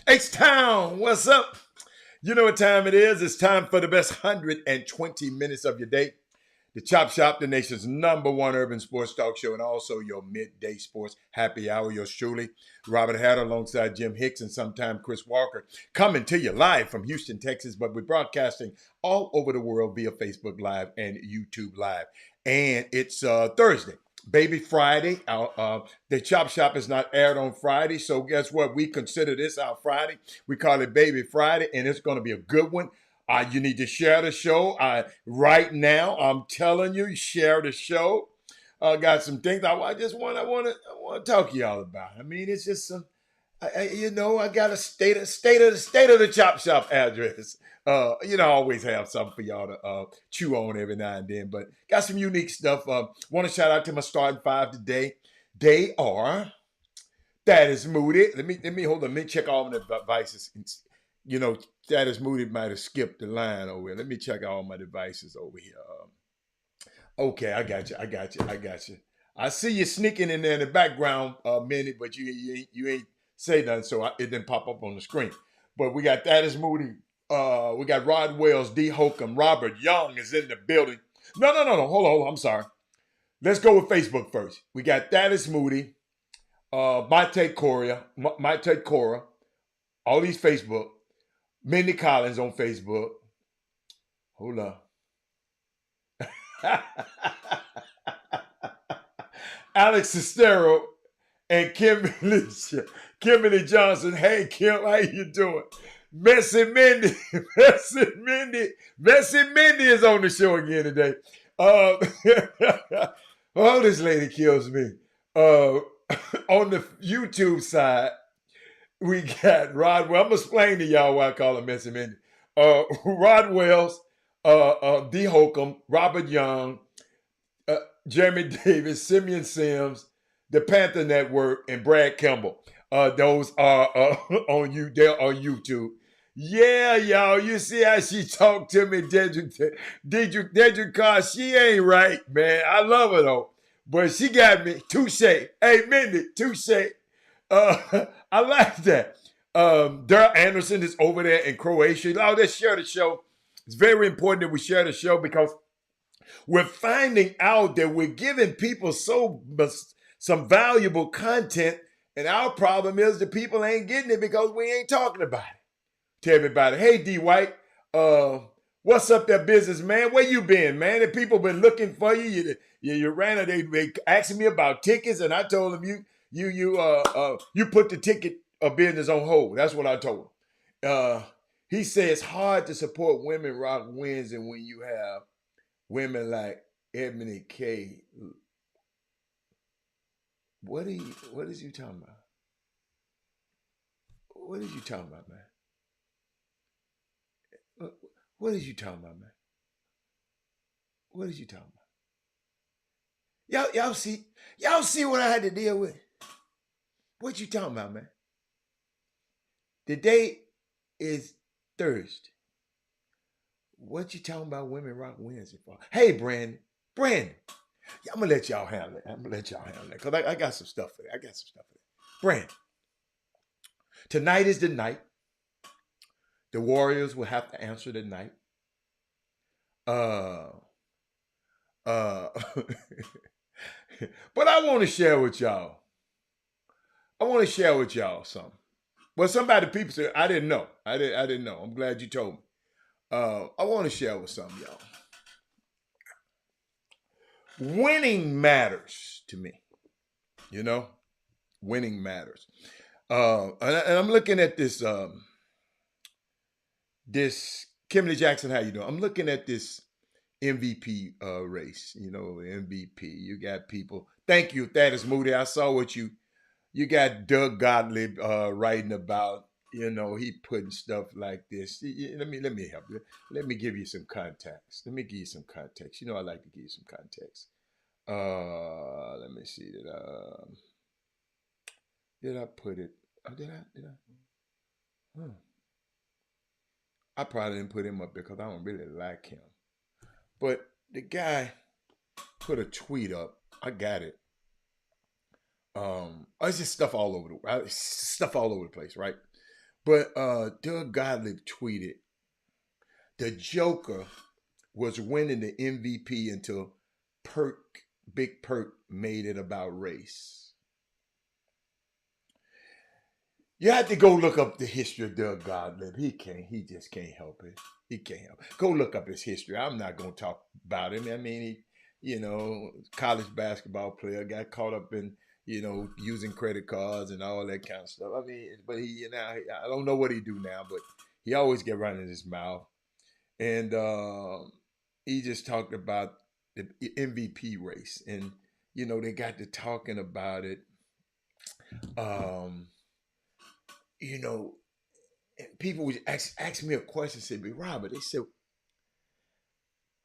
H-Town, what's up? You know what time it is. It's time for the best 120 minutes of your day. The Chop Shop, the nation's #1 urban sports talk show, and also your midday sports happy hour. Yours truly, Robert Hatter, alongside Jim Hicks and sometime Chris Walker, coming to you live from Houston, Texas, but we're broadcasting all over the world via Facebook Live and YouTube Live. And it's Thursday. Baby Friday. The Chop Shop is not aired on Friday, so guess what? We consider this our Friday. We call it Baby Friday, and it's going to be a good one. You need to share the show right now. I'm telling you, share the show. Got some things I want to talk to y'all about. I mean, it's just some. I got a state of the Chop Shop address. I always have something for y'all to chew on every now and then, but got some unique stuff. Want to shout out to my starting five today. They are, that is Moody. Let me hold on. Let me check all my devices. That is Moody might have skipped the line over here. Let me check all my devices over here. Okay, I got you. I see you sneaking in there in the background a minute, but you ain't say nothing, so it didn't pop up on the screen. But we got that is Moody. We got Rod Wells, D. Holcomb, Robert Young is in the building. No. Hold on. I'm sorry. Let's go with Facebook first. We got That is Moody, Mate Cora, all these Facebook. Mindy Collins on Facebook. Hold on. Alex Sestero and Kimberly Johnson. Hey, Kim, how you doing? Messy Mindy is on the show again today. Oh, this lady kills me. On the YouTube side, we got Rod Wells. I'm going to explain to y'all why I call her Messy Mindy. Rod Wells, D. Holcomb, Robert Young, Jeremy Davis, Simeon Sims, the Panther Network, and Brad Kimball. Those are on YouTube. Yeah, y'all, you see how she talked to me, Dedrick Carr. She ain't right, man. I love her, though. But she got me. Touche. Hey, Mindy, touche. I like that. Daryl Anderson is over there in Croatia. Oh, let's share the show. It's very important that we share the show because we're finding out that we're giving people some valuable content, and our problem is the people ain't getting it because we ain't talking about it. To everybody, hey D White, what's up there, business man? Where you been, man? The people been looking for you. You ran it. They asking me about tickets, and I told them you put the ticket business on hold. That's what I told him. He said it's hard to support women rock wins, and when you have women like Ebony K. What is you talking about? What is you talking about, man? What is you talking about, man? What is you talking about? Y'all see what I had to deal with? What you talking about, man? The date is Thursday. What you talking about women rock Wednesday for? Hey, Brandon. Yeah, I'm gonna let y'all handle it. Because I got some stuff for that. Brandon. Tonight is the night. The Warriors will have to answer tonight. Uh, but I want to share with y'all. I want to share with y'all something. Well, people said I didn't know. I didn't know. I'm glad you told me. I want to share with some of y'all. Winning matters to me. You know, winning matters. And I'm looking at this Kimberly Jackson. How you doing? I'm looking at this MVP race. You know, MVP. You got people. Thank you, Thaddeus Moody. I saw what you got Doug Gottlieb writing about. You know, he putting stuff like this. Let me help you. Let me give you some context. Let me give you some context. You know, I like to give you some context. Let me see. Did I put it? Oh, did I? Did I? Hmm. I probably didn't put him up because I don't really like him. But the guy put a tweet up. I got it. It's just stuff all over the place, right? But Doug Gottlieb tweeted the Joker was winning the MVP until Big Perk made it about race. You have to go look up the history of Doug Gottlieb. He just can't help it. He can't help it. Go look up his history. I'm not going to talk about him. I mean, college basketball player, got caught up in, using credit cards and all that kind of stuff. I mean, but I don't know what he do now, but he always get running his mouth. And he just talked about the MVP race. And, they got to talking about it. Um, you know, people would ask me a question, say, "But Robert," they said,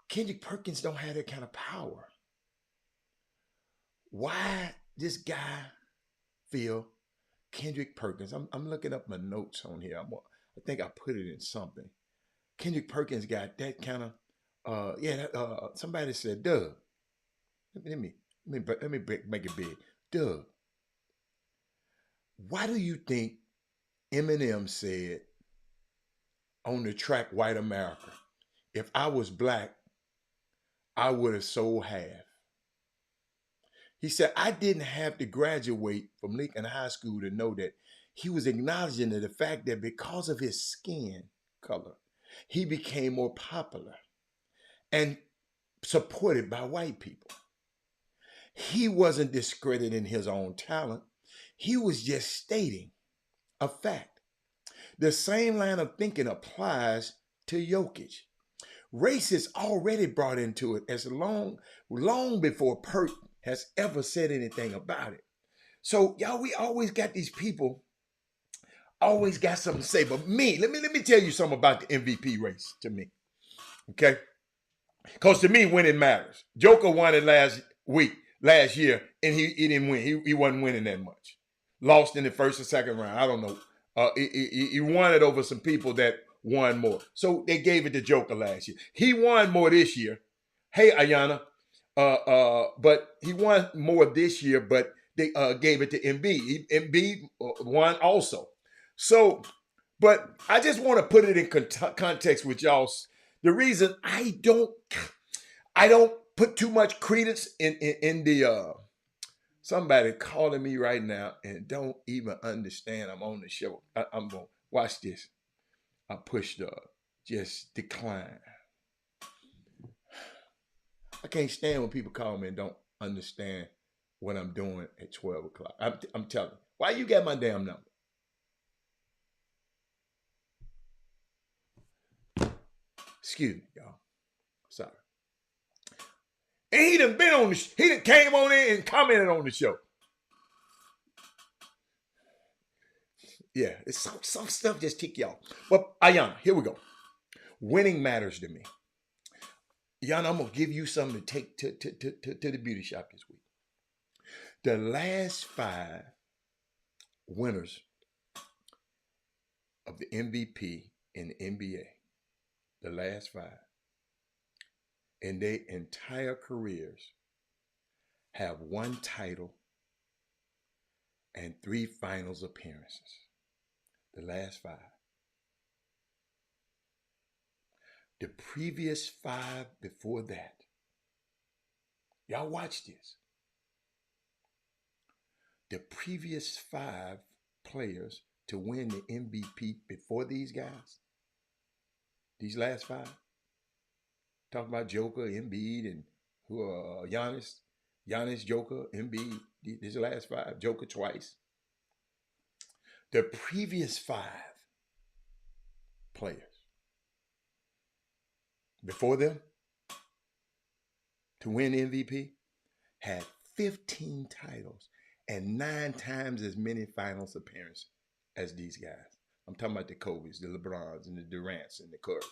Kendrick Perkins don't have that kind of power. Why this guy feel Kendrick Perkins? I'm looking up my notes on here. I think I put it in something. Kendrick Perkins got that kind of somebody said, Doug. Let me make it big. Doug, why do you think Eminem said on the track White America, if I was black, I would have sold half? He said, I didn't have to graduate from Lincoln High School to know that he was acknowledging the fact that because of his skin color, he became more popular and supported by white people. He wasn't discrediting his own talent. He was just stating a fact. The same line of thinking applies to Jokic. Race is already brought into it as long before Perk has ever said anything about it. So y'all, we always got these people, always got something to say. But let me tell you something about the MVP race to me. Okay? Because to me, winning matters. Joker won it last year, and he didn't win. He wasn't winning that much. Lost in the first and second round. I don't know. He won it over some people that won more. So they gave it to Joker last year. He won more this year. Hey, Ayana. But he won more this year, but they gave it to Embiid. Embiid won also. So, but I just want to put it in context with y'all. The reason I don't put too much credence in the somebody calling me right now and don't even understand I'm on the show. I'm gonna watch this. I pushed just decline. I can't stand when people call me and don't understand what I'm doing at 12 o'clock. I'm telling you. Why you got my damn number? Excuse me, y'all. Sorry. And he done been on he done came on in and commented on the show. Yeah, it's some stuff just tick y'all. But Ayana, here we go. Winning matters to me. Ayana, I'm gonna give you something to take to the beauty shop this week. The last 5 winners of the MVP in the NBA, the last 5, in their entire careers, have 1 title and 3 finals appearances. The last 5. The previous 5 before that Y'all watch this. The previous 5 players to win the MVP before these guys, these last 5, talking about Joker, Embiid, and who Giannis, Joker, Embiid. These are the last 5. Joker twice. The previous 5 players before them to win MVP had 15 titles and 9 times as many finals appearances as these guys. I'm talking about the Kobe's, the LeBrons, and the Durants, and the Currys.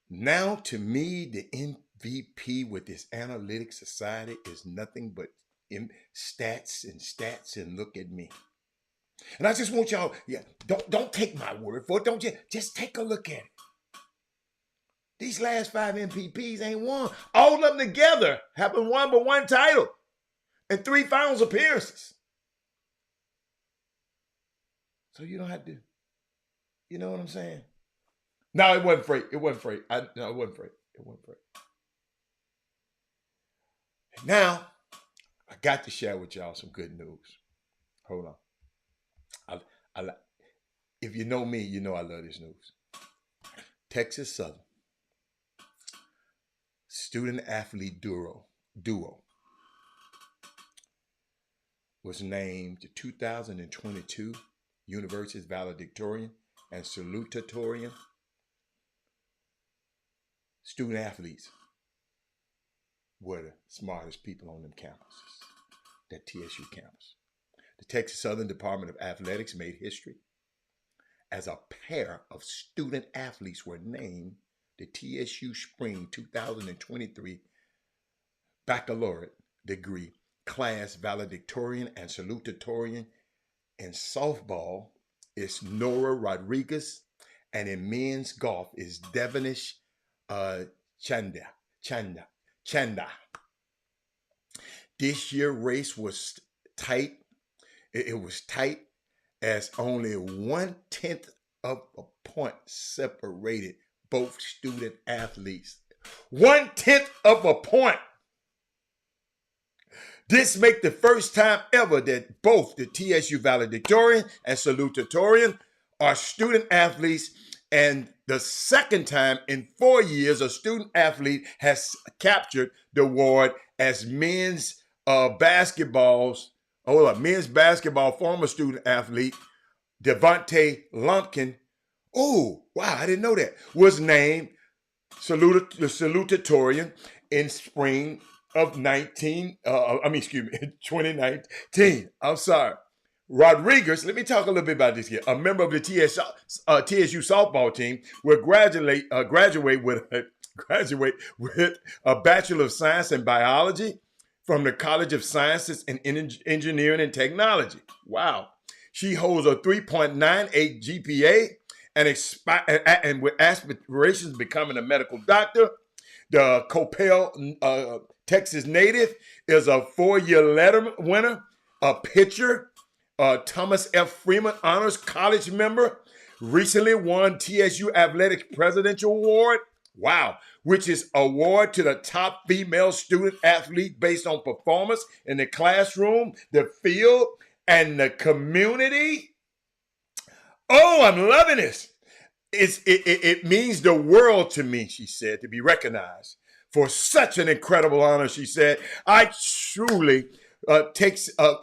Now, to me, the MVP with this analytic society is nothing but stats and look at me. And I just want y'all, don't take my word for it. Don't just take a look at it. These last 5 MVPs ain't won. All of them together haven't won but 1 title and 3 finals appearances. So you don't have to, you know what I'm saying? No, it wasn't freight. It wasn't freight. No, it wasn't freight. It wasn't freight. Now, I got to share with y'all some good news. Hold on. If you know me, you know I love this news. Texas Southern student-athlete duo was named the 2022 University's valedictorian and salutatorian. Student athletes were the smartest people on them campuses, that TSU campus. The Texas Southern Department of Athletics made history as a pair of student athletes were named the TSU Spring 2023 baccalaureate degree class valedictorian and salutatorian. In softball, it's Nora Rodriguez, and in men's golf is Devonish Chanda. This year race was tight. It was tight as only 1/10 of a point separated both student athletes. 1/10 of a point. This makes the first time ever that both the TSU valedictorian and salutatorian are student athletes, and the second time in 4 years a student athlete has captured the award as men's basketball former student athlete Devontae Lumpkin. Oh, wow, I didn't know that. Was named salutatorian in spring of 2019. I'm sorry. Rodriguez, let me talk a little bit about this here. A member of the TSU softball team will graduate with a Bachelor of Science in Biology from the College of Sciences and Engineering and Technology. Wow. She holds a 3.98 GPA and with aspirations of becoming a medical doctor. The Coppell, Texas native, is a 4-year Letterman winner, a pitcher, Thomas F. Freeman Honors College member, recently won TSU Athletics Presidential Award. Wow, which is award to the top female student athlete based on performance in the classroom, the field, and the community. Oh, I'm loving this. It means the world to me, she said, to be recognized for such an incredible honor. She said, truly takes a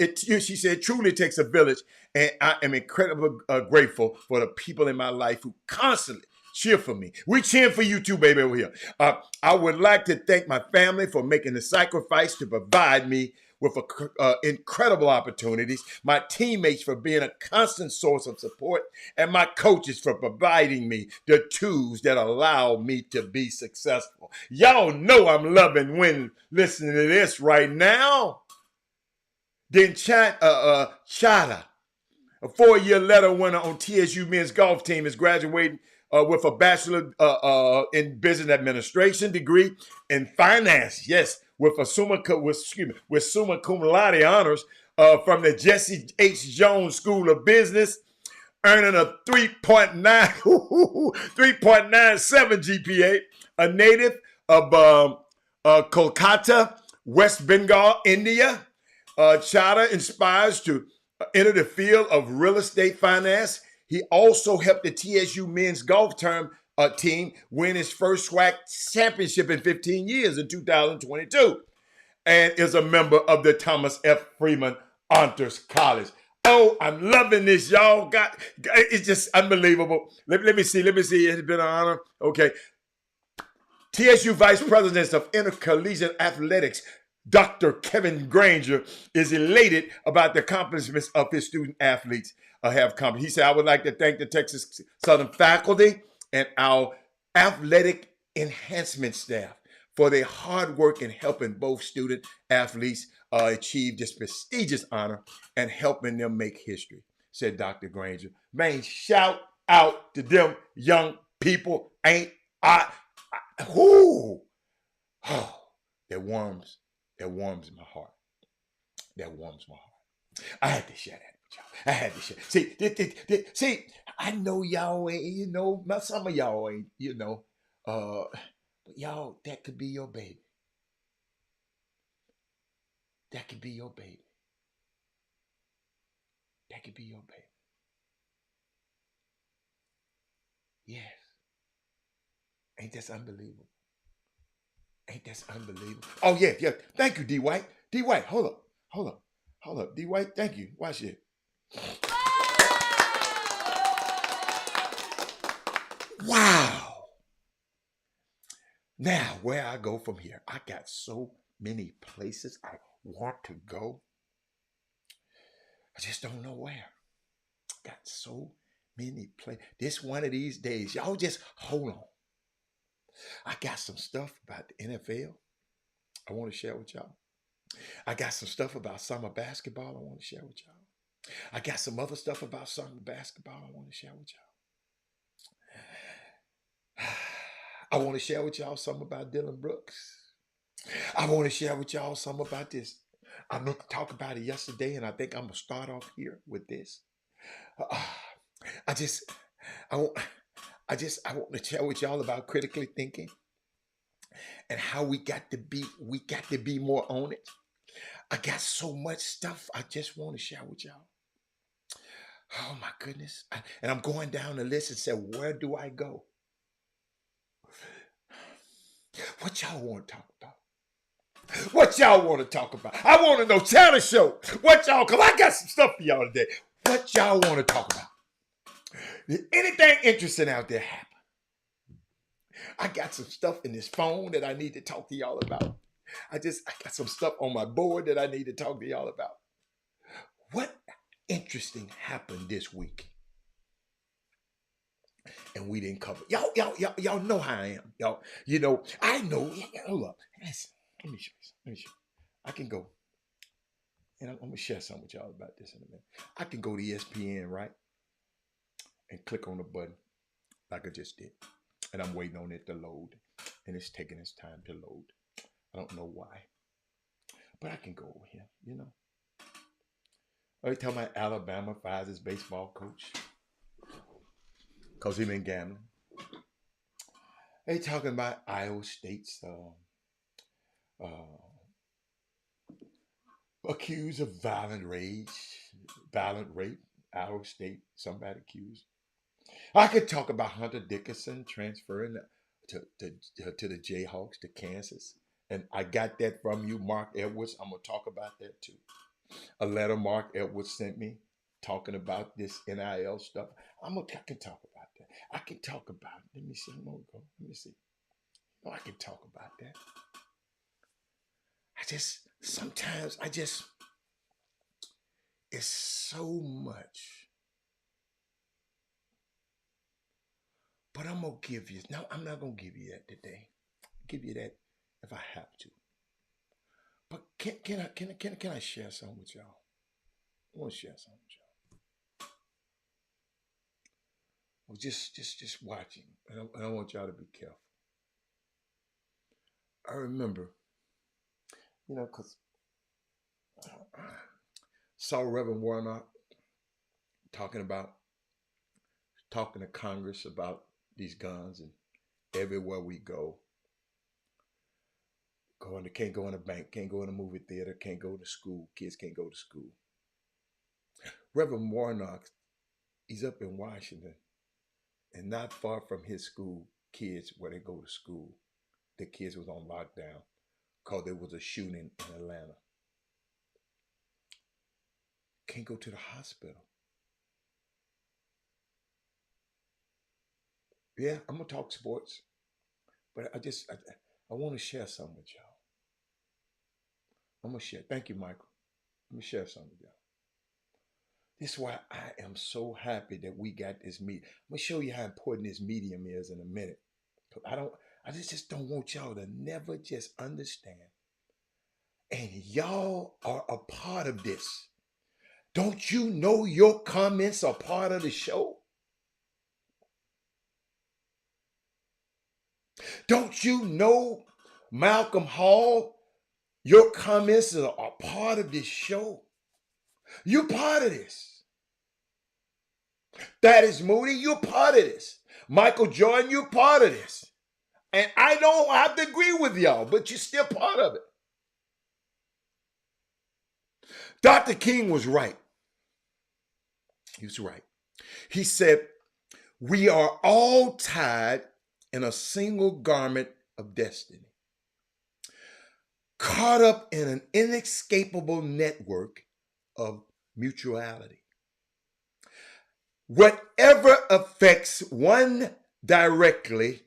village, and I am incredibly grateful for the people in my life who constantly cheer for me. We cheering for you too, baby, over here. I would like to thank my family for making the sacrifice to provide me with incredible opportunities, my teammates for being a constant source of support, and my coaches for providing me the tools that allow me to be successful. Y'all know I'm loving when listening to this right now. Then Chada, a 4-year letter winner on TSU men's golf team, is graduating with a Bachelor in Business Administration degree in finance. Yes, with summa cum laude honors from the Jesse H. Jones School of Business. earning a 3.97 GPA, a native of Kolkata, West Bengal, India. Chada inspires to enter the field of real estate finance. He also helped the TSU men's golf team win his first SWAC championship in 15 years in 2022, and is a member of the Thomas F. Freeman Honors College. Oh, I'm loving this, y'all. It's just unbelievable. Let me see. It's been an honor. Okay. TSU Vice President of Intercollegiate Athletics, Dr. Kevin Granger, is elated about the accomplishments of his student athletes have come. He said, I would like to thank the Texas Southern faculty and our athletic enhancement staff for their hard work in helping both student athletes achieve this prestigious honor and helping them make history, said Dr. Granger. Man, shout out to them young people. Ain't I? Whoo! Oh, that warms my heart. That warms my heart. I had to share that with y'all. I had to share. See, I know y'all ain't, some of y'all ain't, but y'all, that could be your baby. That could be your baby. That could be your baby. Yes. Ain't that unbelievable? Ain't that unbelievable? Oh, yeah. Thank you, D. White. D. White, hold up. D. White, thank you. Watch it. Wow. Now, where I go from here, I got so many places I want to go. I just don't know where. Got so many places. This one of these days, y'all just hold on. I got some stuff about the NFL I want to share with y'all. I got some stuff about summer basketball I want to share with y'all. I got some other stuff about summer basketball I want to share with y'all. I want to share with y'all something about Dylan Brooks. I want to share with y'all something about this. I meant to talk about it yesterday, and I think I'm going to start off here with this. I want to share with y'all about critically thinking and how we got to be more on it. I got so much stuff I just want to share with y'all. Oh my goodness. And I'm going down the list and say, where do I go? What y'all want to talk about? What y'all want to talk about? I want to know, channel show. What y'all, because I got some stuff for y'all today. What y'all want to talk about? Did anything interesting out there happen? I got some stuff in this phone that I need to talk to y'all about. I got some stuff on my board that I need to talk to y'all about. What interesting happened this week? And we didn't cover. Y'all know how I am. Y'all, I know. Hold up. Let me show you. I can go. And I'm going to share something with y'all about this in a minute. I can go to ESPN, right? And click on the button like I just did. And I'm waiting on it to load. And it's taking its time to load. I don't know why. But I can go over here, Are you talking about Alabama fires his baseball coach? Because he been gambling. They talking about Iowa State's accused of violent rape. Iowa State, somebody accused. I could talk about Hunter Dickinson transferring to the Jayhawks to Kansas. And I got that from you, Mark Edwards. I'm going to talk about that too. A letter Mark Edwards sent me talking about this NIL stuff. I can talk about that. I can talk about it. Let me see. Let me see. I can talk about that. Sometimes it's so much. But I'm going to give you, no, I'm not going to give you that today. I'll give you that if I have to. But can I share something with y'all? I want to share something with y'all. I was just watching, and I want y'all to be careful. I remember, because saw Reverend Warnock talking about talking to Congress about these guns, and everywhere we go, can't go in a bank, can't go in a movie theater, can't go to school, kids can't go to school. Reverend Warnock, he's up in Washington, and not far from his school, kids where they go to school, the kids was on lockdown because there was a shooting in Atlanta. Can't go to the hospital. Yeah, I'm gonna talk sports, but I want to share something with y'all. I'm gonna share. Thank you, Michael. Let me share something with y'all. This is why I am so happy that we got this meeting. I'm gonna show you how important this medium is in a minute. I just don't want y'all to never just understand. And y'all are a part of this. Don't you know your comments are part of the show? Don't you know, Malcolm Hall, your comments are a part of this show? You're part of this. Thaddeus Moody, you're part of this. Michael Jordan, you're part of this. And I don't have to agree with y'all, but you're still part of it. Dr. King was right. He was right. He said, we are all tied in a single garment of destiny, caught up in an inescapable network of mutuality. Whatever affects one directly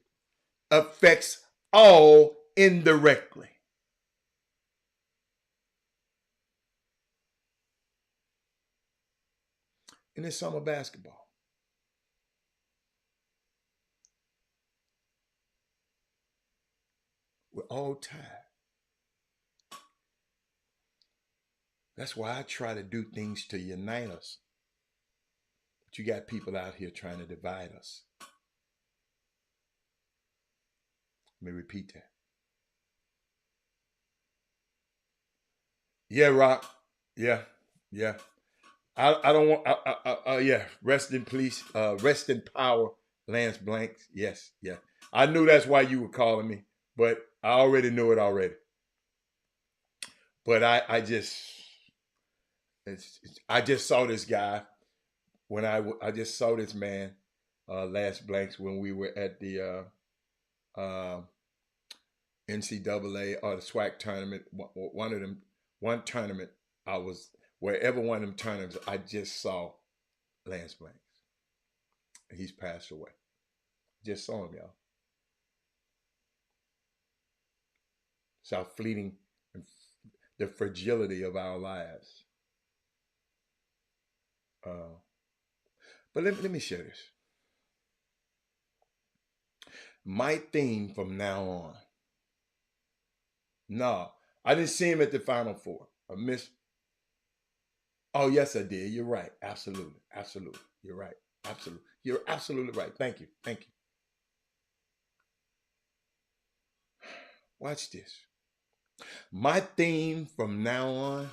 affects all indirectly. In this summer basketball, we're all tied. That's why I try to do things to unite us. But you got people out here trying to divide us. Let me repeat that. Yeah, Rock. Yeah. I don't want. Yeah. Rest in peace. Rest in power, Lance Blanks. Yes. Yeah. I knew that's why you were calling me, but I already knew it already. But I just saw this guy when I just saw this man, Lance Blanks, when we were at the NCAA or the SWAC tournament. One tournament I was, wherever one of them tournaments, I just saw Lance Blanks. He's passed away. Just saw him, y'all. It's how fleeting the fragility of our lives. But let me share this. My theme from now on. No, I didn't see him at the Final Four. I missed. Oh, yes, I did. You're right. Absolutely. You're right. Absolutely. You're absolutely right. Thank you. Watch this. My theme from now on,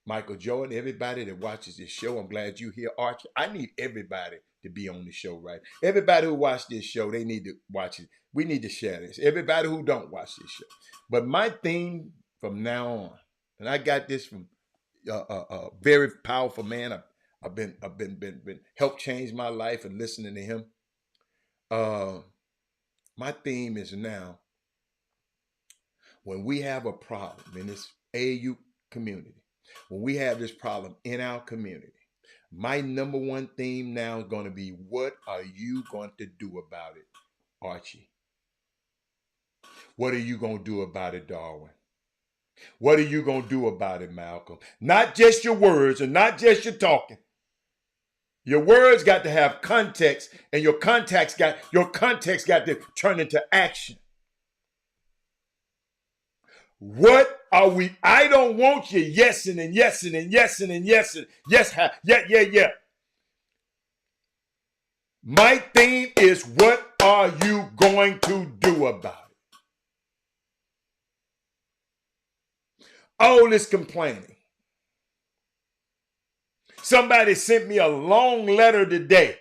Michael Jordan, everybody that watches this show, I'm glad you're here, Archie. I need everybody to be on the show, right? Everybody who watched this show, they need to watch it. We need to share this. Everybody who don't watch this show. But my theme from now on, and I got this from a very powerful man. I've been helped change my life and listening to him. My theme is now, when we have a problem in this AAU community, when we have this problem in our community, my number one theme now is going to be, what are you going to do about it, Archie? What are you going to do about it, Darwin? What are you going to do about it, Malcolm? Not just your words and not just your talking. Your words got to have context, and your context got to turn into action. What are we? I don't want you yesing and yesing and yesing and yesing. Yes, yeah. My theme is, what are you going to do about it? All this complaining. Somebody sent me a long letter today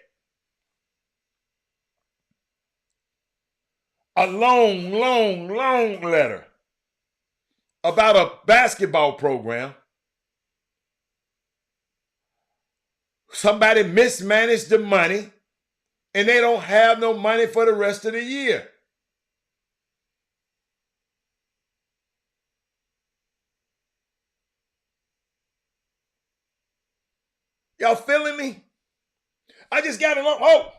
a long letter about a basketball program. Somebody mismanaged the money and they don't have no money for the rest of the year. Y'all feeling me? I just got along. Oh,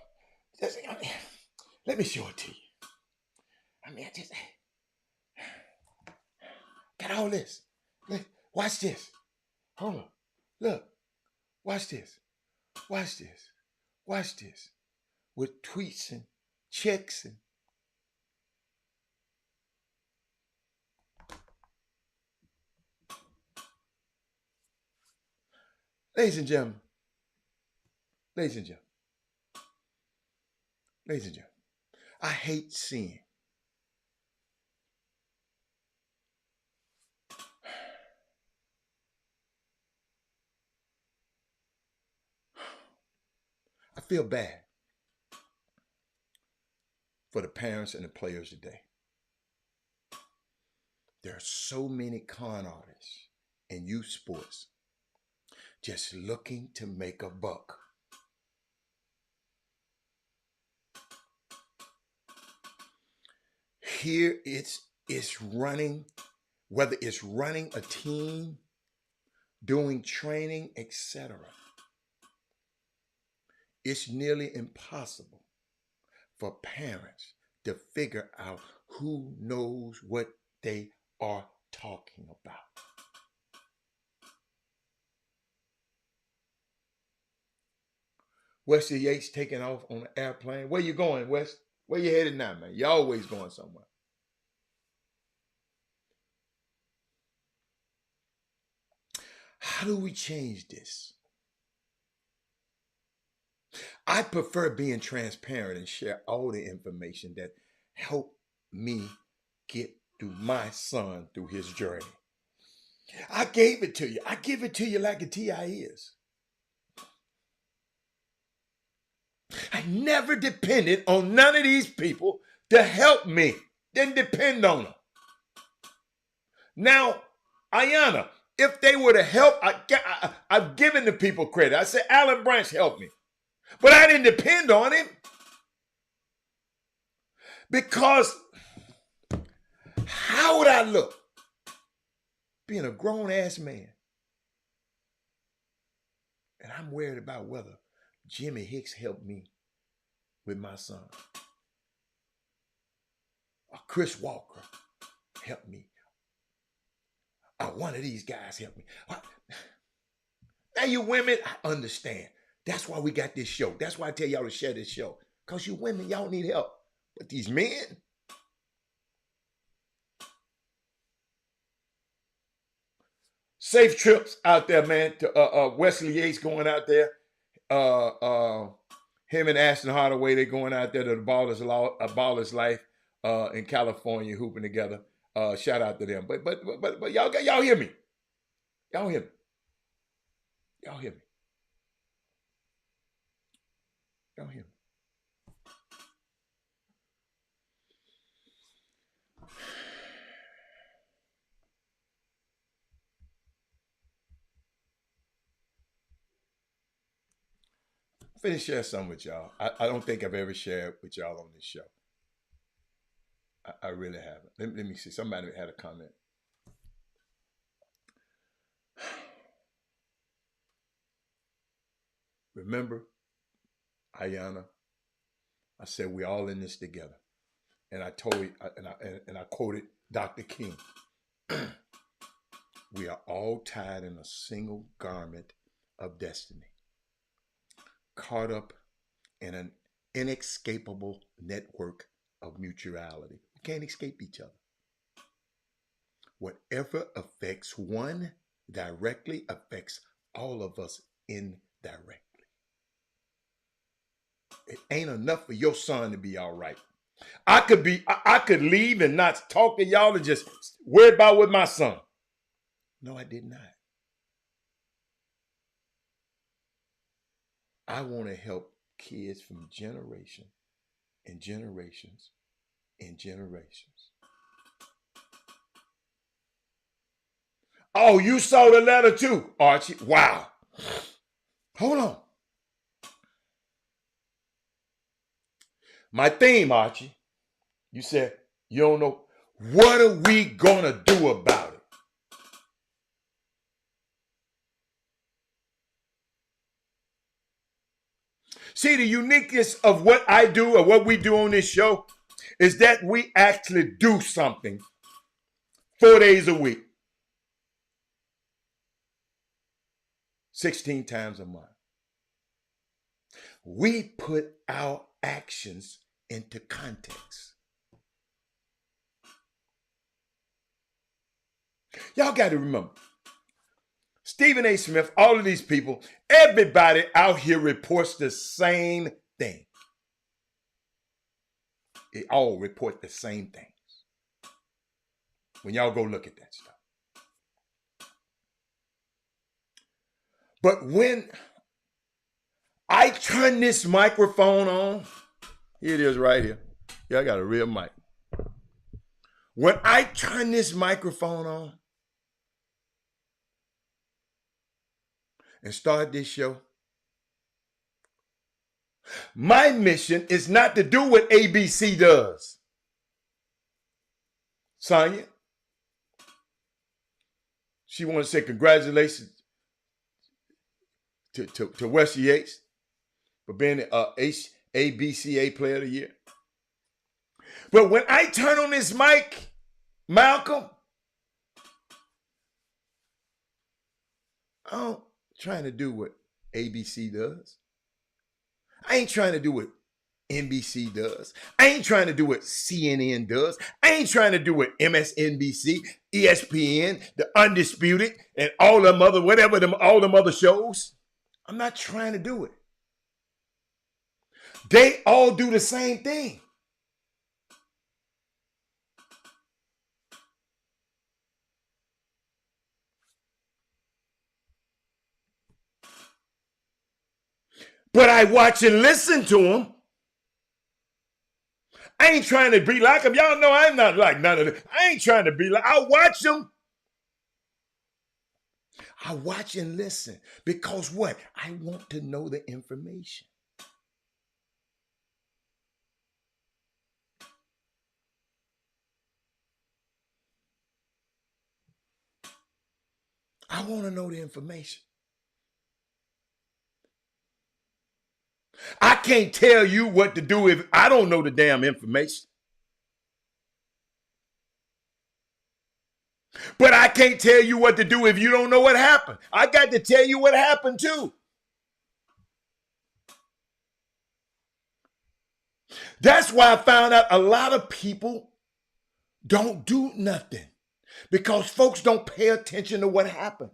let me show it to you. I mean, I just got all this. Watch this. Hold on. Look. Watch this. Watch this. Watch this. With tweets and checks and ladies and gentlemen. Ladies and gentlemen. Ladies and gentlemen. I hate seeing I feel bad for the parents and the players today. There are so many con artists in youth sports just looking to make a buck. Here it's running, whether it's running a team, doing training, etc. It's nearly impossible for parents to figure out who knows what they are talking about. Wesley Yates taking off on an airplane. Where you going, Wes? Where you headed now, man? You always going somewhere. How do we change this? I prefer being transparent and share all the information that helped me get through my son through his journey. I gave it to you. I give it to you like a TI is. I never depended on none of these people to help me. Didn't depend on them. Now, Ayanna, if they were to help, I've given the people credit. I said, Alan Branch helped me. But I didn't depend on him. Because how would I look being a grown-ass man? And I'm worried about whether Jimmy Hicks helped me with my son. Or Chris Walker helped me. Or one of these guys helped me. Now you women, I understand. That's why we got this show. That's why I tell y'all to share this show. Because you women, y'all need help. But these men, safe trips out there, man. To Wesley Yates going out there. Him and Ashton Hardaway, they going out there to the Baller's Life in California, hooping together. Shout out to them. But y'all hear me. Y'all hear me. Y'all hear me. Y'all hear me. I'm finna share some with y'all. I don't think I've ever shared with y'all on this show. I really haven't. Let me see. Somebody had a comment. Remember, Ayanna, I said we all in this together. And I told you, and I quoted Dr. King. We are all tied in a single garment of destiny, caught up in an inescapable network of mutuality. We can't escape each other. Whatever affects one directly affects all of us indirectly. It ain't enough for your son to be all right. I could leave and not talk to y'all and just worry about with my son. No, I did not. I want to help kids from generation and generations in generations. Oh, you saw the letter too, Archie. Wow. Hold on. My theme, Archie, you said you don't know. What are we going to do about it? See, the uniqueness of what I do or what we do on this show is that we actually do something 4 days a week, 16 times a month. We put our actions into context. Y'all got to remember, Stephen A. Smith, all of these people, everybody out here reports the same thing. They all report the same things. When y'all go look at that stuff. But when I turn this microphone on, here it is right here. Yeah, I got a real mic. When I turn this microphone on and start this show, my mission is not to do what ABC does. Sonia, she wants to say congratulations to Wesley Yates for being the ABCA Player of the Year. But when I turn on this mic, Malcolm, I'm trying to do what ABC does. I ain't trying to do what NBC does. I ain't trying to do what CNN does. I ain't trying to do what MSNBC, ESPN, The Undisputed, and all them other, all them other shows. I'm not trying to do it. They all do the same thing. But I watch and listen to them. I ain't trying to be like them. Y'all know I'm not like none of them. I ain't trying to be like, I watch them. I watch and listen because what? I want to know the information. I want to know the information. I can't tell you what to do if I don't know the damn information. But I can't tell you what to do if you don't know what happened. I got to tell you what happened too. That's why I found out a lot of people don't do nothing because folks don't pay attention to what happened.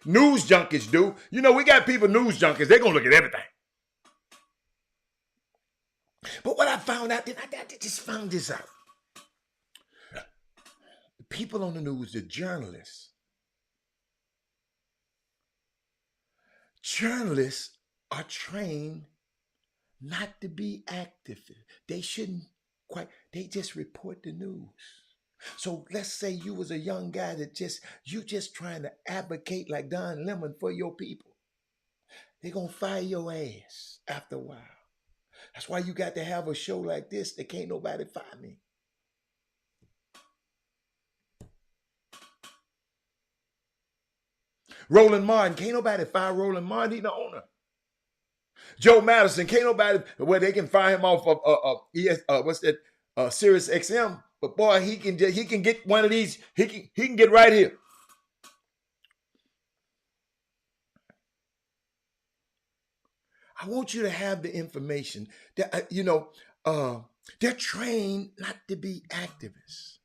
News junkies do. You know, we got people, news junkies, they're going to look at everything. But what I found out, I just found this out. The people on the news, the journalists are trained not to be active. They shouldn't they just report the news. So let's say you was a young guy that you just trying to advocate like Don Lemon for your people. They're going to fire your ass after a while. That's why you got to have a show like this that can't nobody fire me. Roland Martin, can't nobody fire Roland Martin, he the owner. Joe Madison, can't nobody, well, they can fire him off of Sirius XM, but boy, he can get one of these, he can get right here. I want you to have the information that, they're trained not to be activists.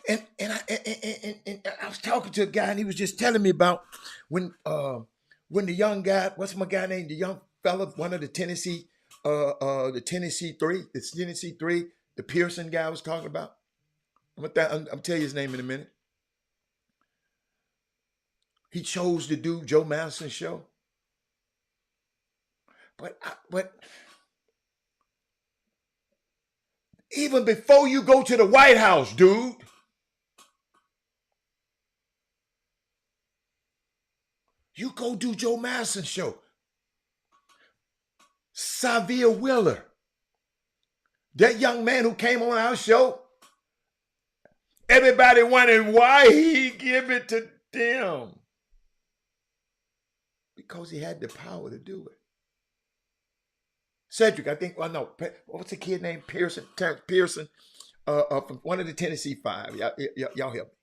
And I was talking to a guy and he was just telling me about when the young guy, what's my guy name? The young fella, one of the Tennessee Three, the Pearson guy I was talking about. I'm tell you his name in a minute. He chose to do Joe Madison's show. But even before you go to the White House, dude, you go do Joe Madison's show. Xavier Wheeler, that young man who came on our show, everybody wondering why he give it to them. Because he had the power to do it. Cedric, I think, well, no, what's the kid named Pearson? Terrence Pearson, from one of the Tennessee Five. Y'all help me.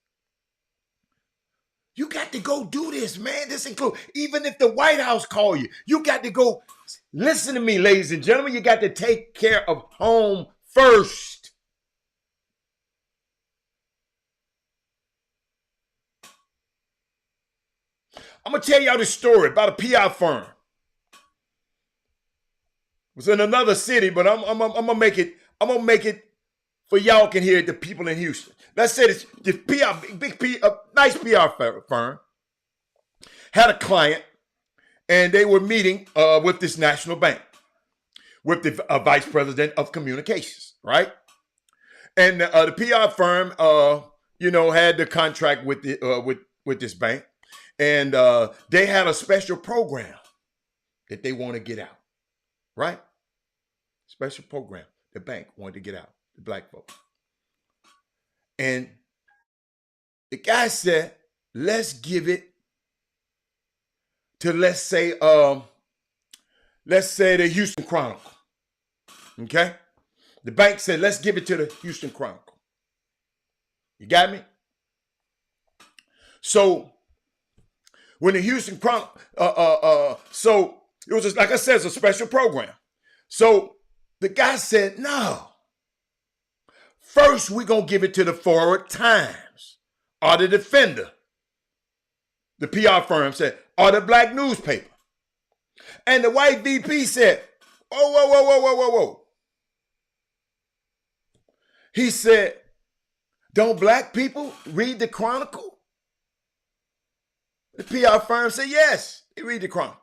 You got to go do this, man. This includes, even if the White House call you, you got to go. Listen to me, ladies and gentlemen. You got to take care of home first. I'm going to tell y'all this story about a PR firm. It was in another city, but I'm gonna make it. I'm gonna make it for y'all can hear it, the people in Houston. Let's say this nice PR firm had a client, and they were meeting with this national bank, with the vice president of communications, right? And the PR firm, had the contract with the with this bank, and they had a special program that they want to get out. Right? Special program. The bank wanted to get out, the black folks. And the guy said, let's give it to, let's say the Houston Chronicle. Okay? The bank said, let's give it to the Houston Chronicle. You got me? So when the Houston Chronicle, so it was just, like I said, it's a special program. So the guy said, no. First, we're going to give it to the Forward Times or the Defender. The PR firm said, or the black newspaper. And the white VP said, whoa. He said, don't black people read the Chronicle? The PR firm said, yes, they read the Chronicle.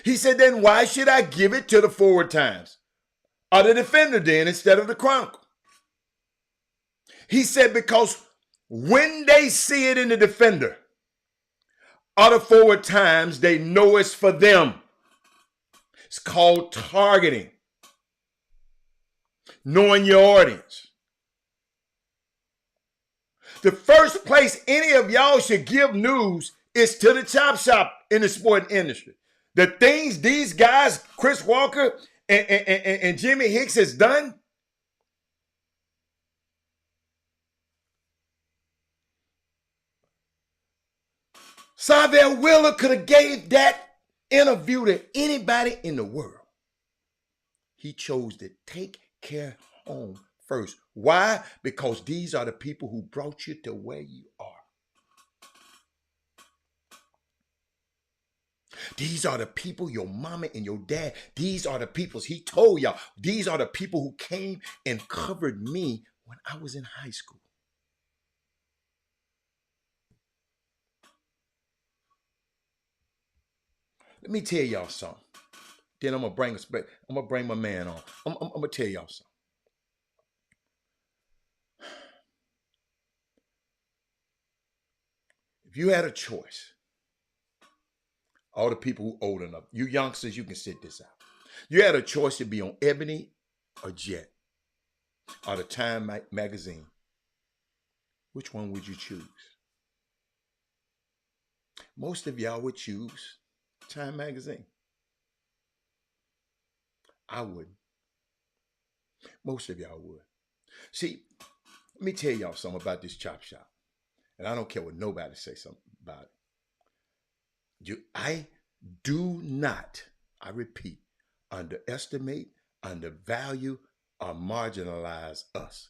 He said, then why should I give it to the Forward Times or the Defender then instead of the Chronicle? He said, because when they see it in the Defender or the Forward Times, they know it's for them. It's called targeting. Knowing your audience. The first place any of y'all should give news is to the chop shop in the sporting industry. The things these guys, Chris Walker and Jimmy Hicks has done, Xavier Wheeler could have gave that interview to anybody in the world. He chose to take care home first. Why? Because these are the people who brought you to where you are. These are the people, your mama and your dad, these are the people, he told y'all, these are the people who came and covered me when I was in high school. Let me tell y'all something. Then I'm gonna bring my man on. I'm gonna tell y'all something. If you had a choice, all the people who old enough, you youngsters, you can sit this out. You had a choice to be on Ebony or Jet or the Time magazine. Which one would you choose? Most of y'all would choose Time magazine. I wouldn't. Most of y'all would. See, let me tell y'all something about this chop shop. And I don't care what nobody say something about it. I do not, I repeat, underestimate, undervalue, or marginalize us.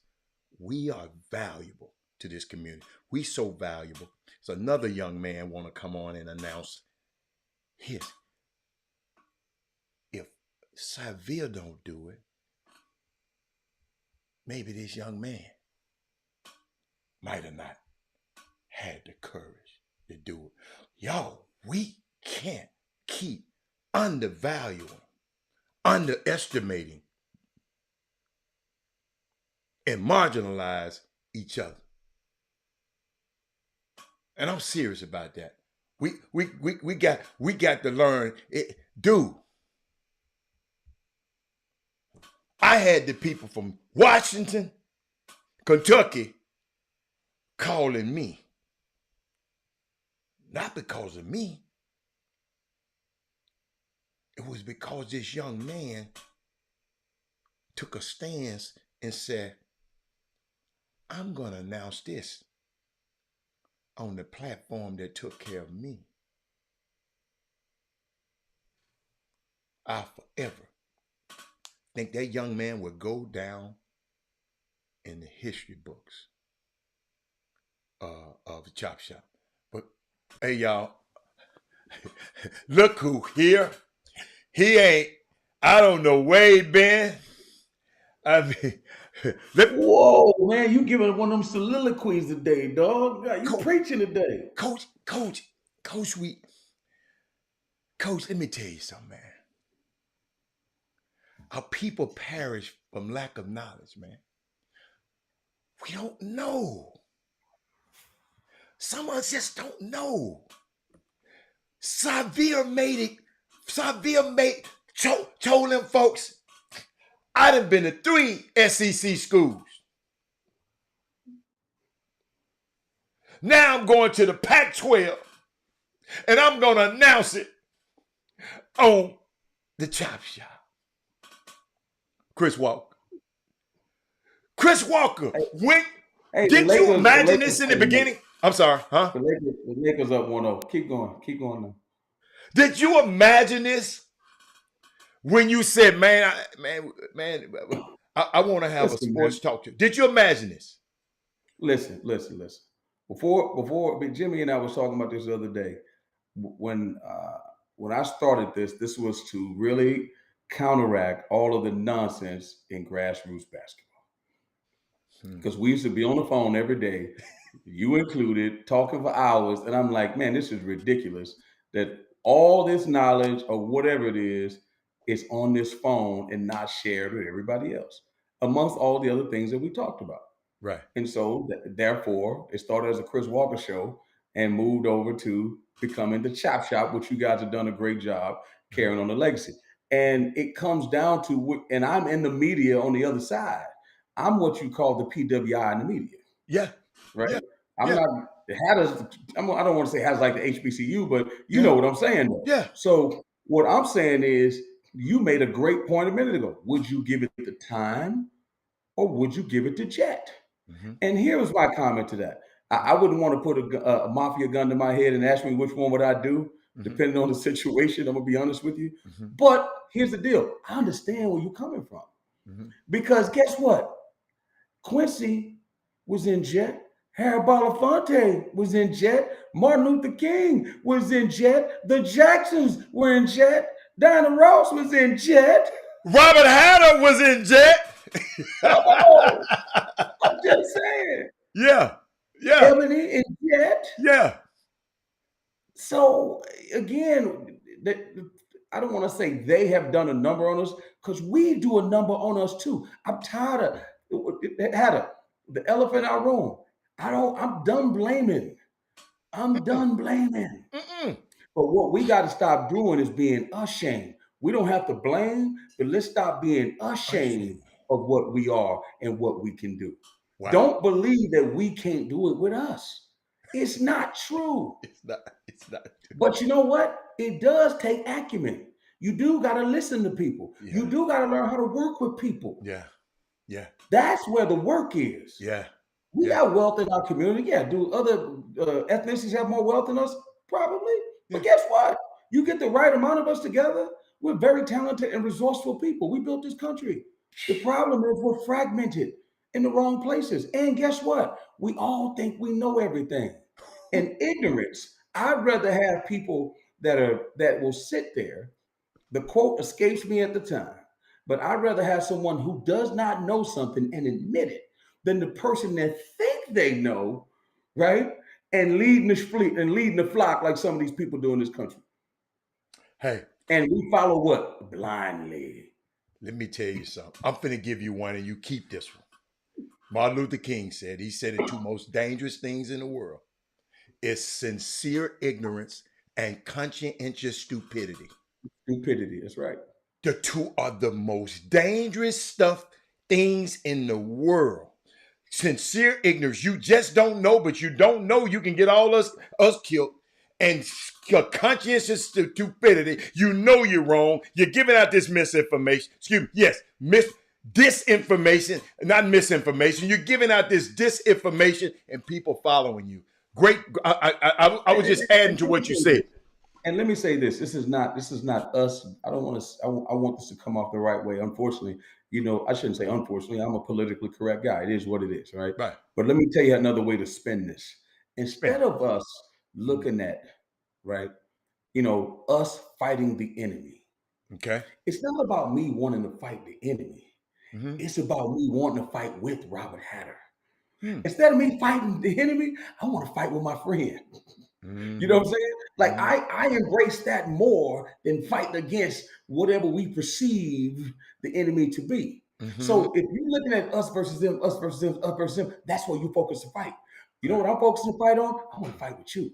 We are valuable to this community. We so valuable. So another young man want to come on and announce his. If Xavier don't do it, maybe this young man might have not had the courage to do it. Y'all, we can't keep undervaluing, underestimating, and marginalize each other. And I'm serious about that. We got to learn it. Dude, I had the people from Washington, Kentucky calling me. Not because of me. It was because this young man took a stance and said, I'm going to announce this on the platform that took care of me. I forever think that young man would go down in the history books of the Chop Shop. But hey, y'all, look who here. He ain't, I don't know where he been. I mean, whoa, man, you giving one of them soliloquies today, dog. You preaching today. Coach, let me tell you something, man. Our people perish from lack of knowledge, man. We don't know. Some of us just don't know. Xavier told them folks, I done been to 3 SEC schools. Now I'm going to the Pac-12, and I'm going to announce it on the Chop Shop. Chris Walker, did you imagine this in the beginning? I'm sorry, huh? The Lakers up 1-0. Keep going now. Did you imagine this when you said, man, I want to have a sports talk to you? Did you imagine this? Listen. Before Jimmy and I was talking about this the other day. When I started this was to really counteract all of the nonsense in grassroots basketball. Because we used to be on the phone every day, you included, talking for hours, and I'm like, man, this is ridiculous that all this knowledge or whatever it is on this phone and not shared with everybody else, amongst all the other things that we talked about. Right. And so, therefore, it started as a Chris Walker show and moved over to becoming the Chop Shop, which you guys have done a great job carrying on the legacy. And it comes down to, and I'm in the media on the other side. I'm what you call the PWI in the media. Yeah. Right. Yeah. I'm not I don't want to say has like the HBCU, but you know what I'm saying though. Yeah. So what I'm saying is, you made a great point a minute ago. Would you give it the time, or would you give it to Jet? And here was my comment to that. I wouldn't want to put a mafia gun to my head and ask me which one would I do, depending on the situation. I'm going to be honest with you. But here's the deal. I understand where you're coming from. Because guess what? Quincy was in Jet. Harry Belafonte was in Jet. Martin Luther King was in Jet. The Jacksons were in Jet. Diana Ross was in Jet. Robert Hatter was in Jet. Oh, I'm just saying. Yeah. Ebony in Jet. Yeah. So again, I don't want to say they have done a number on us, because we do a number on us too. I'm tired of the elephant in our room. I'm done blaming. But what we got to stop doing is being ashamed. We don't have to blame, but let's stop being ashamed of what we are and what we can do. Wow. Don't believe that we can't do it with us. It's not true. It's not true. But you know what? It does take acumen. You do got to listen to people. Yeah. You do got to learn how to work with people. Yeah. That's where the work is. Yeah. We got wealth in our community. Yeah. Do other ethnicities have more wealth than us? Probably. Yeah. But guess what? You get the right amount of us together, we're very talented and resourceful people. We built this country. The problem is we're fragmented in the wrong places. And guess what? We all think we know everything. And ignorance. I'd rather have people that will sit there. The quote escapes me at the time, but I'd rather have someone who does not know something and admit it than the person that think they know, right? And leading the flock like some of these people do in this country. Hey, And we follow what? Blindly. Let me tell you something. I'm finna give you one and you keep this one. Martin Luther King said, he said the two most dangerous things in the world is sincere ignorance and conscientious stupidity. Stupidity, that's right. The two are the most dangerous things in the world. Sincere ignorance. You just don't know, but you don't know you can get all us killed. And conscientious stupidity. You know you're wrong. You're giving out this misinformation. Excuse me. Yes, disinformation, not misinformation. You're giving out this disinformation and people following you. Great. I was just adding to what you said. And let me say this: this is not us. I don't want to. I want this to come off the right way. Unfortunately, I shouldn't say unfortunately. I'm a politically correct guy. It is what it is, right? Right. But let me tell you another way to spin this. Instead of us looking at, right, us fighting the enemy. Okay. It's not about me wanting to fight the enemy. Mm-hmm. It's about me wanting to fight with Robert Hatter. Instead of me fighting the enemy, I want to fight with my friend. You know what I'm saying? Like I embrace that more than fighting against whatever we perceive the enemy to be. So if you're looking at us versus them, us versus them, us versus them, that's where you focus to fight. You know what I'm focusing to fight on? I want to fight with you.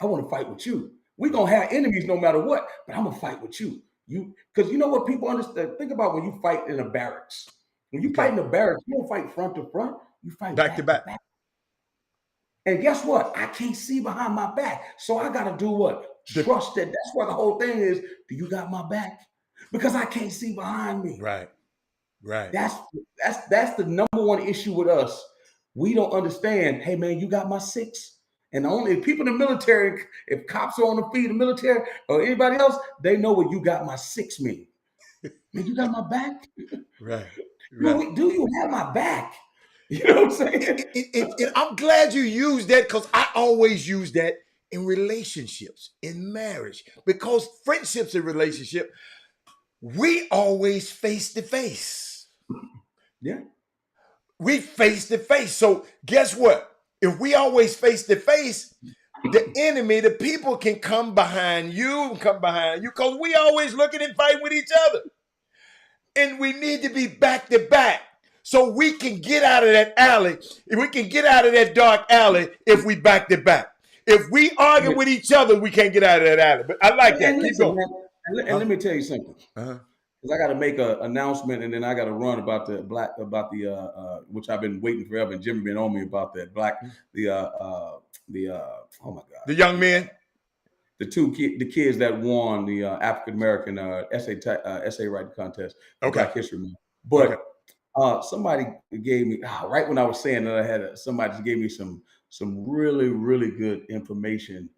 I want to fight with you. We're gonna have enemies no matter what, but I'm gonna fight with you. Because you know what people understand. Think about when you fight in a barracks. When you fight in a barracks, you don't fight front to front. You fight back to back. And guess what? I can't see behind my back. So I got to do what? Trust that. That's why the whole thing is, do you got my back? Because I can't see behind me. Right. That's the number one issue with us. We don't understand, hey man, you got my six. And only people in the military, if cops are on the feet, the military or anybody else, they know what you got my six mean. Man, you got my back? Right. Do you have my back? You know what I'm saying? I'm glad you used that because I always use that in relationships, in marriage, because friendships and relationship, we always face to face. Yeah. We face to face. So guess what? If we always face to face, the enemy, the people can come behind you because we always looking and fighting with each other. And we need to be back to back. So we can get out of that alley. If we can get out of that dark alley if we back to back. If we argue with each other, we can't get out of that alley. But I like that. Keep going. And let me tell you something. Because I got to make an announcement and then I got to run about the which I've been waiting forever. And Jimmy been on me about that oh my God. The young men. The kids that won the African American essay writing contest. Black History Month. But somebody gave me right when I was saying that I had somebody gave me some really, really good information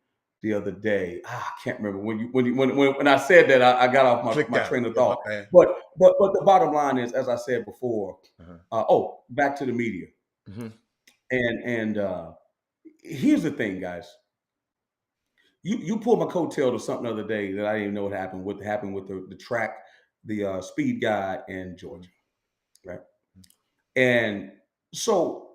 the other day. I can't remember when I said that I got off my train of thought. But the bottom line is, as I said before, back to the media. And here's the thing, guys. You pulled my coattail to something the other day that I didn't even know what happened with the track, the speed guy in Georgia, right? And so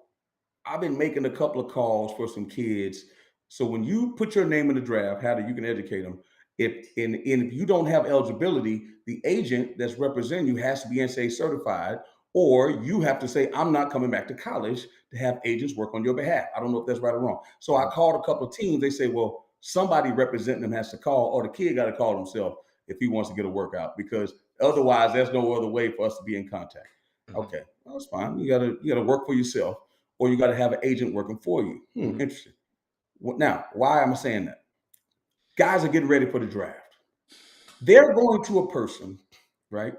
I've been making a couple of calls for some kids. So when you put your name in the draft, you can educate them. If you don't have eligibility, the agent that's representing you has to be NCAA certified, or you have to say, I'm not coming back to college to have agents work on your behalf. I don't know if that's right or wrong. So I called a couple of teams. They say, well, somebody representing them has to call, or the kid got to call himself if he wants to get a workout, because otherwise there's no other way for us to be in contact. Okay, well, that's fine. You gotta work for yourself, or you gotta have an agent working for you. Interesting. Now, why am I saying that? Guys are getting ready for the draft. They're going to a person, right,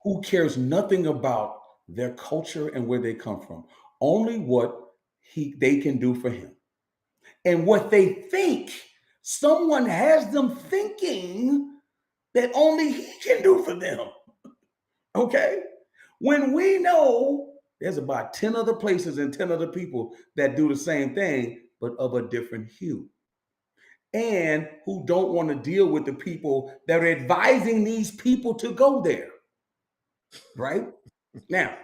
who cares nothing about their culture and where they come from, only what they can do for him. And what they think, someone has them thinking that only he can do for them. Okay? When we know there's about 10 other places and 10 other people that do the same thing, but of a different hue, and who don't want to deal with the people that are advising these people to go there. Right? Now,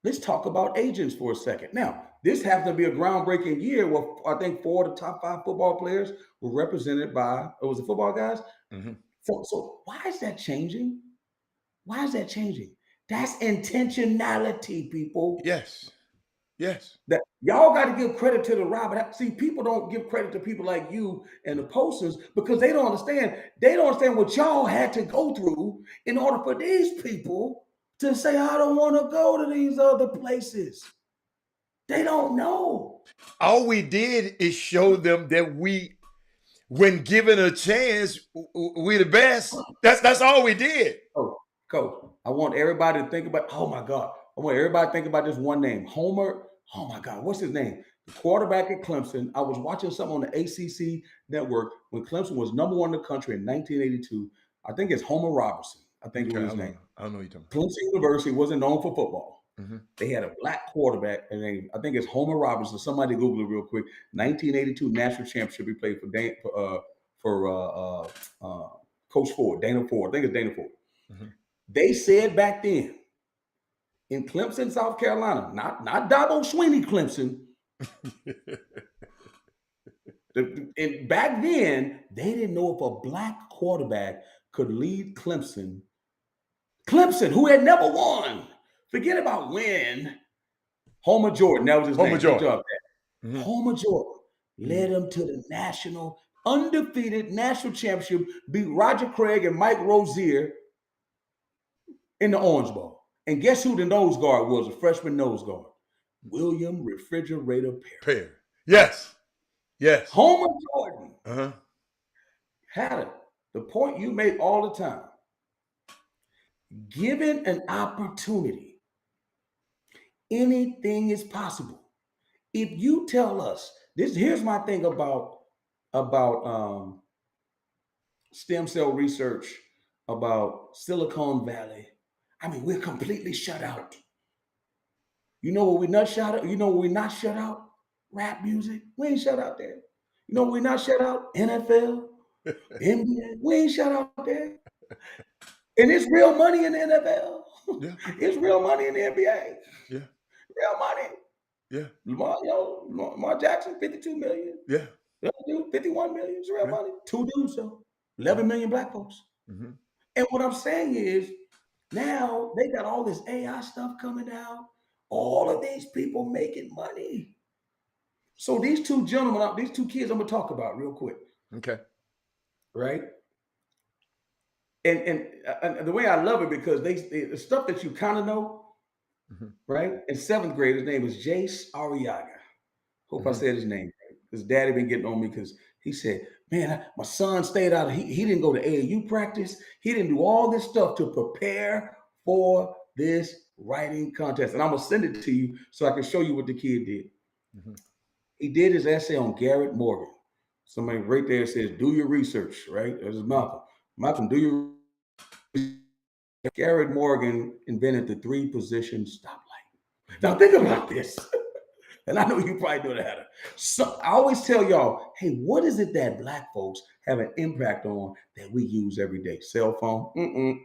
let's talk about agents for a second. Now, this happened to be a groundbreaking year where I think 4 of the top 5 football players were represented by, it was the football guys. Mm-hmm. So why is that changing? Why is that changing? That's intentionality, people. Yes. Yes. That y'all got to give credit to the Robert. See, people don't give credit to people like you and the posters because they don't understand. They don't understand what y'all had to go through in order for these people to say, I don't want to go to these other places. They don't know. All we did is show them that we, when given a chance, we the best. That's all we did. Oh, Coach, I want everybody to think about, oh my God. I want everybody to think about this one name. Homer, oh my God, what's his name? The quarterback at Clemson. I was watching something on the ACC network when Clemson was number 1 in the country in 1982. I think it's Homer Robertson. I think it was his name. I don't know what you're talking about. Clemson University wasn't known for football. Mm-hmm. They had a black quarterback, and I think it's Homer Robertson. Somebody Google it real quick. 1982 national championship. He played for Coach Ford, Dana Ford. I think it's Dana Ford. Mm-hmm. They said back then in Clemson, South Carolina, not Dabo Swinney Clemson. And back then, they didn't know if a black quarterback could lead Clemson. Clemson, who had never won. Forget about win. Homer Jordan, that was his name. Jordan. Mm-hmm. Homer Jordan led them to the undefeated national championship, beat Roger Craig and Mike Rozier in the Orange Bowl. And guess who the nose guard was, a freshman nose guard? William Refrigerator Perry. Yes. Yes. Homer Jordan had it. The point you make all the time. Given an opportunity, anything is possible. If you tell us this, here's my thing about stem cell research, about Silicon Valley. I mean, we're completely shut out. You know what we're not shut out? You know what we're not shut out? Rap music. We ain't shut out there. You know what we're not shut out? NFL, NBA. We ain't shut out there. And it's real money in the NFL. Yeah. It's real money in the NBA. Yeah. Real money. Yeah. Lamar Jackson, 52 million. Yeah. 51 million. It's real money. 2 dudes, so 11 million black folks. Mm-hmm. And what I'm saying is, now they got all this AI stuff coming out. All of these people making money. So these 2 gentlemen, these 2 kids I'm going to talk about real quick. Okay. Right? And the way I love it, because the stuff that you kind of know, right? In 7th grade, his name was Jace Arriaga. Hope I said his name right. His daddy been getting on me because he said, man, my son stayed out. He didn't go to AAU practice. He didn't do all this stuff to prepare for this writing contest. And I'm going to send it to you so I can show you what the kid did. Mm-hmm. He did his essay on Garrett Morgan. Somebody right there says, do your research, right? There's Malcolm. Malcolm, do your Garrett Morgan invented the 3-position stoplight. Now think about this. And I know you probably know that. So I always tell y'all, hey, what is it that black folks have an impact on that we use every day? Cell phone?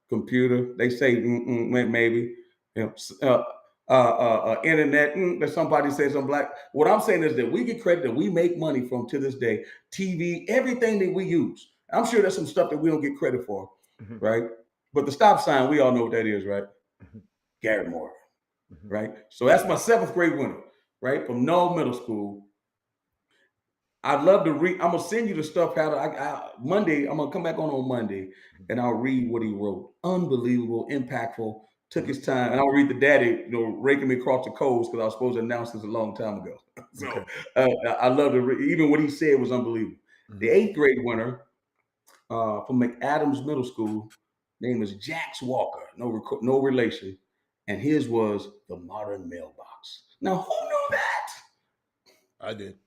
Computer? They say maybe. Internet? That somebody says I'm black. What I'm saying is that we get credit that we make money from to this day. TV, everything that we use. I'm sure there's some stuff that we don't get credit for, right? But the stop sign, we all know what that is, right? Garrett Morgan, right? So that's my 7th grade winner, right? From Knoll Middle School. I'd love to read. I'm going to send you the stuff Monday. I'm going to come back on Monday, and I'll read what he wrote. Unbelievable, impactful, took his time. And I'll read the daddy, raking me across the coals because I was supposed to announce this a long time ago. So I love to read. Even what he said was unbelievable. The 8th grade winner from McAdams Middle School, name is Jax Walker, no relation, and his was the modern mailbox. Now, who knew that? I did.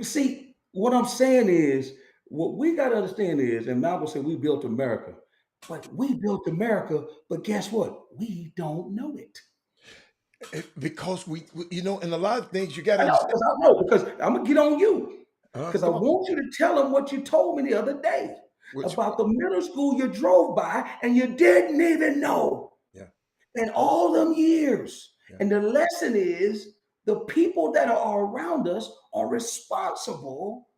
See, what I'm saying is, what we got to understand is, and Malcolm said we built America, but we built America, but guess what? We don't know it. Because we and a lot of things you got to understand. I know, because I'm going to get on you. Because I want you to tell them what you told me the other day about the middle school you drove by and you didn't even know. Yeah. In all them years. And the lesson is the people that are around us are responsible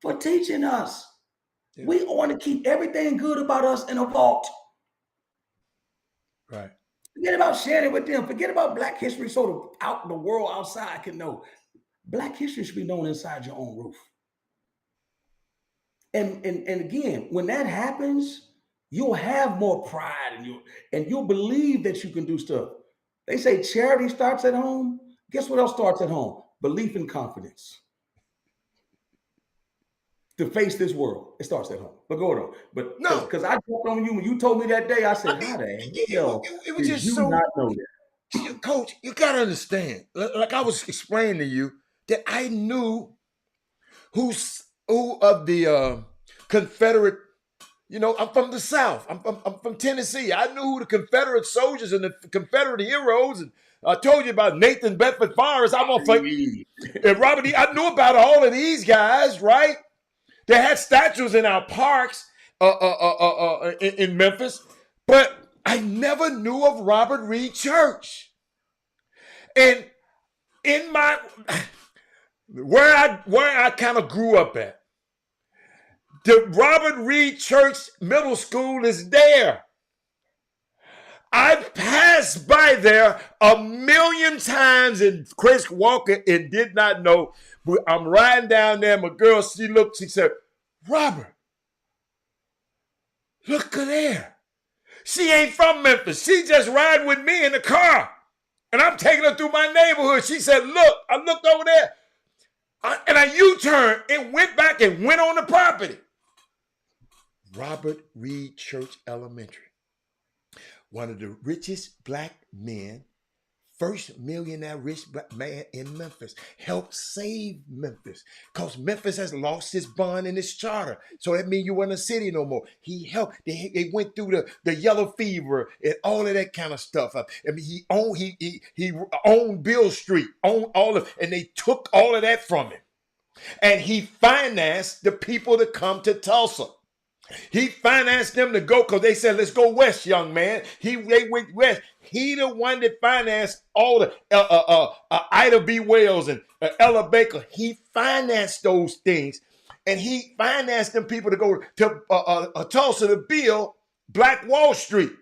for teaching us. Yeah. We want to keep everything good about us in a vault. Right. Forget about sharing it with them. Forget about Black history so the world outside can know. Black history should be known inside your own roof. And again, when that happens, you'll have more pride and you'll believe that you can do stuff. They say charity starts at home. Guess what else starts at home? Belief and confidence. To face this world, it starts at home. But go on. But no, because I jumped on you when you told me that day. I said, "How the hell it was just did you not know that?" Coach, you gotta understand. Like I was explaining to you that I knew who of the Confederate. You know, I'm from the South. I'm from Tennessee. I knew who the Confederate soldiers and the Confederate heroes, and I told you about Nathan Bedford Forrest. I'm on and Robert E. I knew about all of these guys, right? They had statues in our parks in Memphis, but I never knew of Robert Reed Church. And in my where I kind of grew up at, the Robert Reed Church Middle School is there. I've passed by there a million times in Chris Walker and did not know. But I'm riding down there. My girl, she said, "Robert, look at there." She ain't from Memphis. She just riding with me in the car. And I'm taking her through my neighborhood. She said, "Look," I looked over there. And I U-turned and went back and went on the property. Robert Reed Church Elementary. One of the richest black men, first millionaire rich black man in Memphis, helped save Memphis because Memphis has lost its bond and its charter. So that means you weren't a city no more. He helped. They went through the yellow fever and all of that kind of stuff. I mean, he owned Bill Street, owned all of, and they took all of that from him. And he financed the people to come to Tulsa. He financed them to go because they said, "Let's go west, young man." They went west. He the one that financed all the Ida B. Wells and Ella Baker. He financed those things, and he financed them people to go to Tulsa to build Black Wall Street.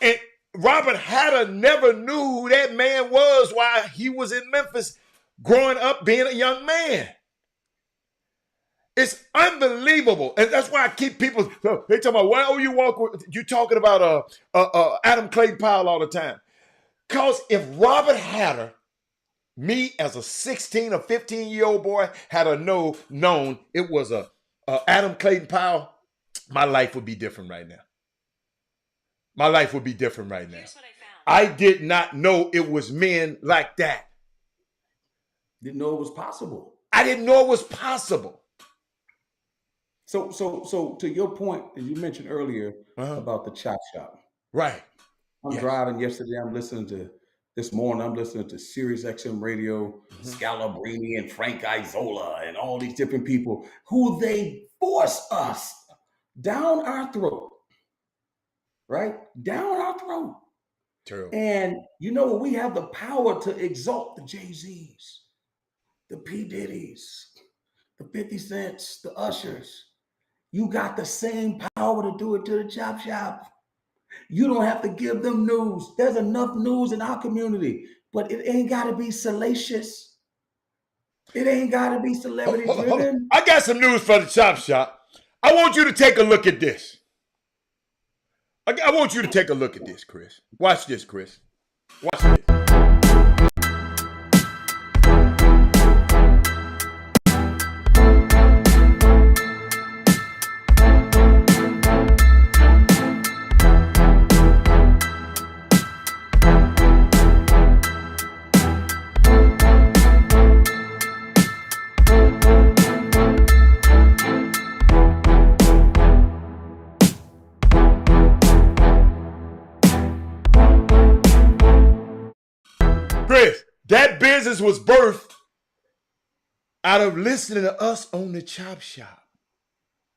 And Robert Hatter never knew who that man was while he was in Memphis, growing up being a young man. It's unbelievable, and that's why I keep people. They talk about, "Why you walk with?" You talking about Adam Clayton Powell all the time? Because if Robert Hatter, me as a 16 or 15-year-old boy, had known it was a Adam Clayton Powell, my life would be different right now. My life would be different right now. Here's what I did not know it was men like that. Didn't know it was possible. I didn't know it was possible. So to your point, as you mentioned earlier about the Chop Shop. Right. I'm driving yesterday. This morning, I'm listening to Sirius XM Radio, Scalabrini and Frank Isola and all these different people who they force us down our throat. Right? Down our throat. True. And you know, we have the power to exalt the Jay-Zs, the P. Diddy's, the 50 Cents, the Ushers. You got the same power to do it to the Chop Shop. You don't have to give them news. There's enough news in our community, but it ain't got to be salacious. It ain't got to be celebrity driven. I got some news for the Chop Shop. I want you to take a look at this. I want you to take a look at this, Chris. Watch this, Chris. Watch this. Chris, that business was birthed out of listening to us on the Chop Shop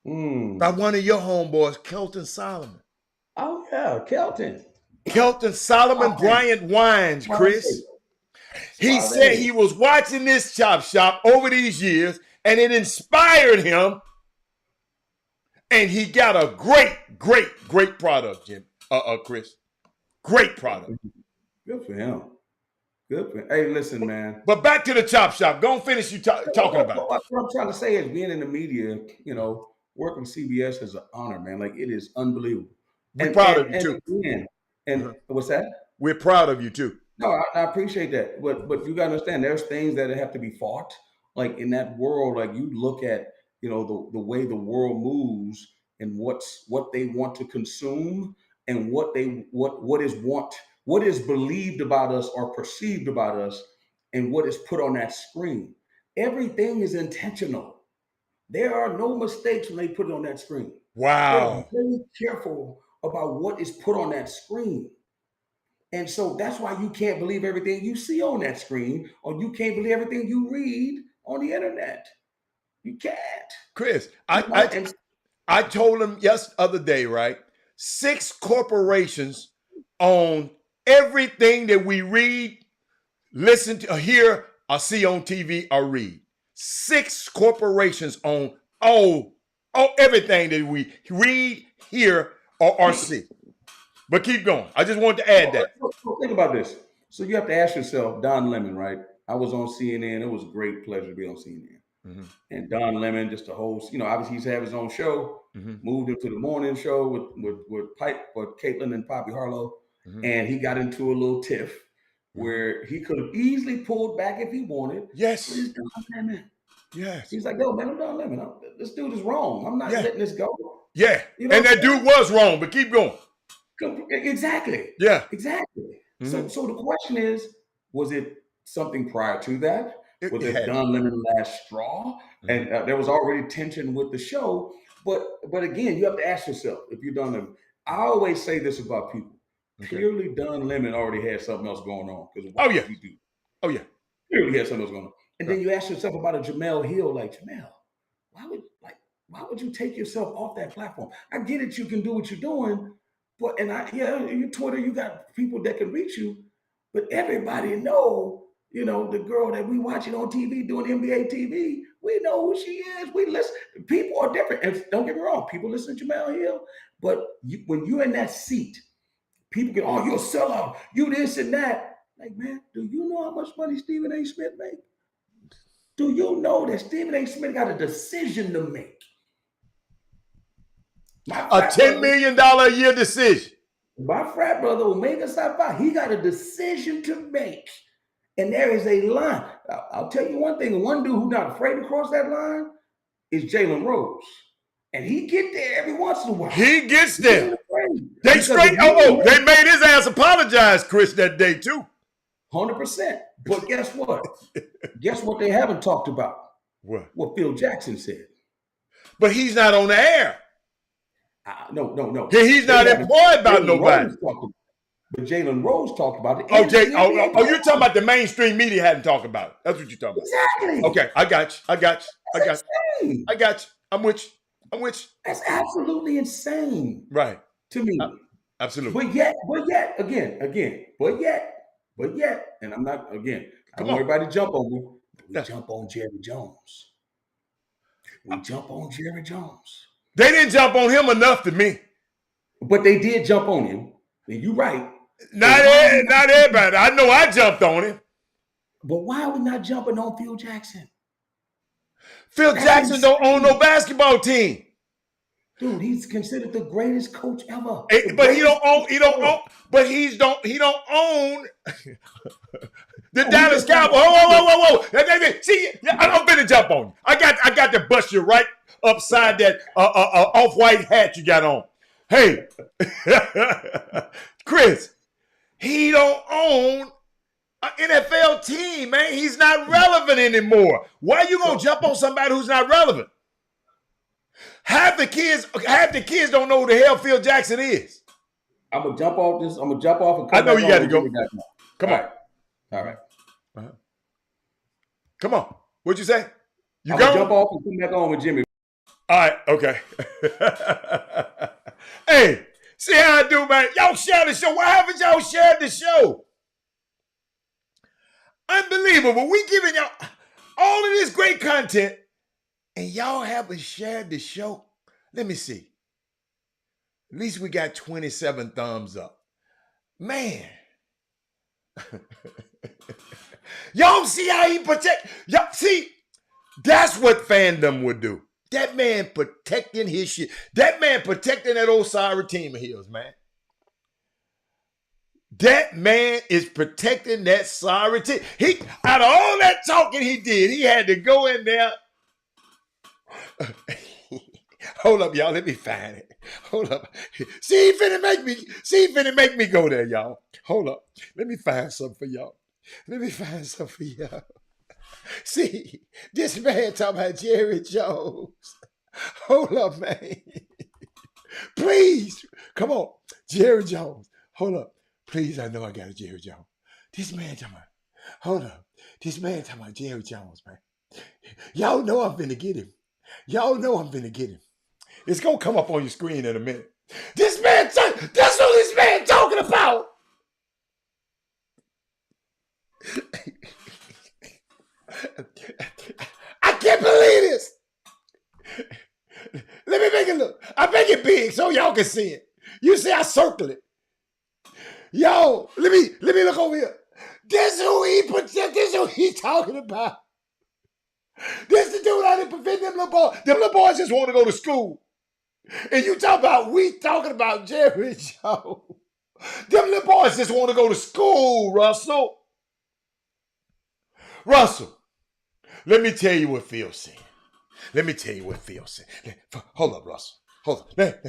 by one of your homeboys, Kelton Solomon. Oh yeah, Kelton. Kelton Solomon Bryant Wines, Chris. He said he was watching this Chop Shop over these years, and it inspired him, and he got a great product, Jim. Chris. Great product. Good for him. Good for him. Hey, listen, man. But back to the Chop Shop. Go and finish you talking about. What I'm trying to say is being in the media, you know, working with CBS is an honor, man. Like, it is unbelievable. We're proud of you, too. What's that? We're proud of you, too. No, I appreciate that. But you got to understand, there's things that have to be fought. Like, in that world, like, you look at, you know, the way the world moves and what they want to consume and what is believed about us or perceived about us and what is put on that screen. Everything is intentional. There are no mistakes when they put it on that screen. Wow. They're very careful about what is put on that screen. And so that's why you can't believe everything you see on that screen, or you can't believe everything you read on the internet. You can't. Chris, I told him other day, right? 6 corporations own everything that we read, listen to, hear, or see on TV or read. 6 corporations own everything that we read, hear, or see. But keep going. I just wanted to add that. So think about this. So you have to ask yourself, Don Lemon, right? I was on CNN. It was a great pleasure to be on CNN. Mm-hmm. And Don Lemon, just the host, you know, obviously he's had his own show, moved into the morning show with Caitlin and Poppy Harlow. And he got into a little tiff where he could have easily pulled back if he wanted. Yes. But it's Don Lemon. Yes. He's like, yo, man, I'm Don Lemon. This dude is wrong. I'm not letting this go. Yeah. You know, and that dude was wrong, but keep going. Exactly. Yeah. Exactly. So the question is, was it something prior to that? Was it Don Lemon last straw? And there was already tension with the show. But again, you have to ask yourself, if you're Don Lemon, I always say this about people. Okay. Clearly, Don Lemon already had something else going on. He do? Oh, yeah. Clearly had something else going on. And then you ask yourself about a Jamel Hill, like, Jamel, why would you take yourself off that platform? I get it, you can do what you're doing, but you Twitter, you got people that can reach you, but everybody know, you know, the girl that we watching on TV doing NBA TV, we know who she is. We listen. People are different. And don't get me wrong, people listen to Jamel Hill, but when you're in that seat, people get, oh, you're a sellout, you this and that. Like, man, do you know how much money Stephen A. Smith make? Do you know that Stephen A. Smith got a decision to make? A $10 million a year decision. My frat brother, Omega Psi Phi, he got a decision to make. And there is a line. I'll tell you one thing. One dude who's not afraid to cross that line is Jalen Rose. And he get there every once in a while. He gets there. They made his ass apologize, Chris, that day too. 100%. But guess what? Guess what they haven't talked about? What Phil Jackson said. But he's not on the air. No. He's not employed by nobody. But Jalen Rose talked about it. You're talking about the mainstream media hadn't talked about it. That's what you're talking about. Exactly. Okay, I got you. I'm with you. That's absolutely insane. Right. To me. Absolutely. But yet, and I'm not, again, I don't want everybody to jump on me. We jump on Jerry Jones. They didn't jump on him enough to me. But they did jump on him. And you're right. Not everybody. I know I jumped on him. But why are we not jumping on Phil Jackson? Phil Jackson don't own no basketball team. Dude, he's considered the greatest coach ever. But he don't own the Dallas Cowboys. Whoa. See, I'm finna jump on you. I got to bust you right upside that off-white hat you got on. Hey, Chris, he don't own an NFL team, man. He's not relevant anymore. Why are you gonna jump on somebody who's not relevant? Half the kids don't know who the hell Phil Jackson is. I'm gonna jump off this. I'm gonna jump off and come I know you got to go. Come on. All right. Uh-huh. Come on. What'd you say? I'm gonna jump off and come back on with Jimmy. All right. Okay. Hey, See how I do, man? Y'all share the show. Why haven't y'all shared the show? Unbelievable. We giving y'all all of this great content, and y'all haven't shared the show. Let me see. At least we got 27 thumbs up. Man. Y'all see how he protect? Y'all see, that's what fandom would do. That man protecting his shit. That man protecting that old sorry team of his, man. That man is protecting that sorry team. He, out of all that talking he did, he had to go in there. Hold up, y'all. Let me find it. Hold up. See, he finna make me go there, y'all. Hold up. Let me find something for y'all. See, this man talking about Jerry Jones. Hold up, man. Please. Come on. Jerry Jones. Hold up. Please, I know I got a Jerry Jones. This man talking about, hold up. This man talking about Jerry Jones, man. Y'all know I'm finna get him. It's gonna come up on your screen in a minute. That's what this man talking about. I can't believe this. Let me make it look. I make it big so y'all can see it. You see, I circle it. Yo, let me look over here. This is who he talking about. This the dude out there prevent them little boys. Them little boys just want to go to school. And you talking about Jerry Jones. Them little boys just want to go to school, Russell. Russell, let me tell you what Phil said. Hold up, Russell. Hold up.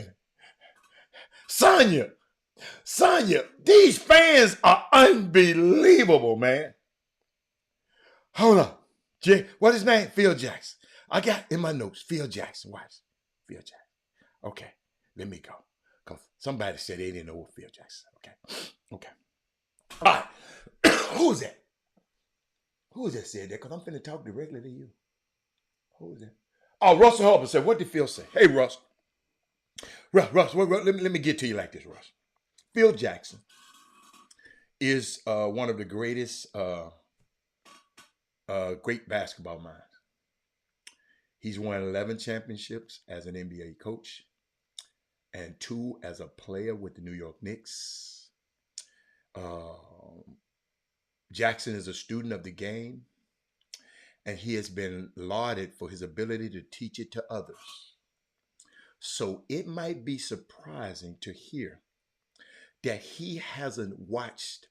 Sonya, these fans are unbelievable, man. Hold up. What is his name? Phil Jackson. I got in my notes, Phil Jackson. Watch. Phil Jackson. Okay, let me go. Because somebody said they didn't know what Phil Jackson. Okay. All right. Who's that? Who that said that? Because I'm finna talk directly to you. Who is that? Oh, Russell Harper said, what did Phil say? Hey, Russ. Russ, let me get to you like this, Russ. Phil Jackson is one of the greatest great basketball minds. He's won 11 championships as an NBA coach and 2 as a player with the New York Knicks. Jackson is a student of the game, and he has been lauded for his ability to teach it to others. So it might be surprising to hear that he hasn't watched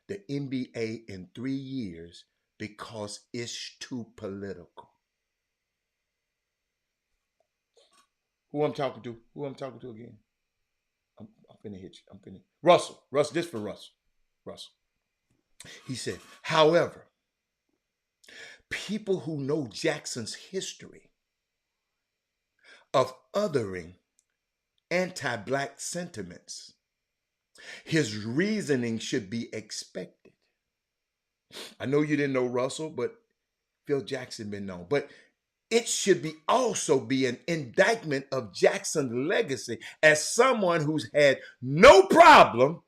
the NBA in 3 years because it's too political. Who I'm talking to again? I'm finna hit you. Russell, this for Russell. He said, however, people who know Jackson's history of othering anti-black sentiments, his reasoning should be expected. I know you didn't know Russell, but Phil Jackson been known. But it should also be an indictment of Jackson's legacy as someone who's had no problem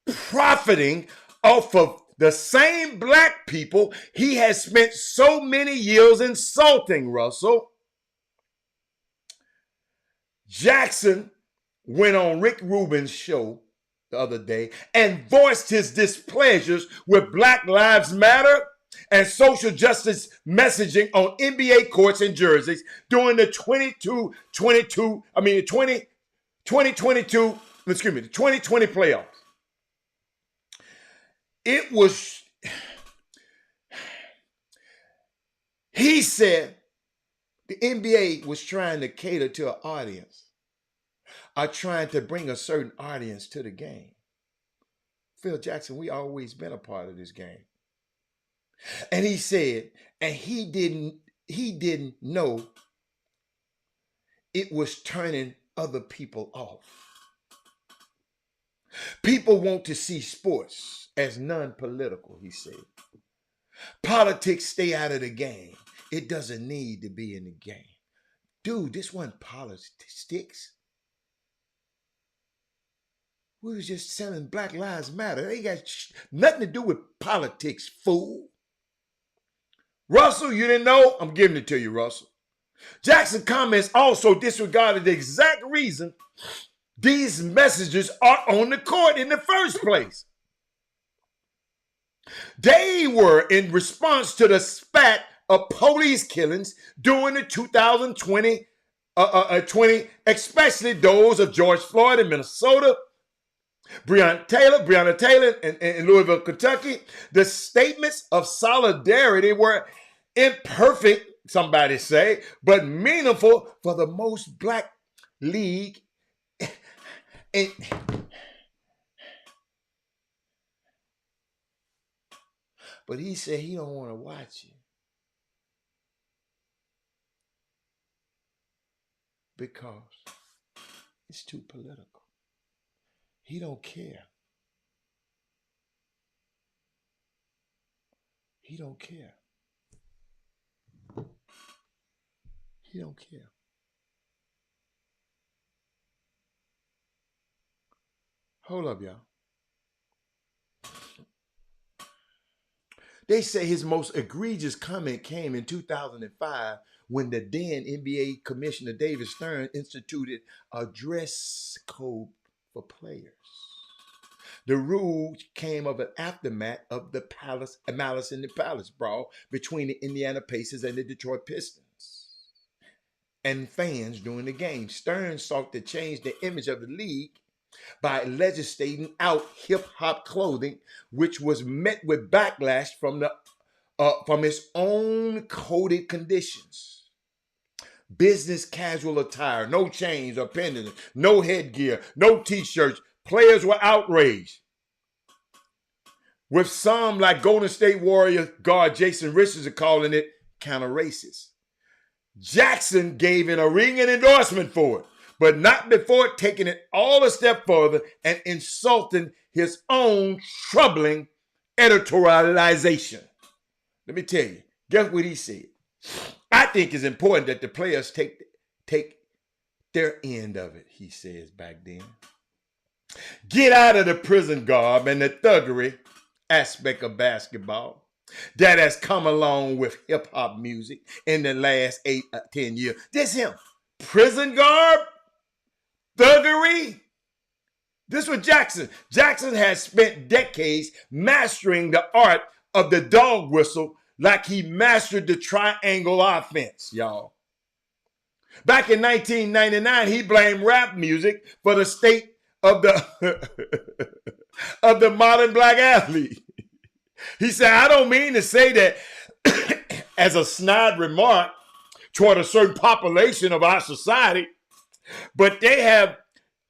profiting off of the same black people he has spent so many years insulting, Russell. Jackson went on Rick Rubin's show the other day and voiced his displeasures with Black Lives Matter and social justice messaging on NBA courts and jerseys during the 2020 playoffs. He said the NBA was trying to cater to an audience, are trying to bring a certain audience to the game. Phil Jackson, we always been a part of this game. And he said, and he didn't know it was turning other people off. People want to see sports as non-political, he said. Politics stay out of the game. It doesn't need to be in the game. Dude, this wasn't politics. We was just selling Black Lives Matter. They got nothing to do with politics, fool. Russell, you didn't know? I'm giving it to you, Russell. Jackson's comments also disregarded the exact reason these messages are on the court in the first place. They were in response to the spat of police killings during the 2020, especially those of George Floyd in Minnesota, Breonna Taylor in Louisville, Kentucky. The statements of solidarity were imperfect, somebody say, but meaningful for the most black league. But he said he don't want to watch it because it's too political. He don't care. He don't care. He don't care. Hold up, y'all. They say his most egregious comment came in 2005 when the then NBA Commissioner David Stern instituted a dress code for players. The rule came of an aftermath of the Malice in the Palace brawl between the Indiana Pacers and the Detroit Pistons and fans during the game. Stern sought to change the image of the league by legislating out hip-hop clothing, which was met with backlash from its own coded conditions. Business casual attire, no chains or pendants, no headgear, no t-shirts. Players were outraged, with some like Golden State Warriors guard Jason Richardson calling it counter-racist. Jackson gave in a ringing endorsement for it, but not before taking it all a step further and insulting his own troubling editorialization. Let me tell you, guess what he said? I think it's important that the players take their end of it, he says back then. Get out of the prison garb and the thuggery aspect of basketball that has come along with hip-hop music in the last 8 or 10 years. This him. Prison garb? Thuggery? This was Jackson. Jackson has spent decades mastering the art of the dog whistle like he mastered the triangle offense, y'all. Back in 1999, he blamed rap music for the state of the of the modern black athlete. He said, I don't mean to say that as a snide remark toward a certain population of our society, but they have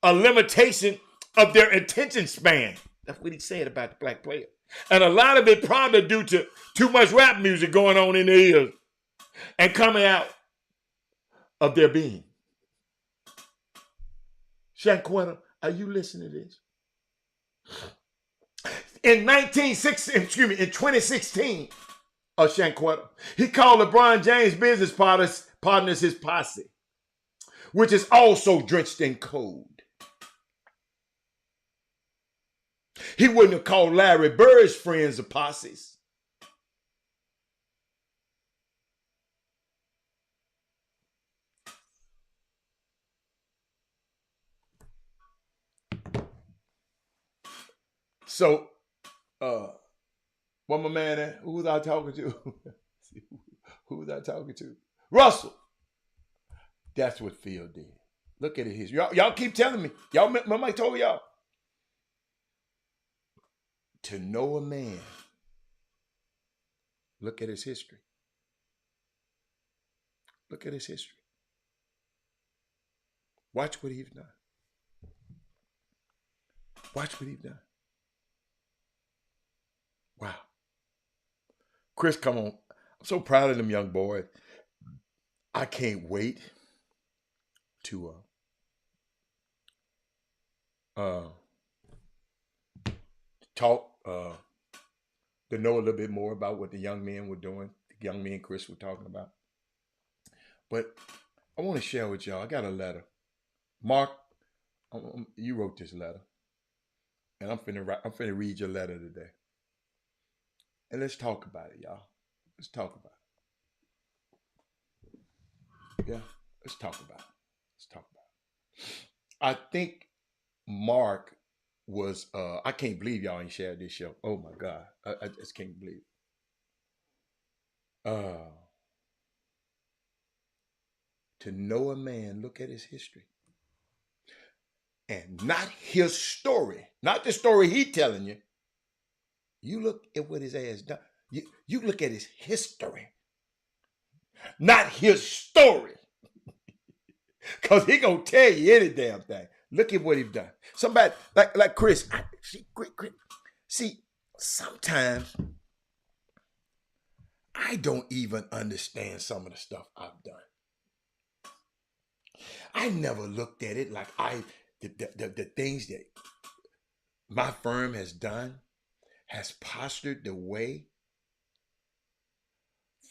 a limitation of their attention span. That's what he said about the black player. And a lot of it probably due to too much rap music going on in their ears and coming out of their being. Shanquetta, are you listening to this? In 2016, Shanquetta, he called LeBron James' business partners his posse, which is also drenched in code. He wouldn't have called Larry Bird's friends a posses. So, what my man at? Who was I talking to? Who was I talking to? Russell. That's what Phil did. Look at his. Y'all keep telling me. Y'all remember I told y'all. To know a man, look at his history. Look at his history. Watch what he's done. Watch what he's done. Wow. Chris, come on. I'm so proud of them young boys. I can't wait to talk, to know a little bit more about what the young men were doing, the young men Chris were talking about. But I want to share with y'all, I got a letter. Mark, you wrote this letter. And I'm finna read your letter today. And let's talk about it, y'all. Let's talk about it. Yeah, let's talk about it. Let's talk about it. I think Mark was I can't believe y'all ain't shared this show. Oh my God. I just can't believe it. To know a man, look at his history. And not his story, not the story he telling you. You look at what his ass done. You look at his history, not his story. Because he gonna tell you any damn thing. Look at what he's done. Somebody like Chris. See, sometimes I don't even understand some of the stuff I've done. I never looked at it like the things that my firm has done has postured the way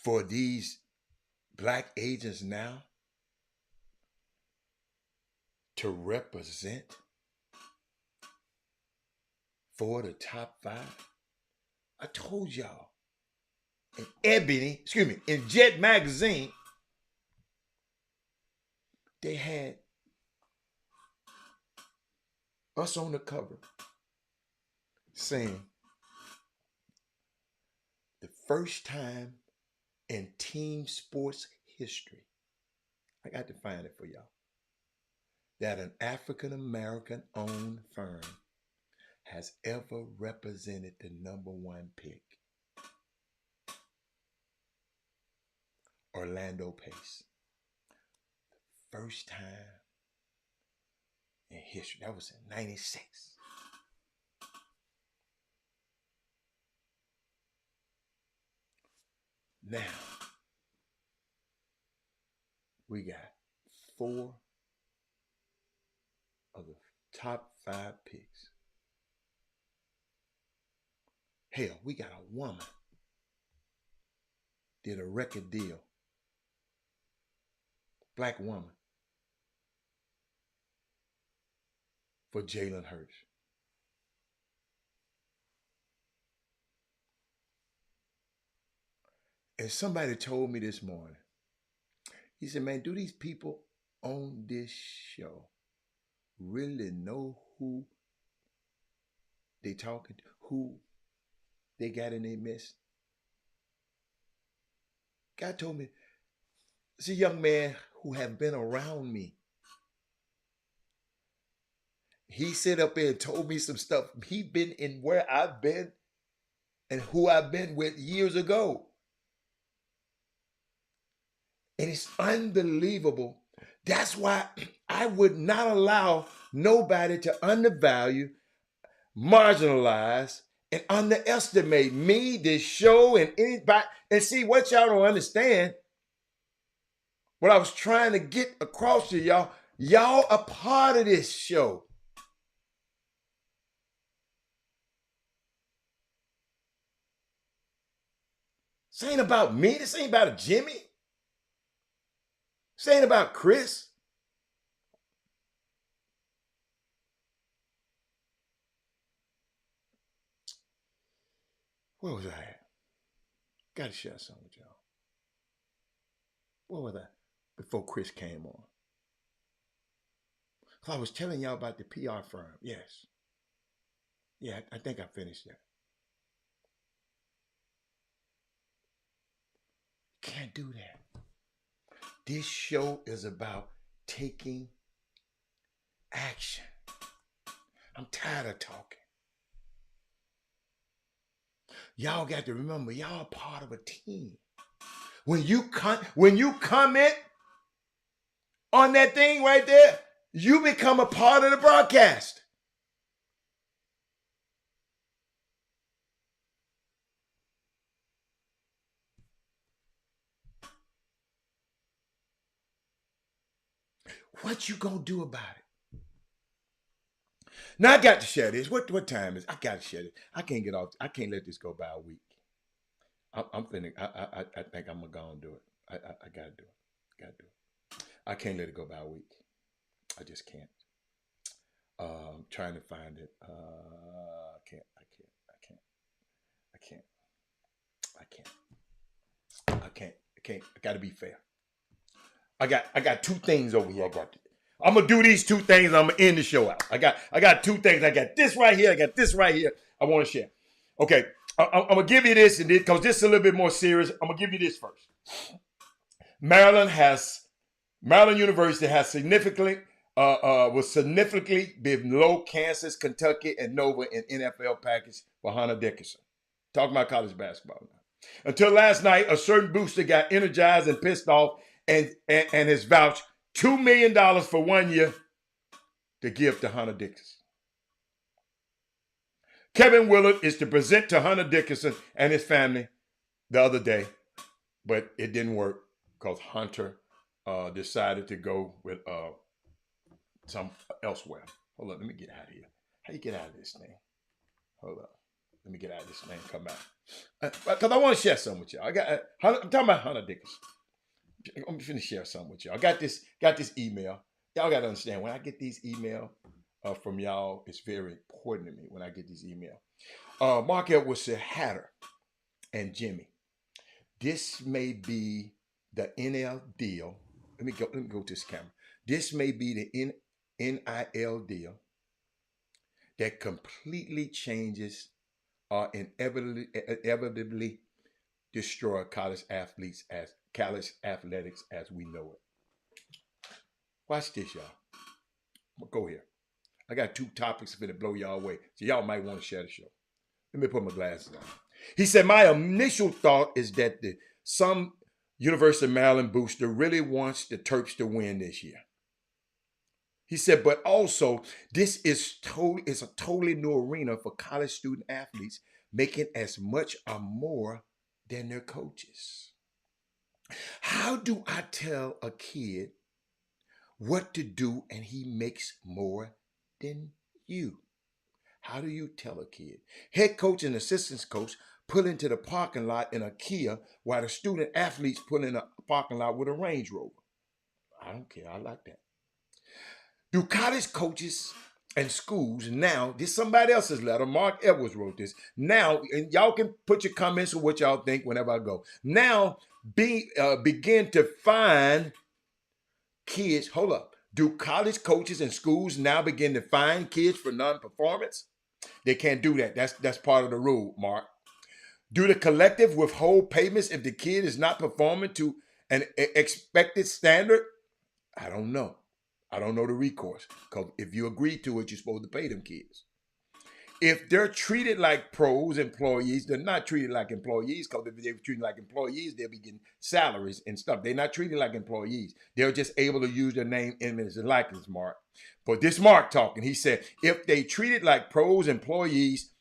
for these black agents now to represent for the top 5. I told y'all in Jet magazine, they had us on the cover saying the first time in team sports history, I got to find it for y'all, that an African American owned firm has ever represented the number 1 pick, Orlando Pace. First time in history. That was in 96. Now, we got 4 of the top 5 picks. Hell, we got a woman did a record deal. Black woman for Jalen Hurts. And somebody told me this morning, he said, man, do these people on this show really know who they talking to, who they got in their midst? God told me, it's a young man who have been around me. He sit up there and told me some stuff. He been in where I've been and who I've been with years ago. And it's unbelievable. That's why I would not allow nobody to undervalue, marginalize, and underestimate me, this show, and anybody. And see, what y'all don't understand, what I was trying to get across to y'all, y'all a part of this show. This ain't about me. This ain't about Jimmy. This ain't about Chris. Where was I at? Got to share something with y'all. Where was I before Chris came on? So I was telling y'all about the PR firm. Yes. Yeah, I think I finished that. Can't do that. This show is about taking action. I'm tired of talking. Y'all got to remember, y'all part of a team. When you comment on that thing right there, you become a part of the broadcast. What you gonna do about it? Now I got to share this. What time is? I got to share this. I can't get off. I can't let this go by a week. I'm finna. I think I'm gonna go and do it. I gotta do it. Gotta do it. I can't let it go by a week. I just can't. Trying to find it. I can't. I can't. I can't. I can't. I can't. I can't. I can't. I got to be fair. I got two things over here. I'm gonna do these two things. I'm gonna end the show out. I got two things. I got this right here. I got this right here. I want to share. Okay, I'm gonna give you this and because this is a little bit more serious. I'm gonna give you this first. Maryland University has significantly was significantly below Kansas, Kentucky, and Nova in NFL package for Hunter Dickinson. Talking about college basketball now. Until last night, a certain booster got energized and pissed off and has vouched $2 million for 1 year to give to Hunter Dickinson. Kevin Willard is to present to Hunter Dickinson and his family the other day, but it didn't work because Hunter decided to go with some elsewhere. Hold on, let me get out of here. How you get out of this thing? Hold up. Let me get out of this thing. Come out. Because I want to share something with y'all. I'm talking about Hunter Dickinson. I'm finna share something with y'all. I got this email. Y'all got to understand, when I get these emails from y'all, it's very important to me when I get these emails. Mark Edwards said, Hatter and Jimmy, this may be the NL deal. Let me go to this camera. This may be the NIL deal that completely changes or inevitably destroy college athletics as we know it. Watch this, y'all. Go here. I got two topics for to blow y'all away, so y'all might want to share the show. Let me put my glasses on. He said, my initial thought is that some University of Maryland booster really wants the Terps to win this year. He said, but also this is a totally new arena for college student athletes making as much or more than their coaches. How do I tell a kid what to do and he makes more than you? How do you tell a kid? Head coach and assistant coach pull into the parking lot in a Kia while the student athletes pull in a parking lot with a Range Rover. I don't care. I like that. Do college coaches and schools now, this is somebody else's letter, Mark Edwards wrote this. Now, and y'all can put your comments on what y'all think whenever I go. Now, begin to find kids. Hold up. Do college coaches and schools now begin to fine kids for non-performance? They can't do that. That's part of the rule, Mark. Do the collective withhold payments if the kid is not performing to an expected standard? I don't know. I don't know the recourse, because if you agree to it, you're supposed to pay them kids. If they're treated like pros, employees, they're not treated like employees, because if they were treated like employees, they'll be getting salaries and stuff. They're not treated like employees. They're just able to use their name, image, and likeness, Mark. But this Mark talking, he said, if they treated like pros, employees,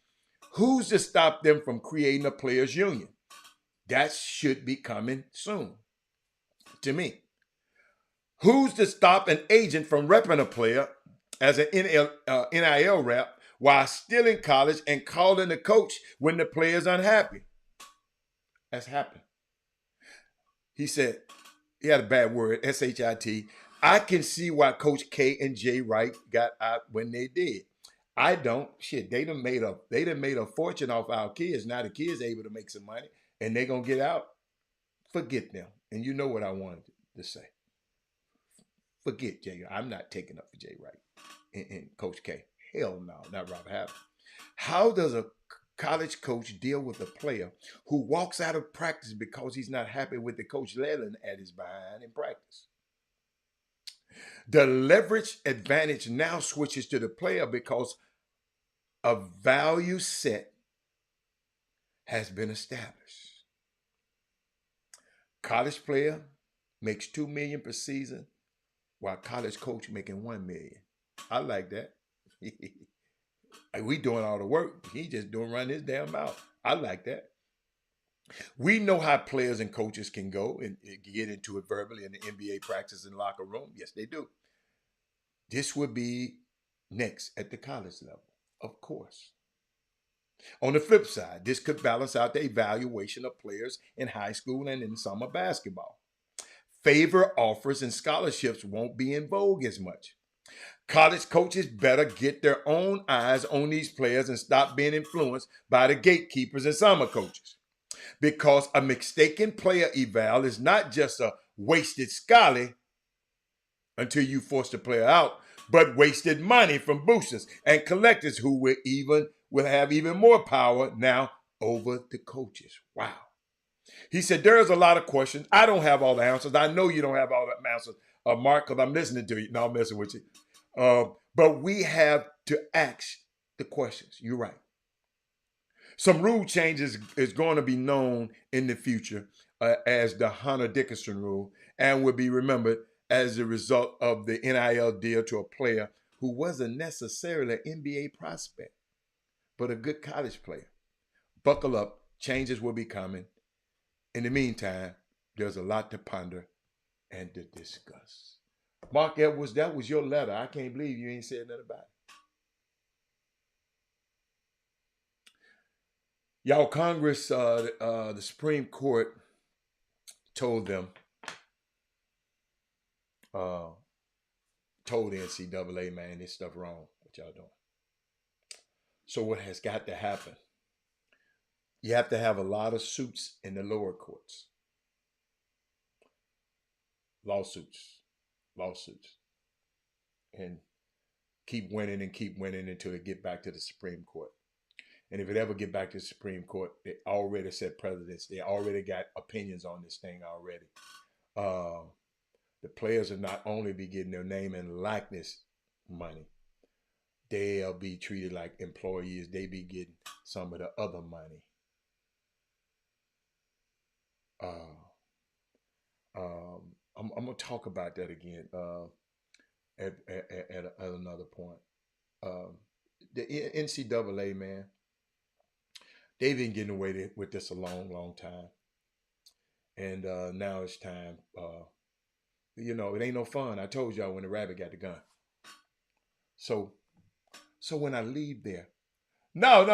who's to stop them from creating a players' union? That should be coming soon, to me. Who's to stop an agent from repping a player as an NIL rep while still in college and calling the coach when the player's unhappy? That's happened. He said, he had a bad word, S-H-I-T. I can see why Coach K and Jay Wright got out when they did. I don't. Shit, they done made a fortune off our kids. Now the kids able to make some money and they're going to get out. Forget them. And you know what I wanted to say. Forget Jay. I'm not taking up for Jay Wright and Coach K. Hell no, not Robert Half. How does a college coach deal with a player who walks out of practice because he's not happy with the coach Leland at his behind in practice? The leverage advantage now switches to the player because a value set has been established. College player makes $2 million per season, while college coach making $1 million. I like that. We doing all the work. He just running his damn mouth. I like that. We know how players and coaches can go and get into it verbally in the NBA practice and locker room. Yes, they do. This would be next at the college level, of course. On the flip side, this could balance out the evaluation of players in high school and in summer basketball. Favor offers and scholarships won't be in vogue as much. College coaches better get their own eyes on these players and stop being influenced by the gatekeepers and summer coaches. Because a mistaken player eval is not just a wasted scholarly until you force the player out, but wasted money from boosters and collectors who will have even more power now over the coaches. Wow. He said, there's a lot of questions. I don't have all the answers. I know you don't have all the answers, Mark, because I'm listening to you. No, I'm messing with you. But we have to ask the questions. You're right. Some rule changes is going to be known in the future as the Hunter Dickinson rule and will be remembered as a result of the NIL deal to a player who wasn't necessarily an NBA prospect, but a good college player. Buckle up. Changes will be coming. In the meantime, there's a lot to ponder and to discuss. Mark Edwards, that was your letter. I can't believe you ain't said nothing about it. Y'all, Congress, the Supreme Court told them, told the NCAA, man, this stuff wrong, what y'all doing. So what has got to happen? You have to have a lot of suits in the lower courts. Lawsuits. And keep winning until it get back to the Supreme Court. And if it ever get back to the Supreme Court, they already set precedents. They already got opinions on this thing already. The players will not only be getting their name and likeness money, they'll be treated like employees. They be getting some of the other money. I'm gonna talk about that again at another point. The NCAA, man, they've been getting away with this a long time, and now it's time. It ain't no fun. I told y'all when the rabbit got the gun. So when I leave there, no.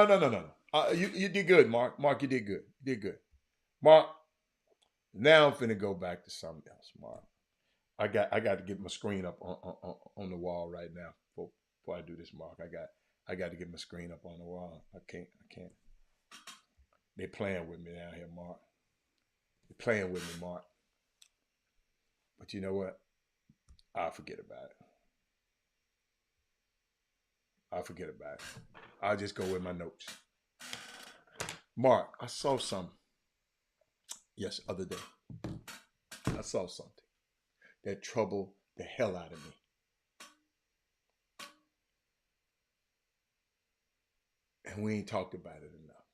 You did good, Mark. Mark, you did good. You did good, Mark. Now I'm finna go back to something else, Mark. I got to get my screen up on the wall right now before I do this, Mark. I got to get my screen up on the wall. I can't. They playing with me down here, Mark. They're playing with me, Mark. But you know what? I'll forget about it. I'll just go with my notes. Mark, I saw something. Yes, other day. I saw something that troubled the hell out of me. And we ain't talked about it enough.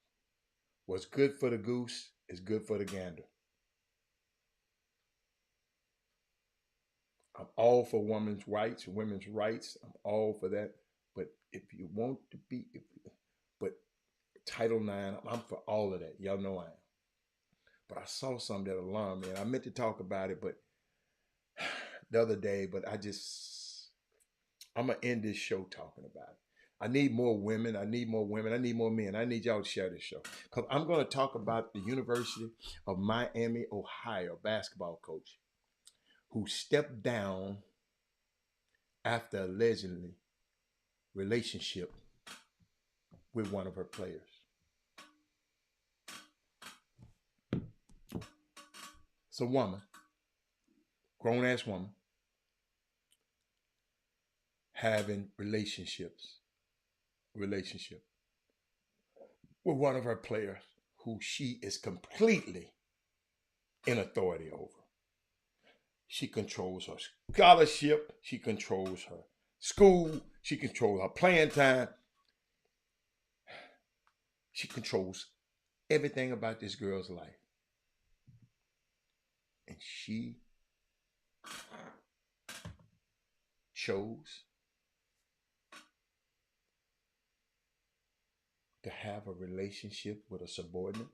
What's good for the goose is good for the gander. I'm all for women's rights. I'm all for that. But if you want to be, but Title IX, I'm for all of that. Y'all know I am. But I saw something that alarmed me, and I meant to talk about it, but the other day, but I'm going to end this show talking about it. I need more women. I need more men. I need y'all to share this show. Because I'm going to talk about the University of Miami, Ohio basketball coach who stepped down after allegedly relationship with one of her players. It's a woman, grown-ass woman, having relationship with one of her players who she is completely in authority over. She controls her scholarship. She controls her school. She controls her playing time. She controls everything about this girl's life. And she chose to have a relationship with a subordinate.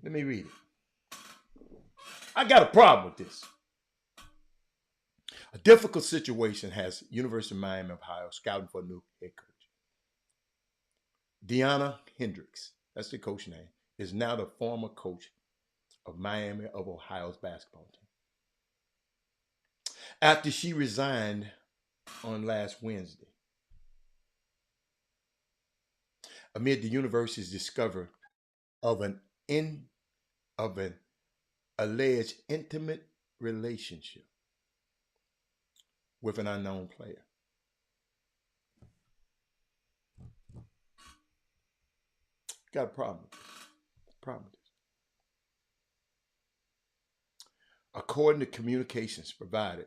Let me read it. I got a problem with this. A difficult situation has University of Miami, Ohio, scouting for a new head coach. Deanna Hendricks, that's the coach name, is now the former coach of Miami of Ohio's basketball team. after she resigned on last Wednesday, amid the university's discovery of an alleged intimate relationship with an unknown player. Got a problem. Problem. According to communications provided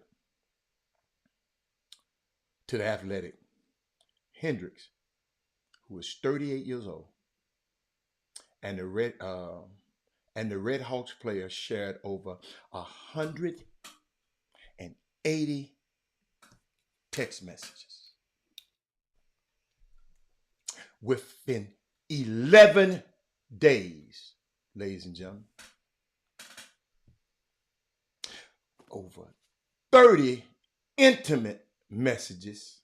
to the Athletic, Htx, who was 38 years old, and the Red Hawks player shared over 180 text messages within 11 days, ladies and gentlemen. Over 30 intimate messages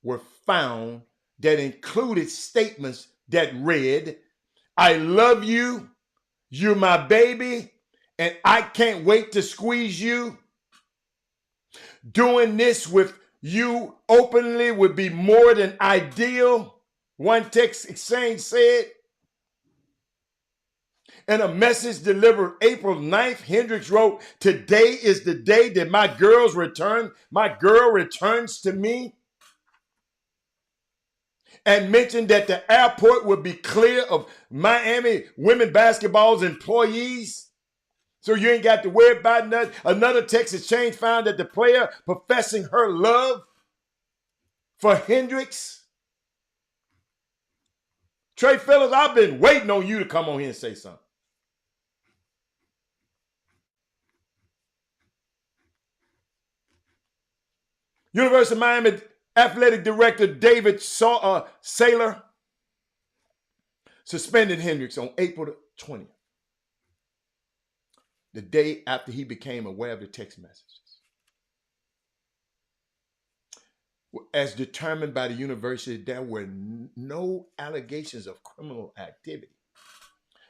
were found that included statements that read, "I love you, you're my baby, and I can't wait to squeeze you. Doing this with you openly would be more than ideal," one text exchange said. In a message delivered April 9th, Htx wrote, "Today is the day that my girl returns to me," and mentioned that the airport would be clear of Miami women basketball's employees, so you ain't got to worry about nothing. Another text exchange found that the player professing her love for Htx. Trey Phillips, I've been waiting on you to come on here and say something. University of Miami athletic director David Saylor suspended Htx on April 20th, the day after he became aware of the text messages. As determined by the university, there were no allegations of criminal activity,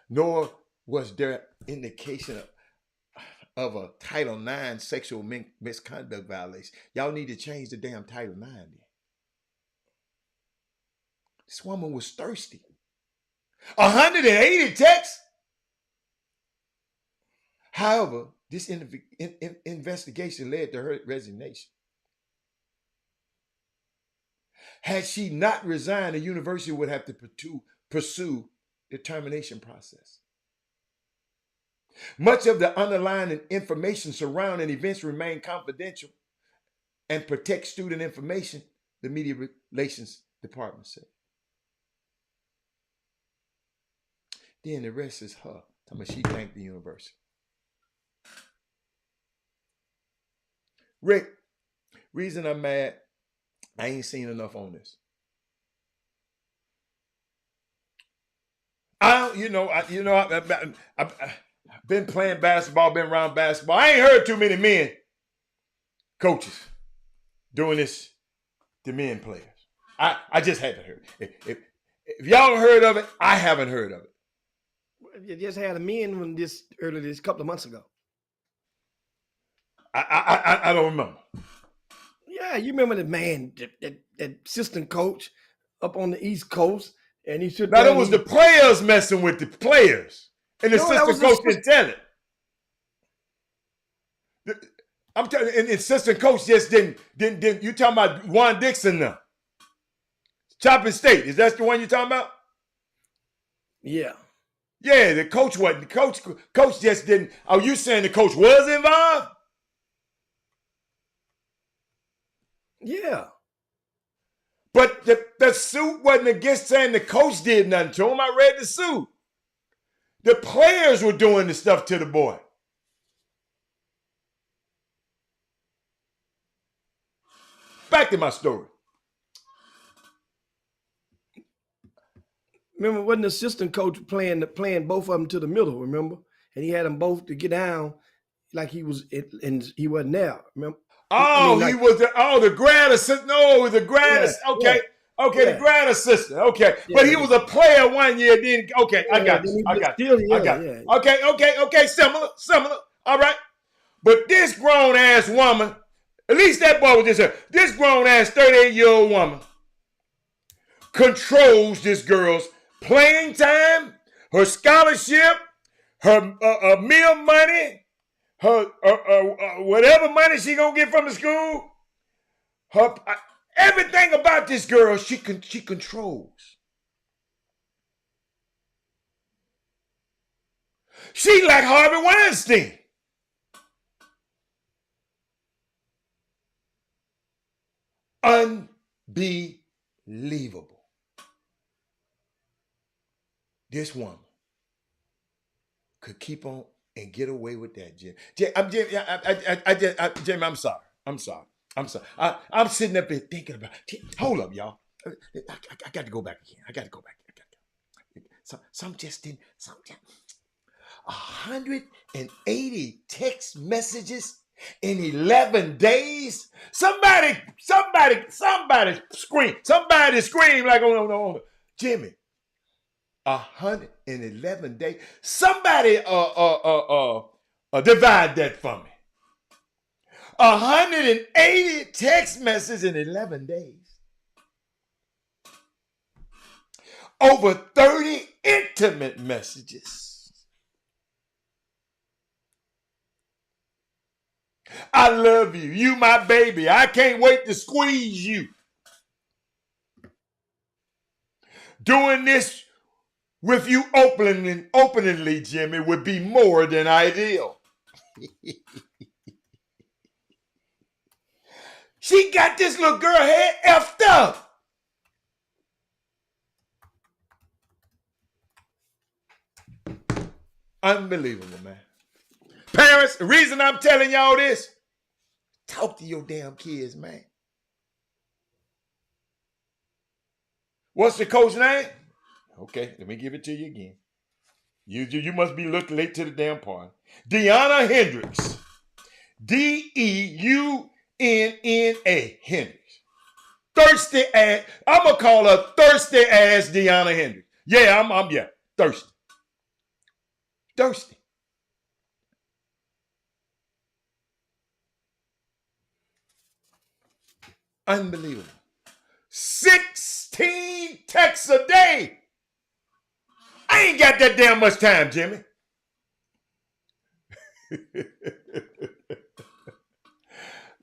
nor was there indication of a Title IX sexual misconduct violation. Y'all need to change the damn Title IX then. This woman was thirsty. 180 texts. However, this investigation led to her resignation. Had she not resigned, the university would have to pursue the termination process. Much of the underlying information surrounding events remain confidential and protect student information, the media relations department said. Then the rest is her. She thanked the university. Rick, reason I'm mad, I ain't seen enough on this. I've been playing basketball, been around basketball. I ain't heard too many men coaches doing this to men players. I just haven't heard. If y'all heard of it, I haven't heard of it. You just had a men when this couple of months ago. I don't remember. Yeah, you remember the man, that assistant coach up on the East Coast, and he should. Now that was the players messing with the players, and the assistant coach didn't tell it. I'm telling you, and the assistant coach just didn't. You talking about Juan Dixon now? Chopping State, is that the one you talking about? Yeah. Yeah, the coach wasn't. The coach just didn't. Oh, you saying the coach was involved? Yeah. But the suit wasn't against saying the coach did nothing to him. I read the suit. The players were doing the stuff to the boy. Back to my story. Remember, wasn't the assistant coach playing both of them to the middle, remember? And he had them both to get down like he was, and he wasn't there, remember? Oh, he was the grad assistant. No, it was the grad assistant. Okay. Yeah. Okay, yeah. The grad assistant. Okay. Yeah. But he was a player one year. Then okay, I got it. Okay. Similar. All right. But this grown ass woman At least that boy was just her. This grown-ass 38-year-old woman controls this girl's playing time, her scholarship, her meal money, her whatever money she gonna get from the school. Her everything about this girl she controls. She like Harvey Weinstein. Unbelievable. This woman could keep on and get away with that, Jim. Jim, I'm sorry. I'm sorry. I'm sitting up here thinking about. Hold up, y'all. I got to go back again. I got to go back. Some just didn't. 180 text messages in 11 days. Somebody scream. Somebody scream like, oh no, Jimmy. 111 days. Somebody divide that for me. 180 text messages in 11 days. Over 30 intimate messages. I love you. You my baby. I can't wait to squeeze you. Doing this with you openly, Jimmy, would be more than ideal. She got this little girl head effed up. Unbelievable, man. Parents, the reason I'm telling y'all this, talk to your damn kids, man. What's the coach's name? Okay, let me give it to you again. You must be looking late to the damn party. Deanna Hendricks. Deunna Hendricks. Thirsty ass. I'm going to call her thirsty ass Deanna Hendricks. Yeah, I'm thirsty. Thirsty. Unbelievable. 16 texts a day. I ain't got that damn much time, Jimmy.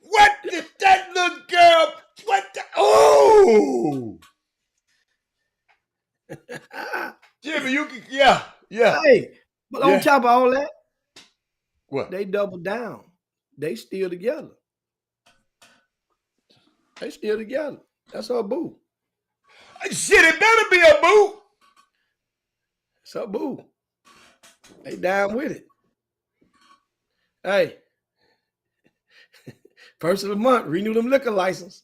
What did that little girl, oh! Jimmy, you can, yeah. Hey, but on top of all that, what? They double down. They still together. That's her boo. Shit, it better be a boo. It's her boo. They down with it. Hey, first of the month, renew them liquor license.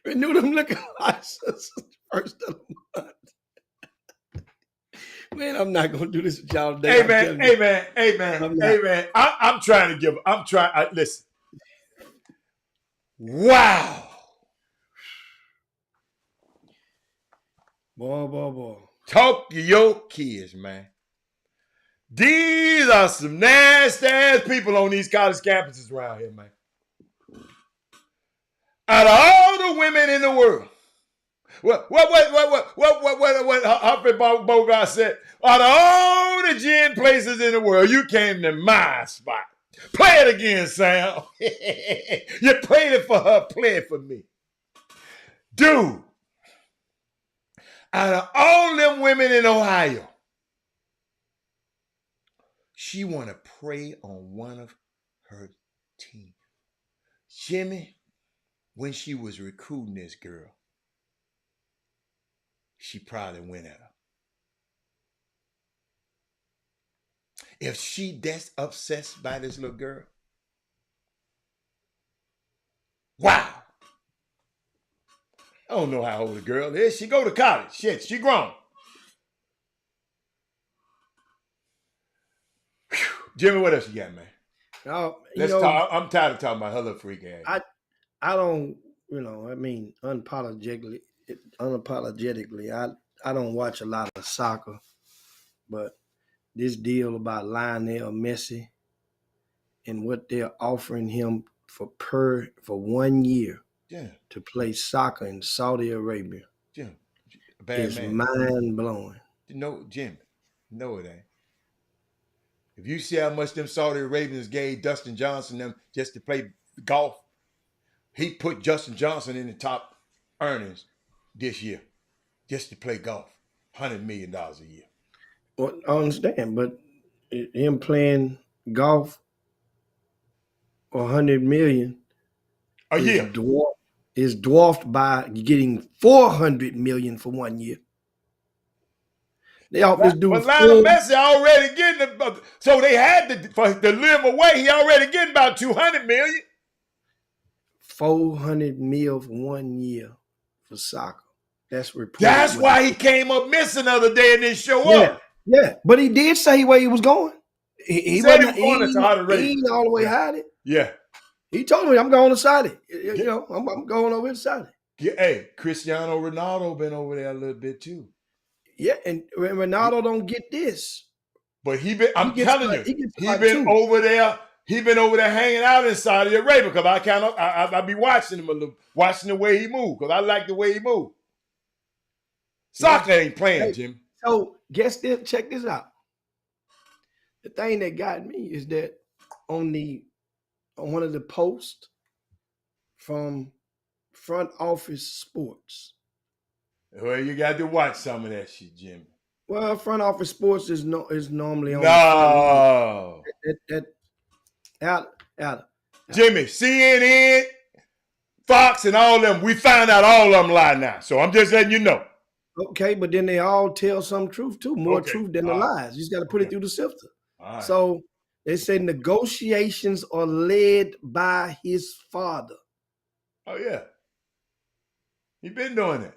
Renew them liquor license first of the month. Man, I'm not gonna do this with y'all today. Amen. I'm trying to give. Listen. Wow. Boy. Talk to your kids, man. These are some nasty ass people on these college campuses around here, man. Out of all the women in the world, what Humphrey Bogart said, out of all the gin places in the world, you came to my spot. Play it again, Sam. You played it for her, play it for me. Dude, out of all them women in Ohio, she want to prey on one of her team. Jimmy, when she was recruiting this girl, she probably went at her. If she that's obsessed by this little girl, wow. I don't know how old the girl is. She go to college. Shit, she grown. Whew. Jimmy, what else you got, man? Let's talk. I'm tired of talking about her little freak ass. I don't, unapologetically, I don't watch a lot of soccer, but this deal about Lionel Messi and what they're offering him for 1 year Jim, to play soccer in Saudi Arabia Jim, a bad is man. mind blowing. No, Jim, no, it ain't. If you see how much them Saudi Arabians gave Dustin Johnson them just to play golf, he put Justin Johnson in the top earnings this year just to play golf. $100 million a year. Well, I understand, but him playing golf for 100 million A year. is dwarfed by getting 400 million for 1 year. They offered this dude. But Lionel Messi already getting it, so they had to live away. He already getting about 200 million. 400 mil for 1 year for soccer. That's reported. That's why he came up missing the other day and didn't show up. Yeah, but he did say where he was going. He said wasn't he was going to Saudi Arabia. He ain't all the way hiding. Yeah. He told me, I'm going to Saudi. You know, I'm going over to Saudi. Yeah, hey, Cristiano Ronaldo been over there a little bit too. Yeah, and Ronaldo don't get this. But I'm telling you, he been over there. He been over there hanging out in Saudi Arabia because I be watching him a little, watching the way he move because I like the way he move. Soccer ain't playing, Jim. So guess this. Check this out. The thing that got me is that on one of the posts from Front Office Sports. Well, you got to watch some of that shit, Jim. Well, Front Office Sports is normally on. No. Out. Jimmy, CNN, Fox, and all them. We found out all of them lie now. So I'm just letting you know. Okay, but then they all tell some truth too, more truth than the lies. You just got to put it through the sifter. Right. So they say negotiations are led by his father. Oh yeah, he been doing it.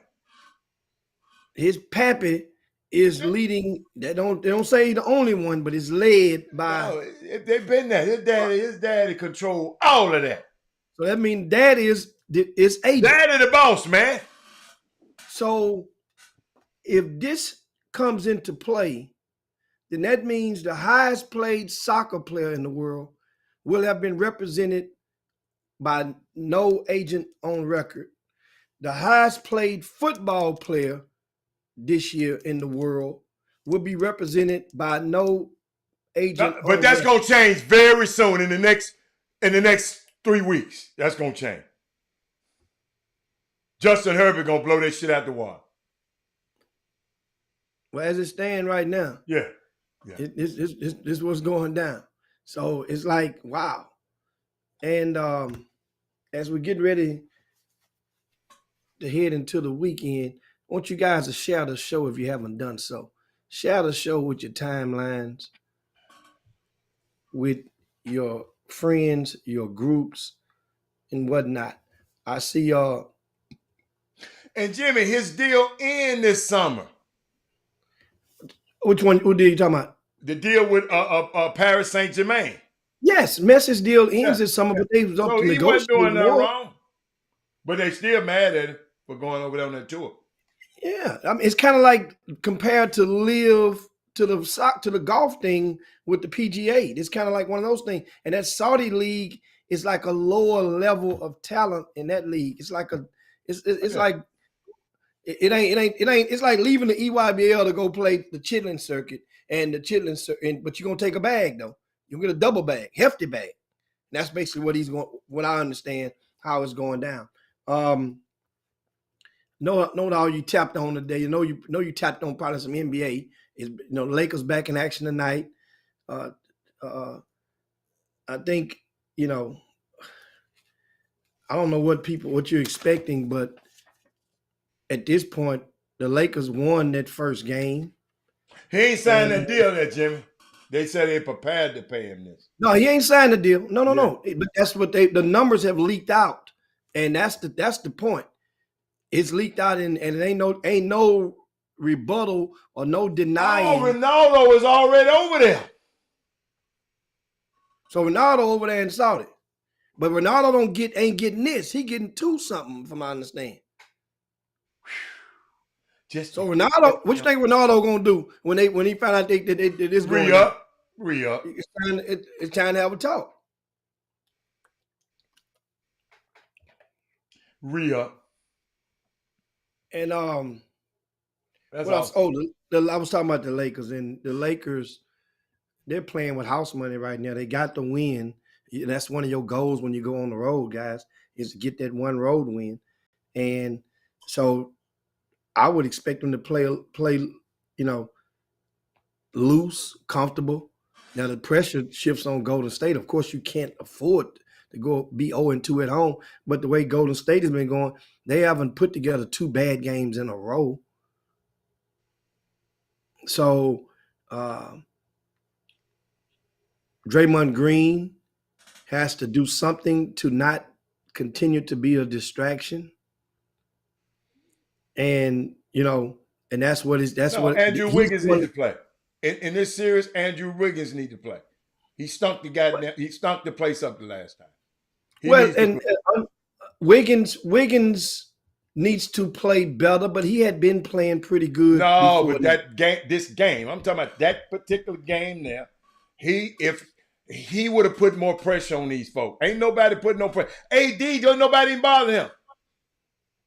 His pappy is leading. They don't say he's the only one, but it's led by. No, they've been there. His daddy control all of that. So that means daddy is agent. Daddy the boss, man. So if this comes into play, then that means the highest paid soccer player in the world will have been represented by no agent on record. The highest paid football player this year in the world will be represented by no agent. But that's going to change very soon in the next 3 weeks. That's going to change. Justin Herbert going to blow that shit out the water. Well, as it stands right now, yeah. This what's going down. So it's like, wow. And as we get ready to head into the weekend, I want you guys to share the show if you haven't done so. Share the show with your timelines, with your friends, your groups, and whatnot. I see y'all. And Jimmy, his deal ends this summer. Which one? Who deal you talking about? The deal with Paris Saint-Germain. Yes, Messi's deal ends this summer, but they was up to negotiate. He wasn't doing nothing wrong. But they still mad at him for going over there on that tour. Yeah, I mean, it's kind of like compared to live to the golf thing with the PGA. It's kind of like one of those things. And that Saudi league is like a lower level of talent in that league. It's like it's like it ain't. It's like leaving the EYBL to go play the Chitlin circuit and but you're gonna take a bag though. You'll get a double bag, hefty bag. And that's basically what I understand how it's going down. Know how you tapped on today. You tapped on probably some NBA. Lakers back in action tonight. I think I don't know what you're expecting, but at this point, the Lakers won that first game. He ain't signed that deal there, Jimmy. They said they prepared to pay him this. No, he ain't signed the deal. No. But that's what the numbers have leaked out, and that's the point. It's leaked out, and it ain't no rebuttal or no denying. Oh, Ronaldo is already over there. So Ronaldo over there in Saudi, but Ronaldo ain't getting this. He getting 2 something, from my understanding. So Ronaldo, what you think Ronaldo gonna do when he found out that this re up? It's time to have a talk. re-up. And That's what else? awesome. Oh, I was talking about the Lakers, and the Lakers, they're playing with house money right now. They got the win. That's one of your goals when you go on the road, guys, is to get that one road win. And so I would expect them to play, loose, comfortable. Now the pressure shifts on Golden State. Of course, you can't afford to go be 0-2 at home. But the way Golden State has been going, they haven't put together 2 bad games in a row. So Draymond Green has to do something to not continue to be a distraction. And and that's what is that's No, what Andrew he's Wiggins need doing. to play. In this series, Andrew Wiggins need to play. He stunk the place up the last time. He Well, needs to and play. Wiggins needs to play better, but he had been playing pretty good No, before. but this game, I'm talking about that particular game there. If he would have put more pressure on these folks. Ain't nobody putting no pressure. AD, don't nobody even bother him.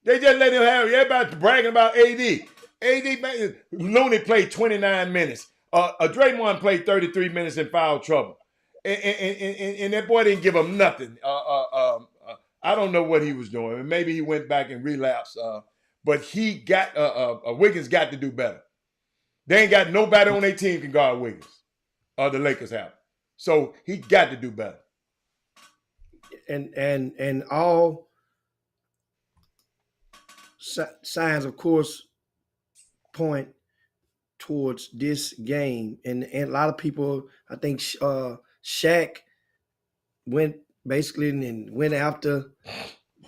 They just let him have it. Everybody bragging about AD. AD, Looney played 29 minutes. Draymond played 33 minutes in foul trouble. And that boy didn't give him nothing. I don't know what he was doing. Maybe he went back and relapsed. But Wiggins got to do better. They ain't got nobody on their team can guard Wiggins. The Lakers have. So he got to do better. And all signs, of course, point towards this game. And a lot of people, I think Shaq went basically and went after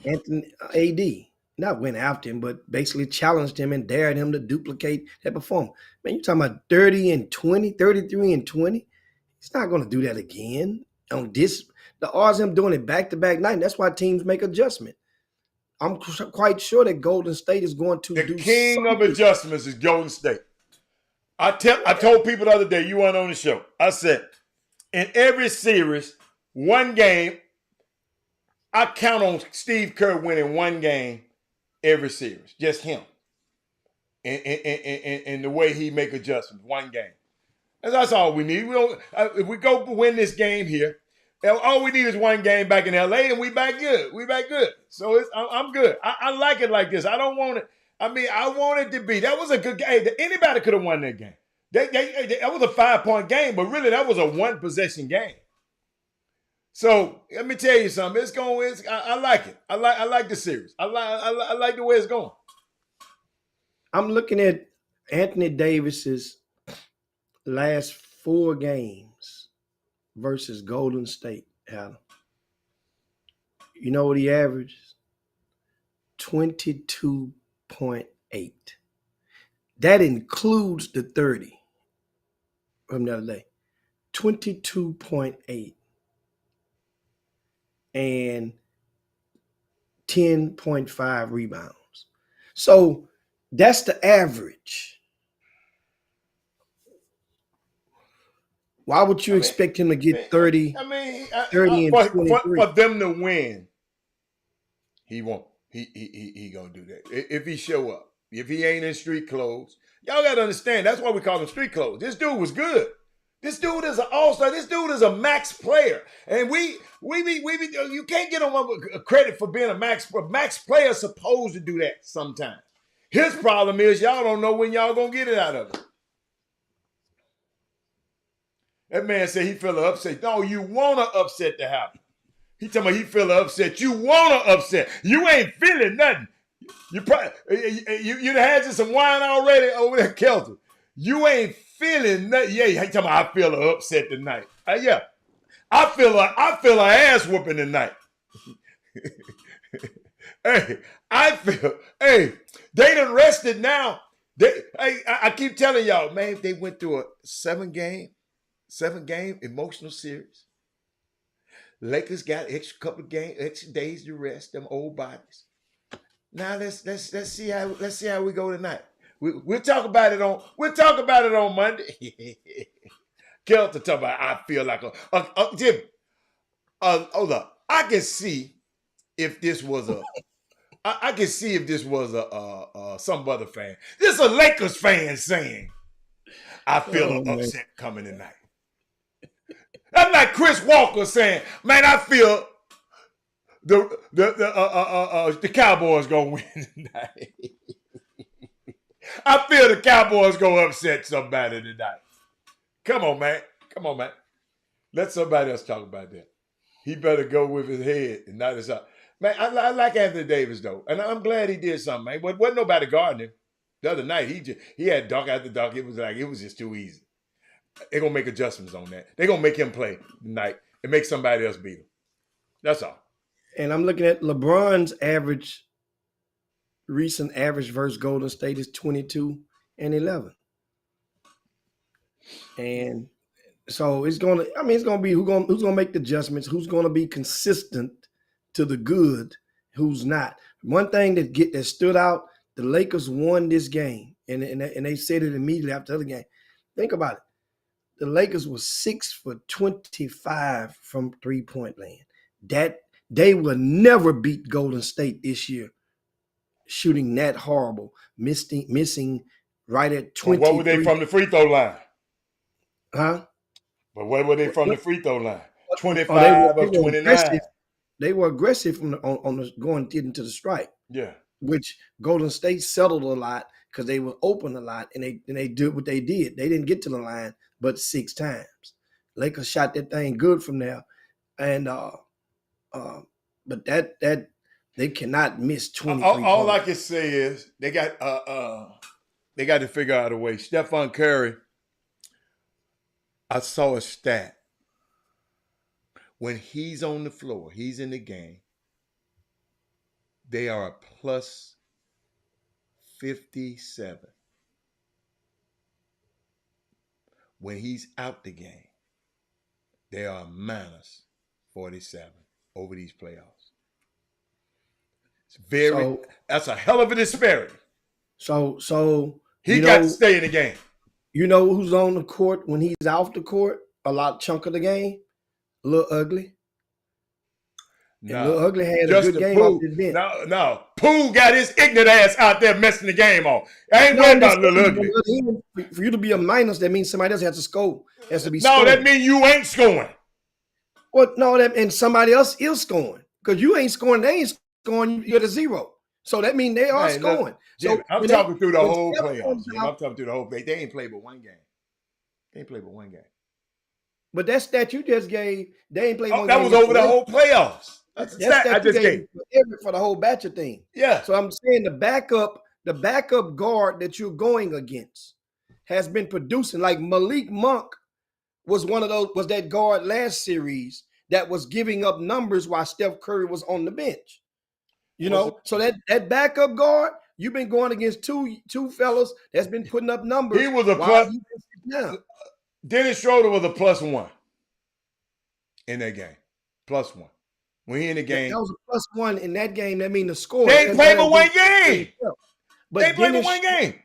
Anthony AD. Not went after him, but basically challenged him and dared him to duplicate that performance. Man, you're talking about 30 and 20, 33 and 20. He's not going to do that again on this. The odds of him doing it back-to-back night. That's why teams make adjustment. I'm quite sure that Golden State is going to The do king of something. adjustments is Golden State. I told people the other day, you weren't on the show. I said, in every series, one game, I count on Steve Kerr winning one game every series. Just him. And the way he make adjustments, one game. And that's all we need. We don't. If we go win this game here, all we need is one game back in LA, and we back good. We back good. So I'm good. I like it like this. I don't want it. I mean, I want it to be. That was a good game. Anybody could have won that game. That was a 5-point game, but really that was a 1-possession game. So let me tell you something. I like it. I like the series. I like the way it's going. I'm looking at Anthony Davis's last 4 games versus Golden State, Adam. You know what he averages? 22.8. That includes the 30 from the other day. 22.8 and 10.5 rebounds. So that's the average. Why would you expect him to get 30? 30 and for 23. them to win, he won't. He gonna do that if he show up. If he ain't in street clothes, y'all gotta understand. That's why we call him street clothes. This dude was good. This dude is an all-star. This dude is a max player, and we you can't get him credit for being a max player. Supposed to do that sometimes. His problem is y'all don't know when y'all gonna get it out of him. That man said he feel upset. No, you want to upset to happen. He talking about he feel upset. You want to upset. You ain't feeling nothing. You probably you had some wine already over there, Kelton. You ain't feeling nothing. Yeah, he talking about I feel upset tonight. Yeah, I feel an ass whooping tonight. Hey, they done rested now. I keep telling y'all, man, they went through a 7-game emotional series. Lakers got extra days to rest them old bodies. Now let's see how we go tonight. We'll talk about it on Monday. Kelton talk about I feel like Jim. Hold up. I can see if this was I can see if this was some other fan. This is a Lakers fan saying, I feel an upset coming tonight. That's like Chris Walker saying, man, I feel the Cowboys gonna win tonight. I feel the Cowboys gonna upset somebody tonight. Come on, man. Come on, man. Let somebody else talk about that. He better go with his head and not his heart. Man, I like Anthony Davis, though. And I'm glad he did something, man. But wasn't nobody guarding him. The other night, he had dunk after dunk. It was just too easy. They're going to make adjustments on that. They're going to make him play tonight and make somebody else beat him. That's all. And I'm looking at LeBron's recent average versus Golden State is 22-11. And so it's going to be who's going to make the adjustments, who's going to be consistent to the good, who's not. One thing that stood out, the Lakers won this game, and they said it immediately after the other game. Think about it. The Lakers were 6 for 25 from three-point land. That they will never beat Golden State this year, shooting that horrible, missing right at 20. What were they from the free throw line? Huh? But what were they from the free throw line? 25 of 29. Aggressive. They were aggressive going into the strike. Yeah. Which Golden State settled a lot because they were open a lot, and they did what they did. They didn't get to the line but 6 times. Lakers shot that thing good from there, and but that they cannot miss 23. All I can say is they got to figure out a way. Stephon Curry, I saw a stat. When he's on the floor, he's in the game, they are a plus 57. When he's out the game, they are a minus 47 over these playoffs. That's a hell of a disparity. So he got to stay in the game. You know who's on the court when he's off the court? A chunk of the game? Lil Ugly. No, Lil Ugly had a good game off the bench. No. Poole got his ignorant ass out there messing the game on. I ain't worried about Lil Ugly. For you to be a minus, that means somebody else has to score. Has to be scoring. That means you ain't scoring. Well, no, and somebody else is scoring. Because you ain't scoring, they ain't scoring, you're at a 0. So that means they are scoring. Jimmy, I'm talking through the whole playoffs. I'm talking through the whole play. They ain't played but one game. They ain't played but one game. But that stat you just gave, they ain't played one game. That was over the whole playoffs. That's the stat I just gave. For the whole batch of things. Yeah. So I'm saying the backup guard that you're going against has been producing. Like Malik Monk was that guard last series that was giving up numbers while Steph Curry was on the bench. You know, so that backup guard, you've been going against two fellas that's been putting up numbers. He was a plus. Dennis Schroeder was a +1 in that game. +1. When he in the game. That was a +1 in that game. That means the score. They ain't played but one game. But they played but one game.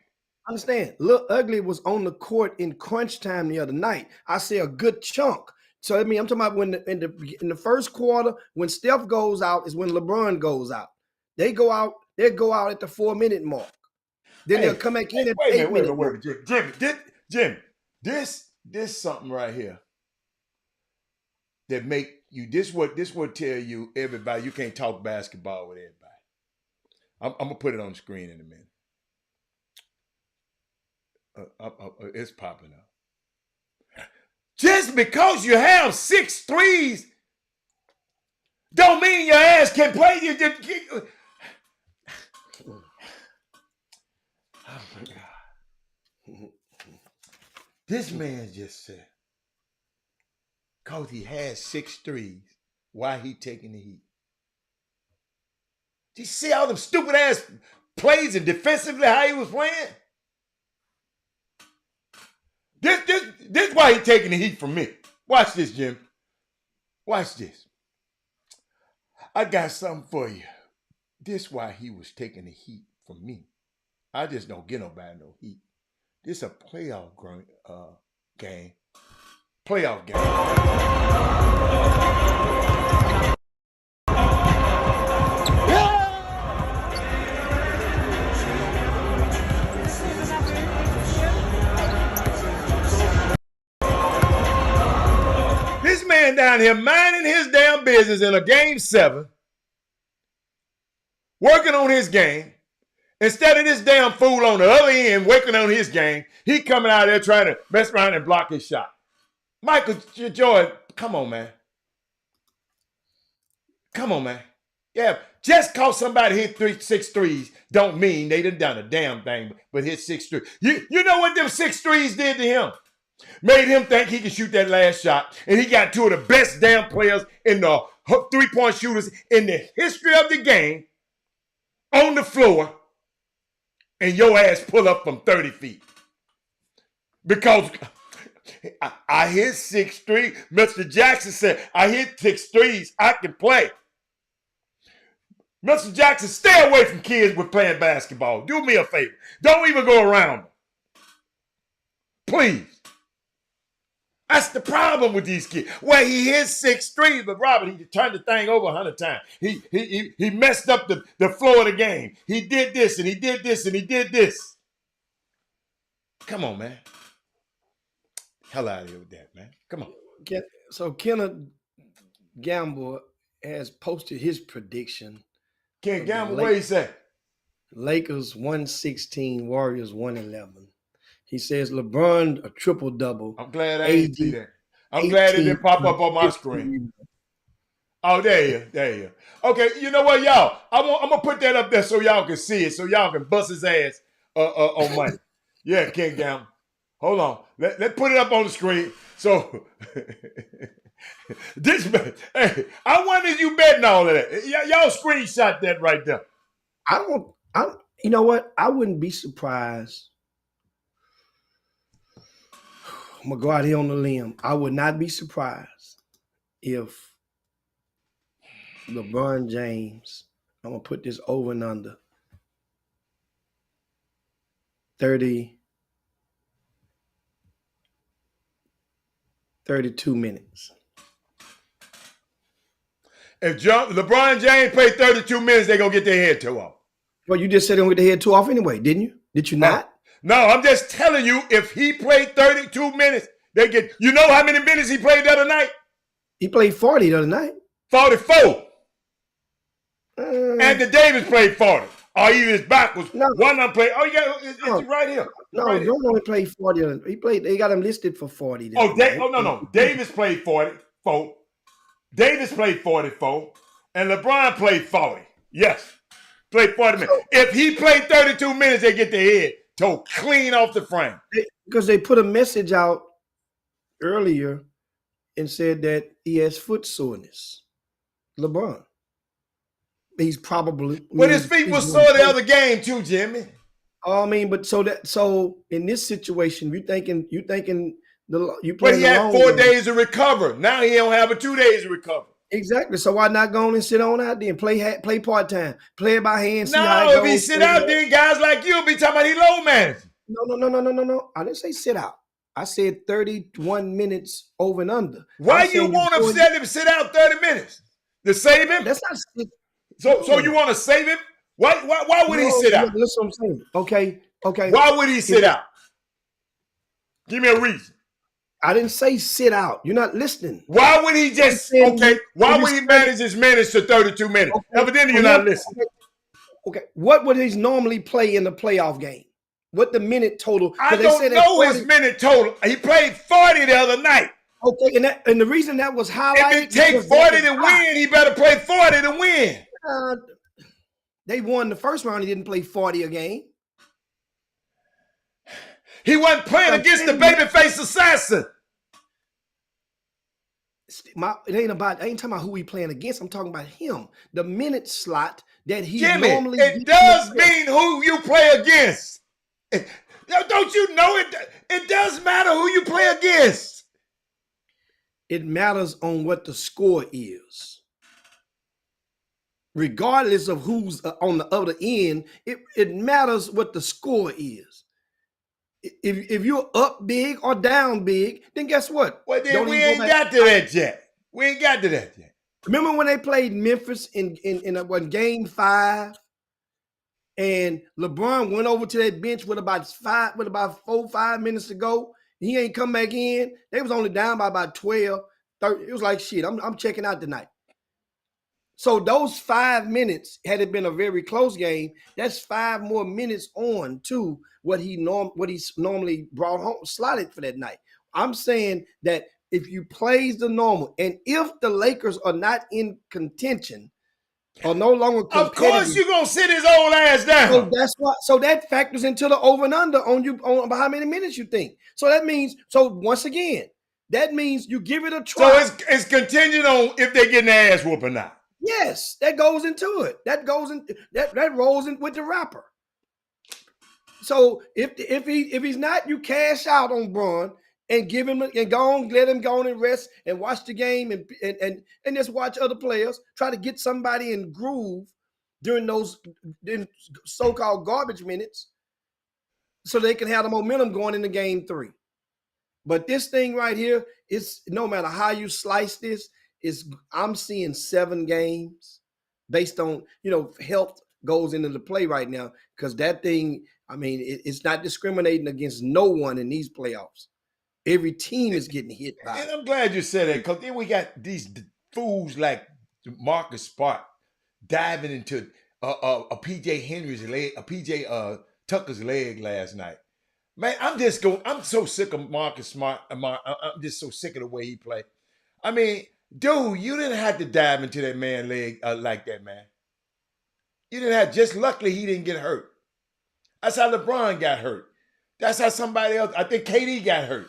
Understand, Lil Ugly was on the court in crunch time the other night. I say a good chunk. So I mean, I'm talking about when in the first quarter, when Steph goes out is when LeBron goes out. They go out at the 4-minute mark. Then they'll come back in at 8 minutes. Wait, Jimmy, this something right here that make you this what tell you everybody you can't talk basketball with everybody. I'm gonna put it on the screen in a minute. It's popping up. Just because you have 6 threes don't mean your ass can play. You just oh my God. This man just said, because he has 6 threes, why he taking the heat? Did you see all them stupid ass plays and defensively how he was playing? This why he taking the heat from me. Watch this, Jim. Watch this. I got something for you. This why he was taking the heat from me. I just don't get nobody no heat. This a playoff game. Playoff game. down here minding his damn business in a game 7, working on his game. Instead of this damn fool on the other end working on his game, he coming out there trying to mess around and block his shot. Michael Jordan, come on, man. Come on, man. Yeah, just cause somebody hit 6 threes don't mean they done a damn thing but hit 6 threes. You know what them 6 threes did to him? Made him think he could shoot that last shot, and he got 2 of the best damn players in the 3-point shooters in the history of the game on the floor, and your ass pull up from 30 feet. Because I hit 6 threes. Mr. Jackson said, I hit 6 threes. I can play. Mr. Jackson, stay away from kids with playing basketball. Do me a favor. Don't even go around them. Please. That's the problem with these kids. Well, he hit 6 threes, but Robert, he turned the thing over 100 times. He messed up the flow of the game. He did this, and he did this, and he did this. Come on, man. Hell out of here with that, man. Come on. So Kenneth Gamble has posted his prediction. Ken Gamble, what he say? Lakers 116, Warriors 111. He says LeBron a triple-double. I'm glad I didn't see that. I'm glad it didn't pop up on my screen. Oh, there you. Okay, you know what, y'all? I'm gonna put that up there so y'all can see it, so y'all can bust his ass on money. Yeah, Ken Gamble. Hold on. Let's put it up on the screen. So this, hey, I wonder if you betting all of that. Y'all screenshot that right there. You know what? I wouldn't be surprised. I'm gonna go out here on the limb. I would not be surprised if LeBron James, I'm gonna put this over and under 32 minutes. If LeBron James played 32 minutes, they're going to get their head tore off. Well, you just said they're going to get their head tore off anyway, didn't you? Did you not? No, I'm just telling you, if he played 32 minutes, they get, you know how many minutes he played the other night? He played 40 the other night. 44. Anthony Davis played 40. Or either his back was one of them played. Oh, yeah, it's right here. No, right Jordan only played 40. They got him listed for 40. No. Davis played 44. Davis played 44. And LeBron played 40. Yes. Played 40 minutes. If he played 32 minutes, they get their head tore clean off the frame. Because they put a message out earlier and said that he has foot soreness. LeBron. He's probably. But his feet was sore the other game too, Jimmy. I mean, but so in this situation, you thinking you playing. But he had 4 days to recover. Now he don't have 2 days to recover. Exactly. So why not go on and sit on out there and play part time, play it by hand? See how it if goes, he sit out there, guys like you be talking about he low managing. No. I didn't say sit out. I said 31 minutes over and under. Why you want to let him sit out 30 minutes? To save him? That's not. So you want to save him? Why would he sit out? Listen what I'm saying. Okay. Why would he sit out? Give me a reason. I didn't say sit out. You're not listening. Why would he why would he manage his minutes to 32 minutes? Evidently you're not listening. Okay. What would he normally play in the playoff game? What the minute total? I don't know his minute total. He played 40 the other night. Okay, and the reason that was highlighted. If it takes 40 to win, he better play 40 to win. They won the first round. He didn't play 40 a game. He wasn't playing against the babyface assassin. It ain't talking about who he playing against. I'm talking about him. The minute slot that he Jimmy, normally. It does mean who you play against. Don't you know it? It does matter who you play against. It matters on what the score is. Regardless of who's on the other end, it matters what the score is. If you're up big or down big, then guess what? Well, then we ain't got to that yet. We ain't got to that yet. Remember when they played Memphis in game 5, and LeBron went over to that bench with about 4 or 5 minutes to go. He ain't come back in. They was only down by about 12. It was like shit. I'm checking out tonight. So those 5 minutes, had it been a very close game, that's 5 more minutes on to what he's normally brought home, slotted for that night. I'm saying that if you plays the normal, and if the Lakers are not in contention or no longer competitive, of course you're gonna sit his old ass down. So that's why. So that factors into the over and under on how many minutes you think. So that means. So once again, that means you give it a try. So it's contingent on if they're getting their ass whooped or not. Yes, that goes into it. That goes in. That rolls in with the rapper. So if he's not, you cash out on Bron and give him and go on, let him go on and rest and watch the game and just watch other players. Try to get somebody in groove during those so-called garbage minutes so they can have the momentum going into game 3. But this thing right here, is no matter how you slice this, I'm seeing 7 games based on, health goes into the play right now, because that thing, I mean, it's not discriminating against no one in these playoffs. Every team is getting hit by it. And I'm glad you said that, because then we got these fools like Marcus Smart diving into a PJ Henry's leg, a PJ Tucker's leg last night. Man, I'm so sick of Marcus Smart. I'm just so sick of the way he played. I mean, dude, you didn't have to dive into that man's leg like that, man. You didn't have. Just luckily he didn't get hurt. That's how LeBron got hurt. That's how somebody else. I think KD got hurt.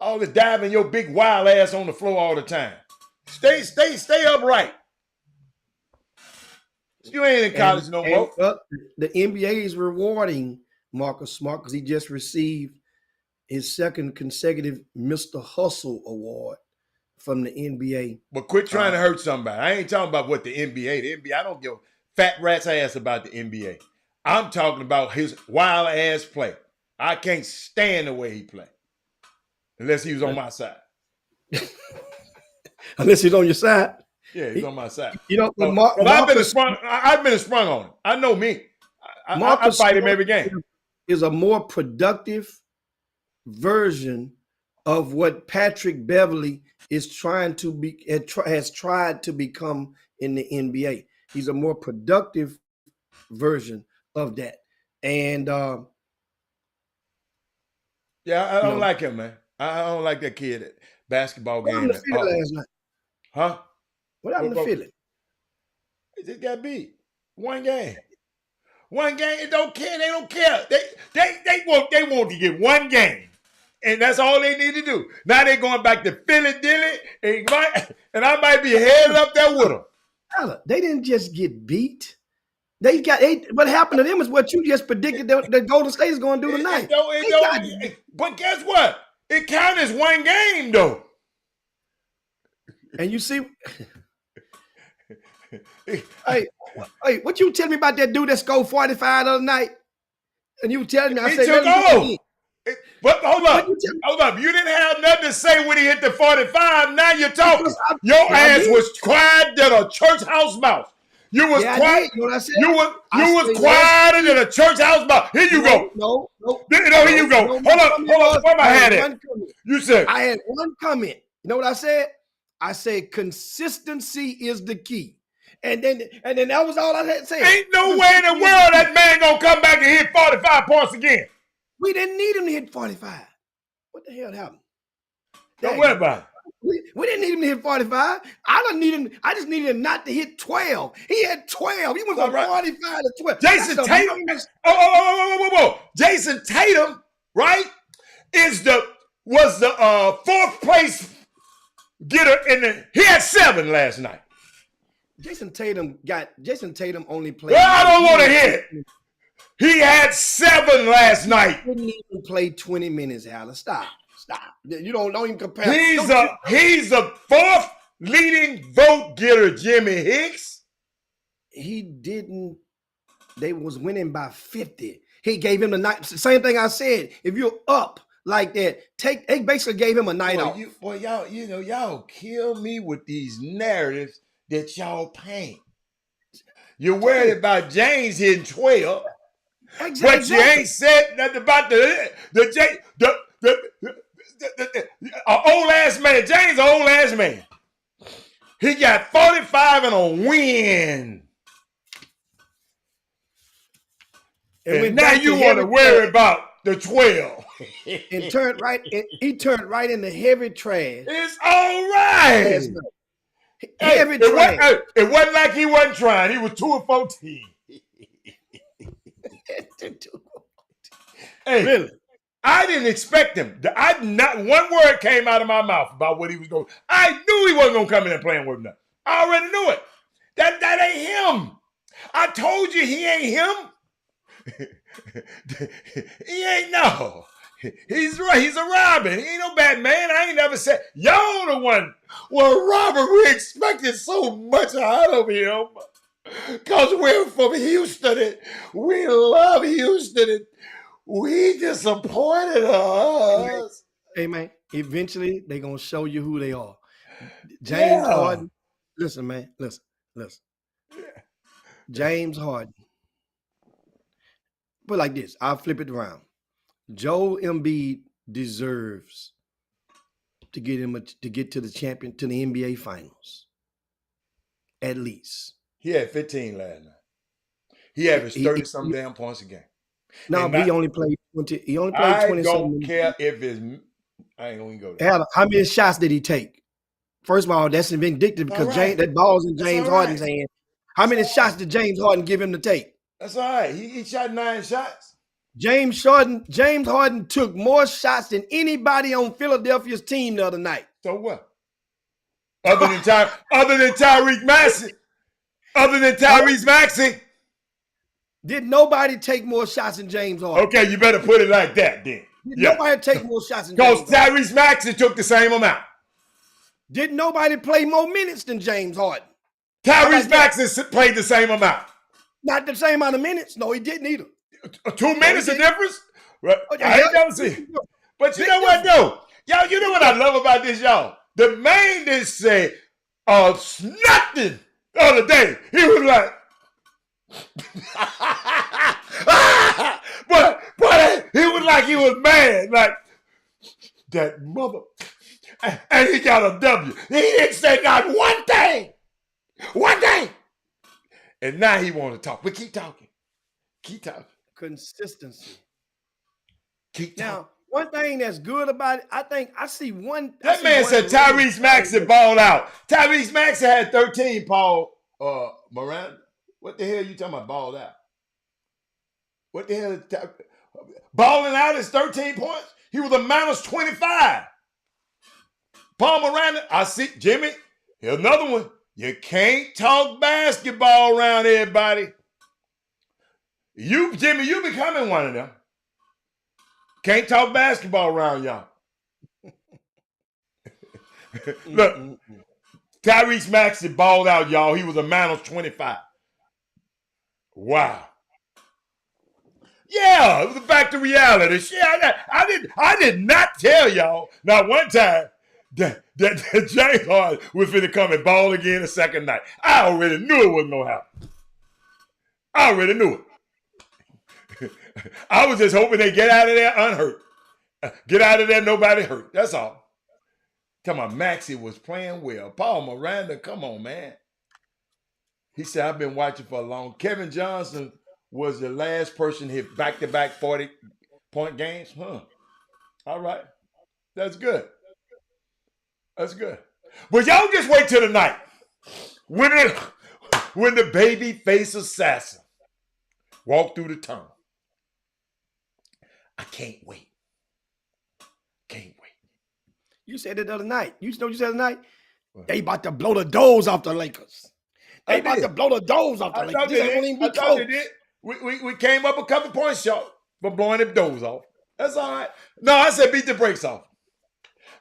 All the diving your big wild ass on the floor all the time. Stay upright. You ain't in college no more. The NBA is rewarding Marcus Smart because he just received his 2nd consecutive Mr. Hustle award from the NBA. But quit trying to hurt somebody. I ain't talking about what the NBA, I don't give a fat rat's ass about the NBA. I'm talking about his wild ass play. I can't stand the way he played. Unless he was on my side. Unless he's on your side. Yeah, he's on my side. I've been sprung on him. I know me. I fight him every game. Is a more productive version of what Patrick Beverly is trying to be, has tried to become in the NBA. He's a more productive version of that. And I don't like him, man. I don't like that kid at basketball game. What happened to Philly last night? Huh? What happened to Philly? They just got beat. One game. It don't care. They don't care. They want to get one game. And that's all they need to do. Now they're going back to Philly Dilly, and I might be headed up there with them. They didn't just get beat. What happened to them is what you just predicted that Golden State is going to do tonight. But guess what? It counts as one game, though. And you see, hey, what you tell me about that dude that scored 45 the other night? And you telling me, I said, took off. But hold up. You didn't have nothing to say when he hit the 45. Now you're talking. Your ass was quiet than a church house mouse. You was quiet. You know what I said? You was quieter than a church house mouse. Here you go. No. Here you go. Hold up. Where my hat at? You said. I had one comment. You know what I said? I said consistency is the key. And then that was all I had to say. Ain't no way in the world that man gonna come back and hit 45 points again. We didn't need him to hit 45. What the hell happened? Don't worry about it. We didn't need him to hit 45. I just needed him not to hit 12. He had 12. He went from 45 to 12. Jason Tatum. Whoa. Jason Tatum, right, was the 4th place getter he had 7 last night. Jason Tatum only played. Well, I don't want to hear it. He had 7 last night. He didn't even play 20 minutes, Alan. Stop. You don't even compare. He's a 4th leading vote getter, Jimmy Hicks. He didn't. They was winning by 50. He gave him the night. Same thing I said. If you're up like that, they basically gave him a night off. Y'all kill me with these narratives that y'all paint. You're worried about James hitting 12. Exactly. But you ain't said nothing about old ass man. James, an old ass man. He got 45 and a win. And now you want to worry about the 12. And turned right. He turned right into heavy trash. It's all right. Heavy trash. It wasn't like he wasn't trying. He was 2-14. Hey, really? I didn't expect him. Not one word came out of my mouth about what he was going. I knew he wasn't going to come in and play with nothing. I already knew it. That ain't him. I told you he ain't him. He ain't no. He's right. He's a Robin. He ain't no Batman. I ain't never said. Y'all the one. Well, Robert, we expected so much out of him. Because we're from Houston. We love Houston. We disappointed us. Hey, man. Eventually, they're going to show you who they are. James Harden. Listen, man. Listen. James Harden. But like this, I'll flip it around. Joel Embiid deserves to get to the NBA Finals. At least. He had 15 last night. He averaged 30-some damn points a game. No, but he only played 20. He only played 20. I don't care if it's. I ain't gonna go there. How many shots did he take? First of all, that's vindictive because that ball's in James Harden's hand. How many shots did James Harden give him to take? That's all right. He shot 9 shots. James Harden took more shots than anybody on Philadelphia's team the other night. So what? Other than Tyrese Maxey. Other than Tyrese Maxey. Did nobody take more shots than James Harden? Okay, you better put it like that then. Nobody take more shots than James Harden. Because Tyrese Maxey took the same amount. Did nobody play more minutes than James Harden? Tyrese Maxey played the same amount. Not the same amount of minutes. No, he didn't either. 2 minutes of difference? Right. I ain't never seen. But you know what, though? Y'all, you know what I love about this, y'all? The man didn't say nothing the other day. He was like, but he was like he was mad, like that mother, and he got a W. He didn't say not one thing, and now he want to talk. But keep talking. Consistency. Keep talking. Now, one thing that's good about it, I think I see one. That man said Tyrese Maxey balled out. Tyrese Maxey had 13. Paul Miranda. What the hell are you talking about? Balled out. What the hell? Balling out is 13 points. He was a minus 25. Paul Miranda. I see Jimmy. Here's another one. You can't talk basketball around everybody. Jimmy, you becoming one of them. Can't talk basketball around y'all. Look, Tyrese Maxey balled out, y'all. He was a minus 25. Wow. Yeah, it was back to reality. Shit, I did not tell y'all not one time that James Harden was finna come and ball again the second night. I already knew it wasn't gonna happen. I already knew it. I was just hoping they get out of there unhurt. Get out of there, nobody hurt. That's all. Tell my Maxie was playing well. Paul Miranda, come on, man. He said, I've been watching for a long. Kevin Johnson was the last person hit back-to-back 40-point games. Huh. All right. That's good. That's good. But y'all just wait till the night. When the baby face assassin walk through the tunnel. I can't wait. Can't wait. You said it the other night. You know what you said the other night? What? They about to blow the doors off the Lakers. They about to blow the doors off the Lakers. I thought they did. We came up a couple points short for blowing the doors off. That's all right. No, I said beat the brakes off.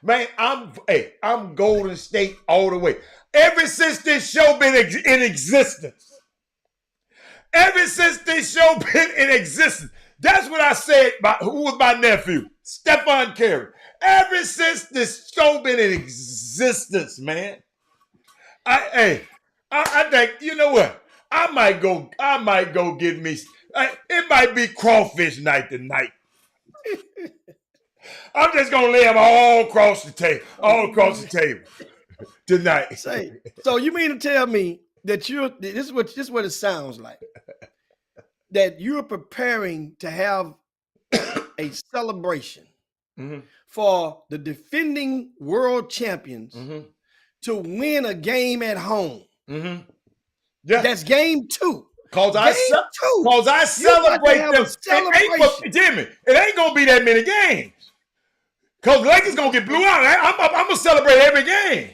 Man, I'm Golden State all the way. Ever since this show been in existence. That's what I said about who was my nephew, Stephon Curry. Ever since this show been in existence, man. I think, you know what? I might go get me. It might be crawfish night tonight. I'm just gonna lay them all across the table tonight. Say, so you mean to tell me that this is what it sounds like, that you're preparing to have a celebration for the defending world champions to win a game at home. Yeah, that's game 2. Cause I celebrate them. Jimmy, it ain't gonna be that many games. Cause the Lakers gonna get blew out. I'm gonna celebrate every game.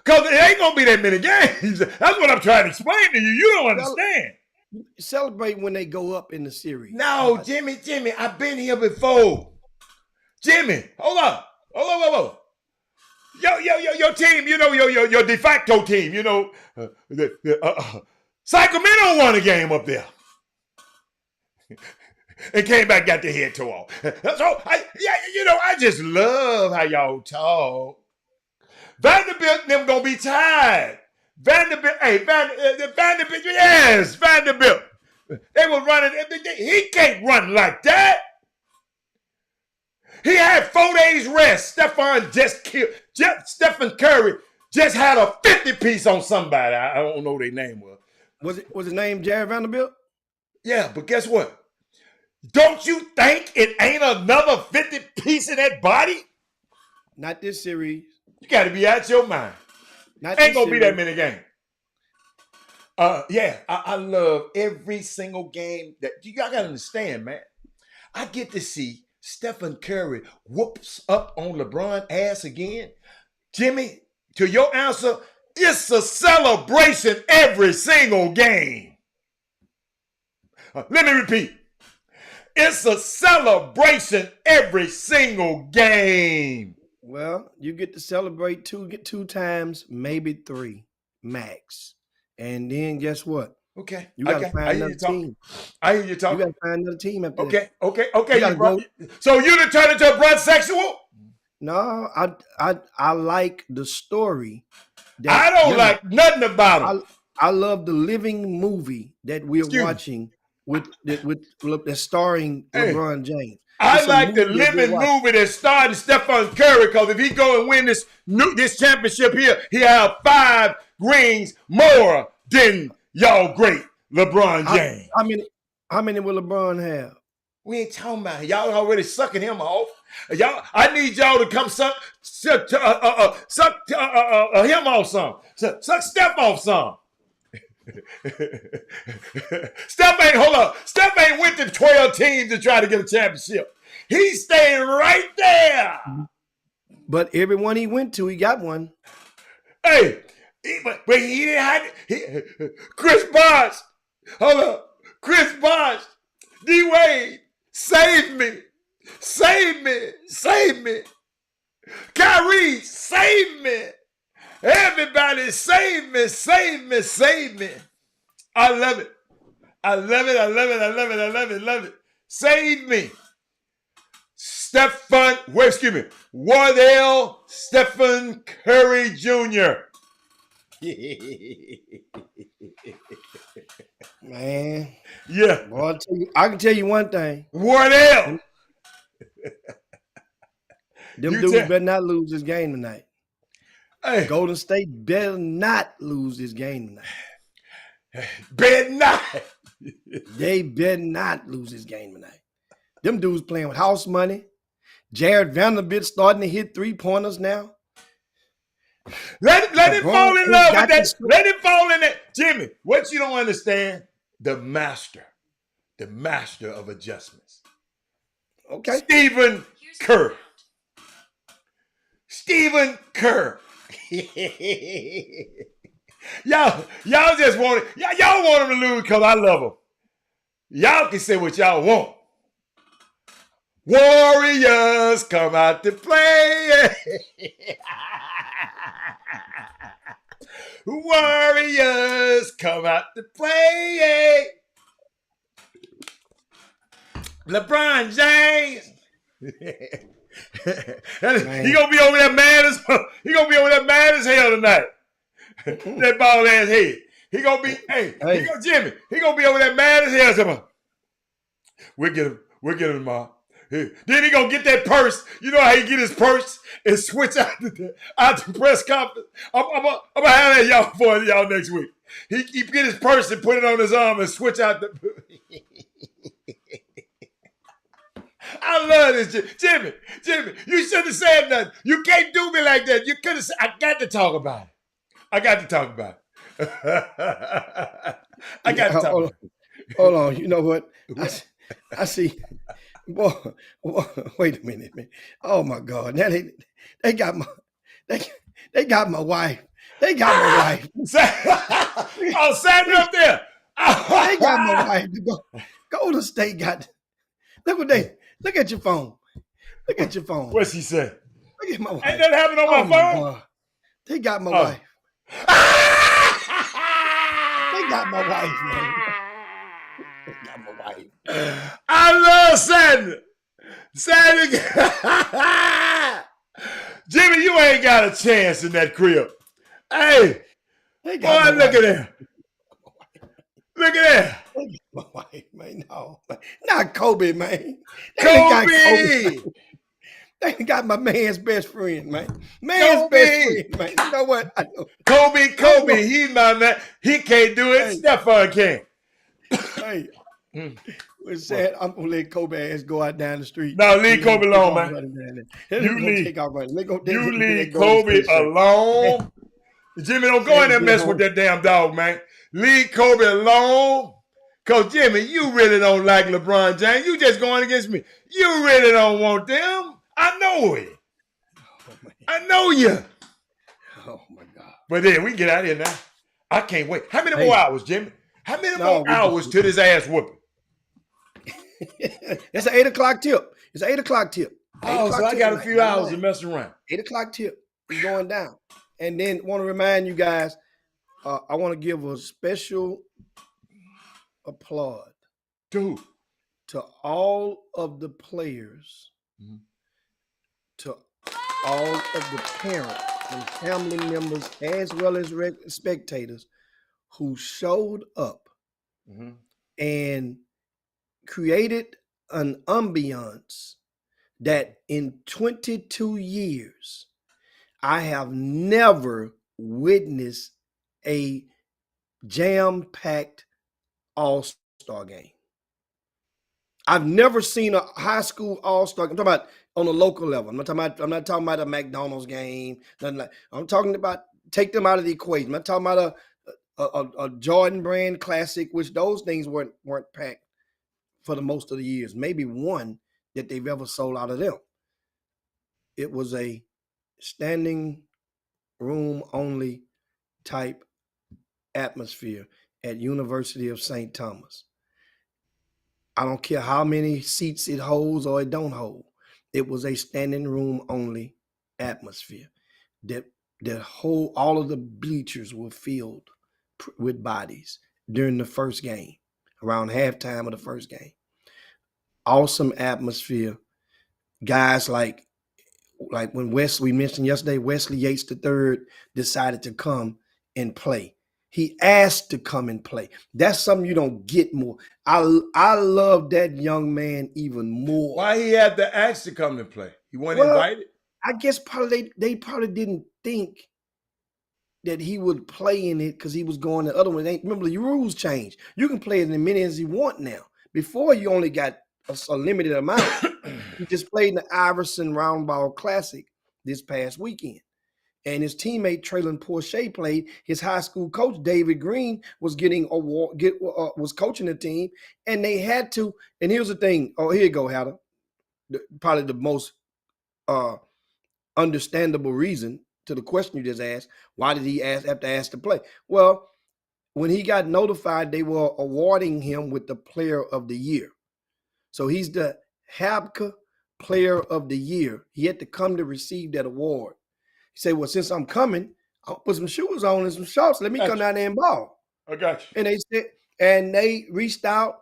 Cause it ain't gonna be that many games. That's what I'm trying to explain to you. You don't understand. Celebrate when they go up in the series. No, Jimmy, I've been here before. Jimmy, hold on. Your team, your de facto team, Sacramento won a game up there. And came back, got their head tore off. So, I just love how y'all talk. Vanderbilt and them gonna be tired. Vanderbilt, yes, Vanderbilt. They were running. He can't run like that. He had 4 days rest. Stephen Curry just had a 50-piece on somebody. I don't know their name was. Was his name Jared Vanderbilt? Yeah, but guess what? Don't you think it ain't another 50-piece in that body? Not this series. You got to be out your mind. Ain't gonna be that many games. I love every single game that you got to understand, man. I get to see Stephen Curry whoops up on LeBron's ass again. Jimmy, to your answer, it's a celebration every single game. Let me repeat. It's a celebration every single game. Well, you get to celebrate two times, maybe 3 max. And then guess what? Okay. You got to find another team. I hear you talking. You got to find another team after Okay. that. So you done turned into a broad sexual? No, I like the story. I don't like nothing about it. I love the living movie that we're watching with that's starring LeBron James. I like the living movie that's starring Stephen Curry, because if he go and win this championship here, he'll have 5 rings more than y'all great LeBron James. How many will LeBron have? We ain't talking about it. Y'all already sucking him off. I need y'all to come suck him off some. Suck Steph off some. Steph ain't went to 12 teams to try to get a championship. He's staying right there. But everyone he went to, he got one. Hey, but he didn't have Chris Bosh. Hold up. Chris Bosh. D-Wade. Save me. Kyrie, save me. Everybody, save me. I love it. Save me. Wardell Stephen Curry Jr. Man. Yeah. Well, I can tell you one thing. Wardell. Them dudes better not lose this game tonight. Hey. Golden State better not lose this game tonight. Better not. They better not lose this game tonight. Them dudes playing with house money. Jared Vanderbilt starting to hit 3-pointers now. Let him fall in love with that. Let him fall in that. Jimmy, what you don't understand, the master of adjustments. Okay. Stephen Kerr. Y'all just want it. Y'all want him to lose because I love him. Y'all can say what y'all want. Warriors come out to play. Warriors come out to play. LeBron James. He gonna be over there mad as hell tonight. That ball ass head. He gonna be Jimmy. He gonna be over there mad as hell. We'll get him tomorrow. Then he gonna get that purse. You know how he get his purse and switch out the press conference. I'm gonna have that y'all for y'all next week. He get his purse and put it on his arm and switch out the. I love this, Jimmy. You shouldn't have said nothing. You can't do me like that. You could have said, I got to talk about it. I got to talk about it. Hold on. You know what? I see. Boy, wait a minute, man. Oh my God. Now they got my they got my wife. They got my wife. Oh, Sandy up there. They got my wife to go to state. Look at your phone. Look at your phone. What's he say? Look at my wife. Ain't that happening on my phone? God. They got my wife. They got my wife, man. They got my wife. I love Sandy. Jimmy, you ain't got a chance in that crib. Hey, boy, look at that. Look at that. My wife, man. No, not Kobe, man. Kobe. They got my man's best friend, man. Best friend, man. You know what? I know. Kobe, he's my man. He can't do it. Stephon can. Hey, it's sad. I'm gonna let Kobe ass go out down the street. No, leave Kobe alone, man. You leave Kobe alone. Jimmy, don't go in there and mess with that damn dog, man. Leave Kobe alone. Because, Jimmy, you really don't like LeBron James. You just going against me. You really don't want them. I know it. I know you. Oh, my God. But then we can get out of here now. I can't wait. How many more hours, Jimmy? How many more hours to this ass whooping? It's an 8 o'clock tip. It's an 8 o'clock tip. Oh, so I got a few hours to mess around. 8 o'clock tip is going down. And then want to remind you guys, I want to give a special applaud to all of the players, to all of the parents and family members, as well as spectators who showed up and created an ambiance that in 22 years, I have never witnessed a jam-packed all-star game. I've never seen a high school all-star. I'm talking about on a local level. I'm not talking about a McDonald's game. Nothing like. I'm talking about take them out of the equation. I'm not talking about a Jordan brand classic, which those things weren't packed for the most of the years. Maybe one that they've ever sold out of them. It was a standing room only type atmosphere at University of St. Thomas. I don't care how many seats it holds or it don't hold. It was a standing room only atmosphere. All of the bleachers were filled with bodies during the first game, around halftime of the first game. Awesome atmosphere. Guys like when we mentioned yesterday, Wesley Yates III decided to come and play. He asked to come and play. That's something you don't get more. I love that young man even more. Why he had to ask to come and play? He wasn't invited? I guess probably they probably didn't think that he would play in it because he was going the other one. Remember, the rules changed. You can play as many as you want now. Before, you only got a limited amount. He just played in the Iverson Roundball Classic this past weekend. And his teammate Traylon Porsche played. His high school coach David Green was was coaching the team, and they had to. And here's the thing. Oh, here you go, Hatter. Probably the most understandable reason to the question you just asked. Why did he have to ask to play? Well, when he got notified, they were awarding him with the Player of the Year. So he's the HABCA Player of the Year. He had to come to receive that award. He said, well, since I'm coming, I'll put some shoes on and some shorts. Let me come down there and ball. I got you. And they said, and they reached out,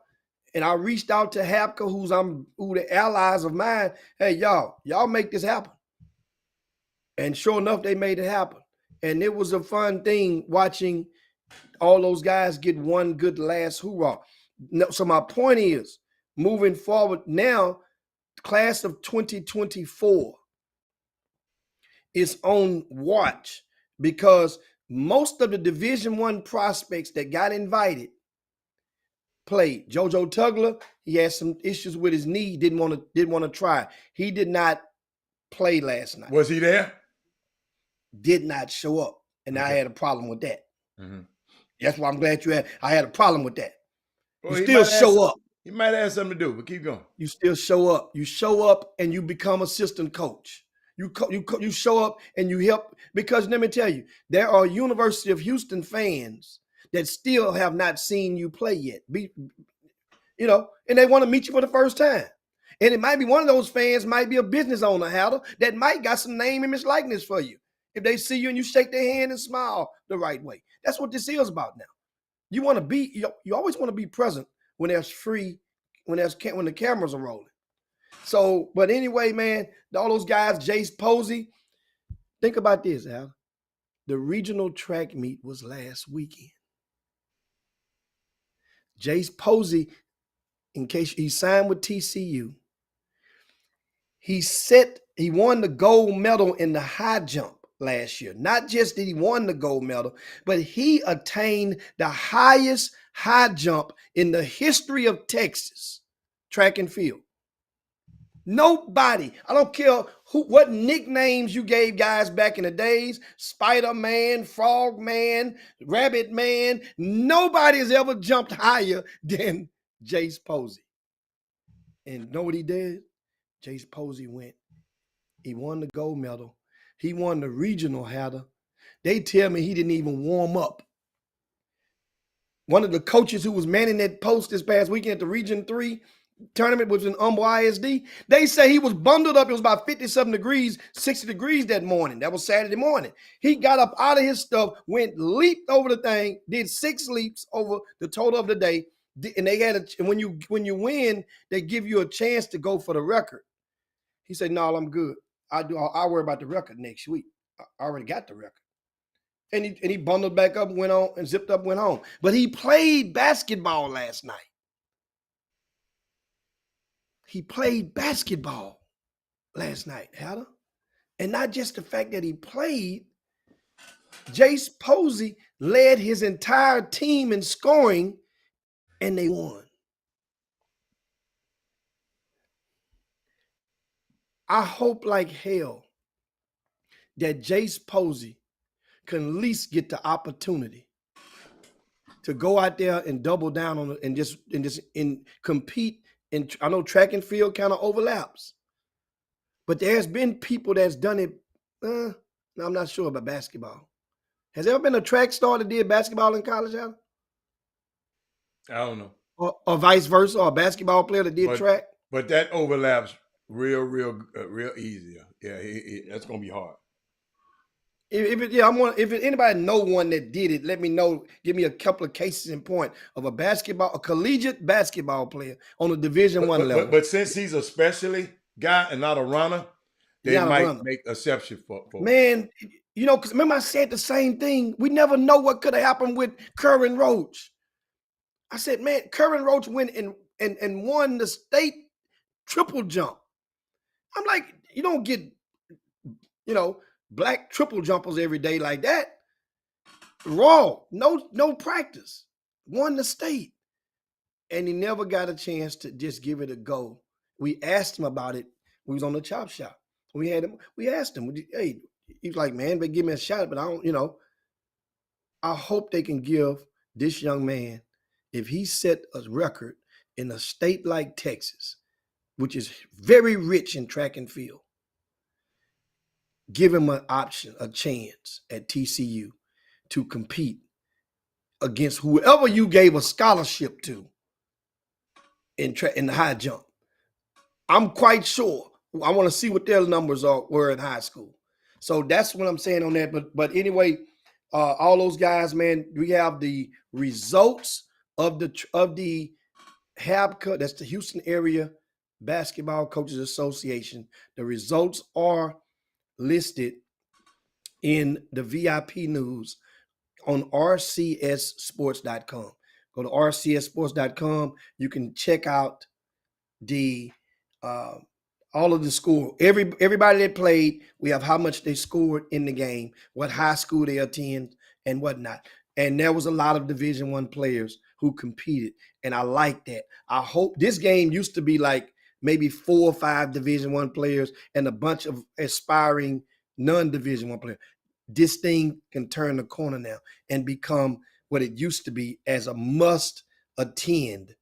and I reached out to HABCA, who the allies of mine. Hey, y'all make this happen. And sure enough, they made it happen. And it was a fun thing watching all those guys get one good last hoorah. So my point is, moving forward now, class of 2024 is on watch because most of the Division I prospects that got invited played. JoJo Tugler, he had some issues with his knee, didn't want to try. He did not play last night. Was he there? Did not show up, and I Okay. had a problem with that. Mm-hmm. That's why I'm glad you had. I had a problem with that. Well, you still show up. He might have something to do, but keep going. You still show up. You show up, and you become assistant coach. You show up and you help, because let me tell you, there are University of Houston fans that still have not seen you play yet. And they want to meet you for the first time. And it might be one of those fans might be a business owner, Hatter, that might got some name, image, likeness for you. If they see you and you shake their hand and smile the right way. That's what this is about now. You want to be, you always want to be present when there's when the cameras are rolling. So, but anyway, man, all those guys, Jace Posey, think about this, Al. The regional track meet was last weekend. Jace Posey, in case he signed with TCU, he won the gold medal in the high jump last year. Not just did he won the gold medal, but he attained the highest high jump in the history of Texas track and field. Nobody, I don't care what nicknames you gave guys back in the days, Spider-Man, Frog Man, Rabbit Man, nobody has ever jumped higher than Jace Posey. And know what he did? Jace Posey went. He won the gold medal. He won the regional Hatter. They tell me he didn't even warm up. One of the coaches who was manning that post this past weekend at the Region 3 tournament was in Humble ISD. They say he was bundled up. It was about 57 degrees, 60 degrees that morning. That was Saturday morning. He got up out of his stuff, leaped over the thing, did 6 leaps over the total of the day. And they had when you win, they give you a chance to go for the record. He said, "No, I'm good. I'll worry about the record next week. I already got the record." And he bundled back up, went on and zipped up, went home. But he played basketball last night. He played basketball last night, Hatter. And not just the fact that he played, Jace Posey led his entire team in scoring, and they won. I hope like hell that Jace Posey can at least get the opportunity to go out there and double down on it and just compete. And I know track and field kind of overlaps, but there's been people that's done it. I'm not sure about basketball. Has there ever been a track star that did basketball in college, Adam? I don't know. Or vice versa, or a basketball player that did track? But that overlaps real easy. Yeah, that's going to be hard. If anybody know one that did it, let me know. Give me a couple of cases in point of a collegiate basketball player on a Division I level. But since he's a specialty guy and not a runner, they might make exception for man. Because remember I said the same thing. We never know what could have happened with Curran Roach. I said, man, Curran Roach went and won the state triple jump. I'm like, you don't get, black triple jumpers every day like that. Raw, no practice. Won the state. And he never got a chance to just give it a go. We asked him about it. We was on the Chop Shop. We asked him, hey, he was like, man, but give me a shot. But I don't, I hope they can give this young man, if he set a record in a state like Texas, which is very rich in track and field, give him an option, a chance at TCU to compete against whoever you gave a scholarship to in the high jump. I'm quite sure. I want to see what their numbers were in high school. So that's what I'm saying on that. But anyway, all those guys, man, we have the results of the HABCA, that's the Houston Area Basketball Coaches Association. The results are listed in the VIP news on rcssports.com. Go to rcssports.com. You can check out the all of the score. Everybody that played, we have how much they scored in the game, what high school they attend, and whatnot. And there was a lot of Division I players who competed, and I like that. I hope this game used to be like maybe 4 or 5 Division I players and a bunch of aspiring non-Division I players. This thing can turn the corner now and become what it used to be as a must attend,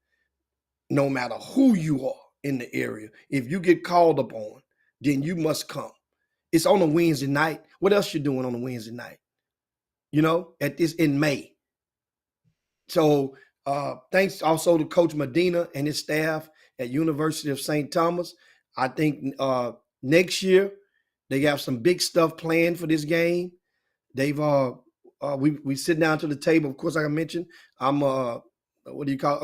no matter who you are in the area. If you get called upon, then you must come. It's on a Wednesday night. What else you doing on a Wednesday night? You know, at this in May. So thanks also to Coach Medina and his staff at University of St. Thomas. I think next year they got some big stuff planned for this game. They've we sit down to the table. Of course, like I mentioned, I'm a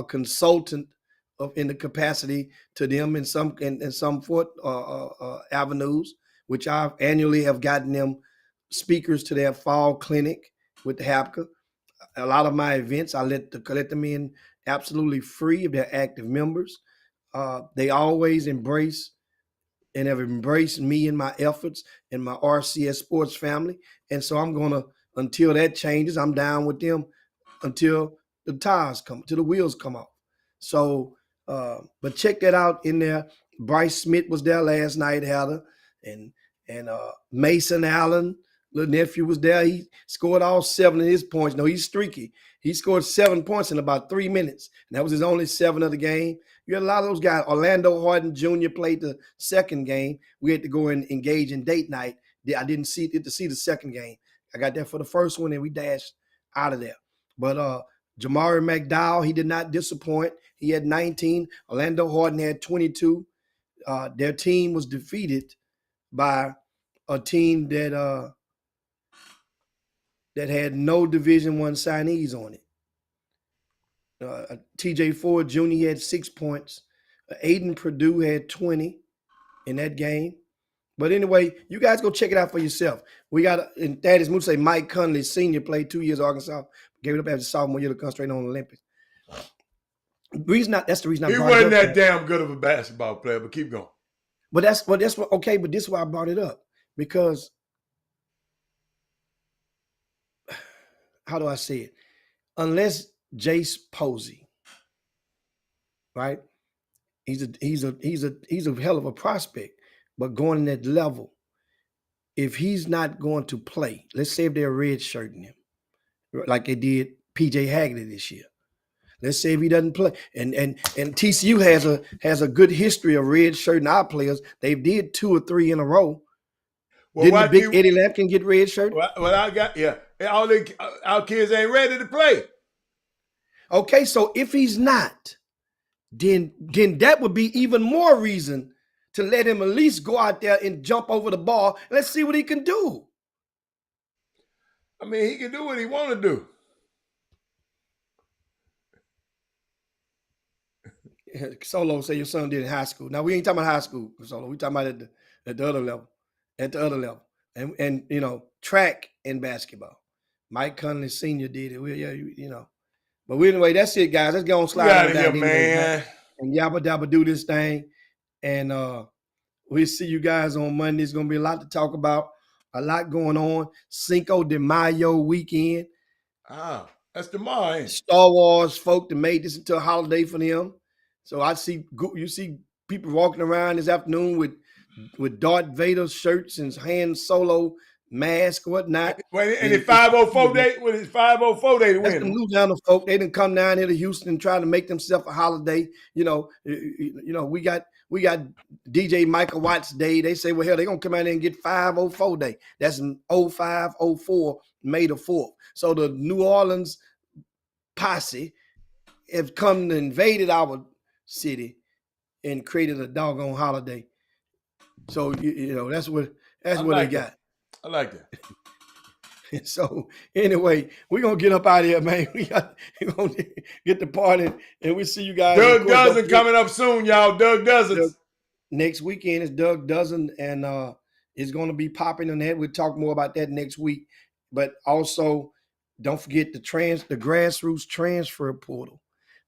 consultant in the capacity to them in some avenues, which I annually have gotten them speakers to their fall clinic with the HAPCA. A lot of my events, I let them in absolutely free if they're active members. They always embrace and have embraced me and my efforts and my RCS sports family. And so I'm going to, until that changes, I'm down with them until the tires come, till the wheels come off. So, but check that out in there. Bryce Smith was there last night, Heather, and Mason Allen, little nephew, was there. He scored all 7 of his points. No, he's streaky. He scored 7 points in about 3 minutes, and that was his only 7 of the game. You had a lot of those guys. Orlando Harden Jr. played the second game. We had to go and engage in date night. I didn't get to see the second game. I got there for the first one, and we dashed out of there. But Jamari McDowell, he did not disappoint. He had 19. Orlando Harden had 22. Their team was defeated by a team that had no Division I signees on it. TJ Ford Jr. had 6 points. Aiden Purdue had 20 in that game. But anyway, you guys go check it out for yourself. We got, and Thaddeus Moose say Mike Conley Sr. played 2 years at Arkansas, gave it up after sophomore year to concentrate on the Olympics. That's the reason I he brought it up. He wasn't that damn good of a basketball player, but keep going. But that's what okay, but this is why I brought it up. Because how do I say it? Unless Jace Posey, right? He's a hell of a prospect, but going in that level, if he's not going to play, let's say if they're redshirting him, like they did PJ Haggerty this year. Let's say if he doesn't play, and TCU has a good history of redshirting our players. They did 2 or 3 in a row. Well, didn't the big Eddie Lampkin get redshirted? Well, I got all our kids ain't ready to play. Okay, so if he's not, then that would be even more reason to let him at least go out there and jump over the ball. Let's see what he can do. I mean, he can do what he want to do. Solo say your son did in high school. Now we ain't talking about high school, Solo. We talking about at the other level, and you know, track and basketball. Mike Conley Sr. did it. But anyway, that's it, guys. Let's go on slide on down here, man. And yabba dabba do this thing, and we'll see you guys on Monday. It's gonna be a lot to talk about, a lot going on. Cinco de Mayo weekend. That's tomorrow. Ain't it? Star Wars folk that made this into a holiday for them. So you see people walking around this afternoon with Darth Vader shirts and Han Solo mask, whatnot. And it's 504 day. With his 504 day to win. That's the Louisiana folk. They didn't come down here to Houston and try to make themselves a holiday. We got DJ Michael Watts Day. They say, well, hell, they're gonna come out here and get 504 day. That's 0504 May the 4th. So the New Orleans posse have come and invaded our city and created a doggone holiday. So that's what they got. I like that. So anyway, we're gonna get up out of here, man. We're gonna get the party, and we see you guys. Doug Dozen coming up soon, y'all. Doug Dozen. Next weekend is Doug Dozen, and it's gonna be popping on that. We'll talk more about that next week. But also, don't forget the grassroots transfer portal.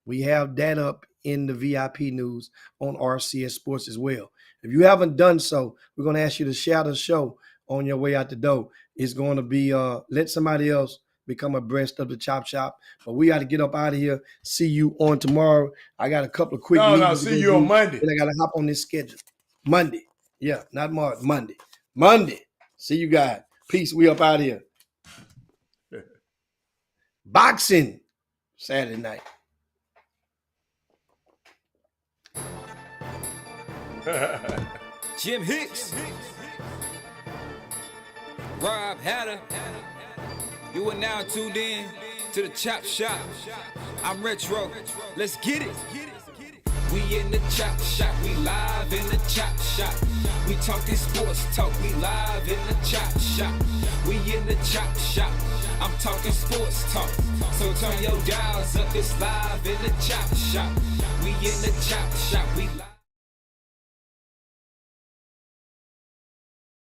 We have that up in the VIP news on RCS Sports as well. If you haven't done so, we're going to ask you to share the show on your way out the door. It's going to be let somebody else become abreast of the Chop Shop. But we got to get up out of here. See you on tomorrow. I got a couple of quick meetings. See you on Monday. Then I got to hop on this schedule. Monday. Yeah, not March. Monday. Monday. See you guys. Peace. We up out of here. Boxing Saturday night. Jim Hicks, Rob Hatter, you are now tuned in to the Chop Shop. I'm Retro, let's get it. We in the Chop Shop, we live in the Chop Shop. We talking sports talk, we live in the Chop Shop. We in the Chop Shop, I'm talking sports talk. So turn your dials up, it's live in the Chop Shop. We in the Chop Shop, we live.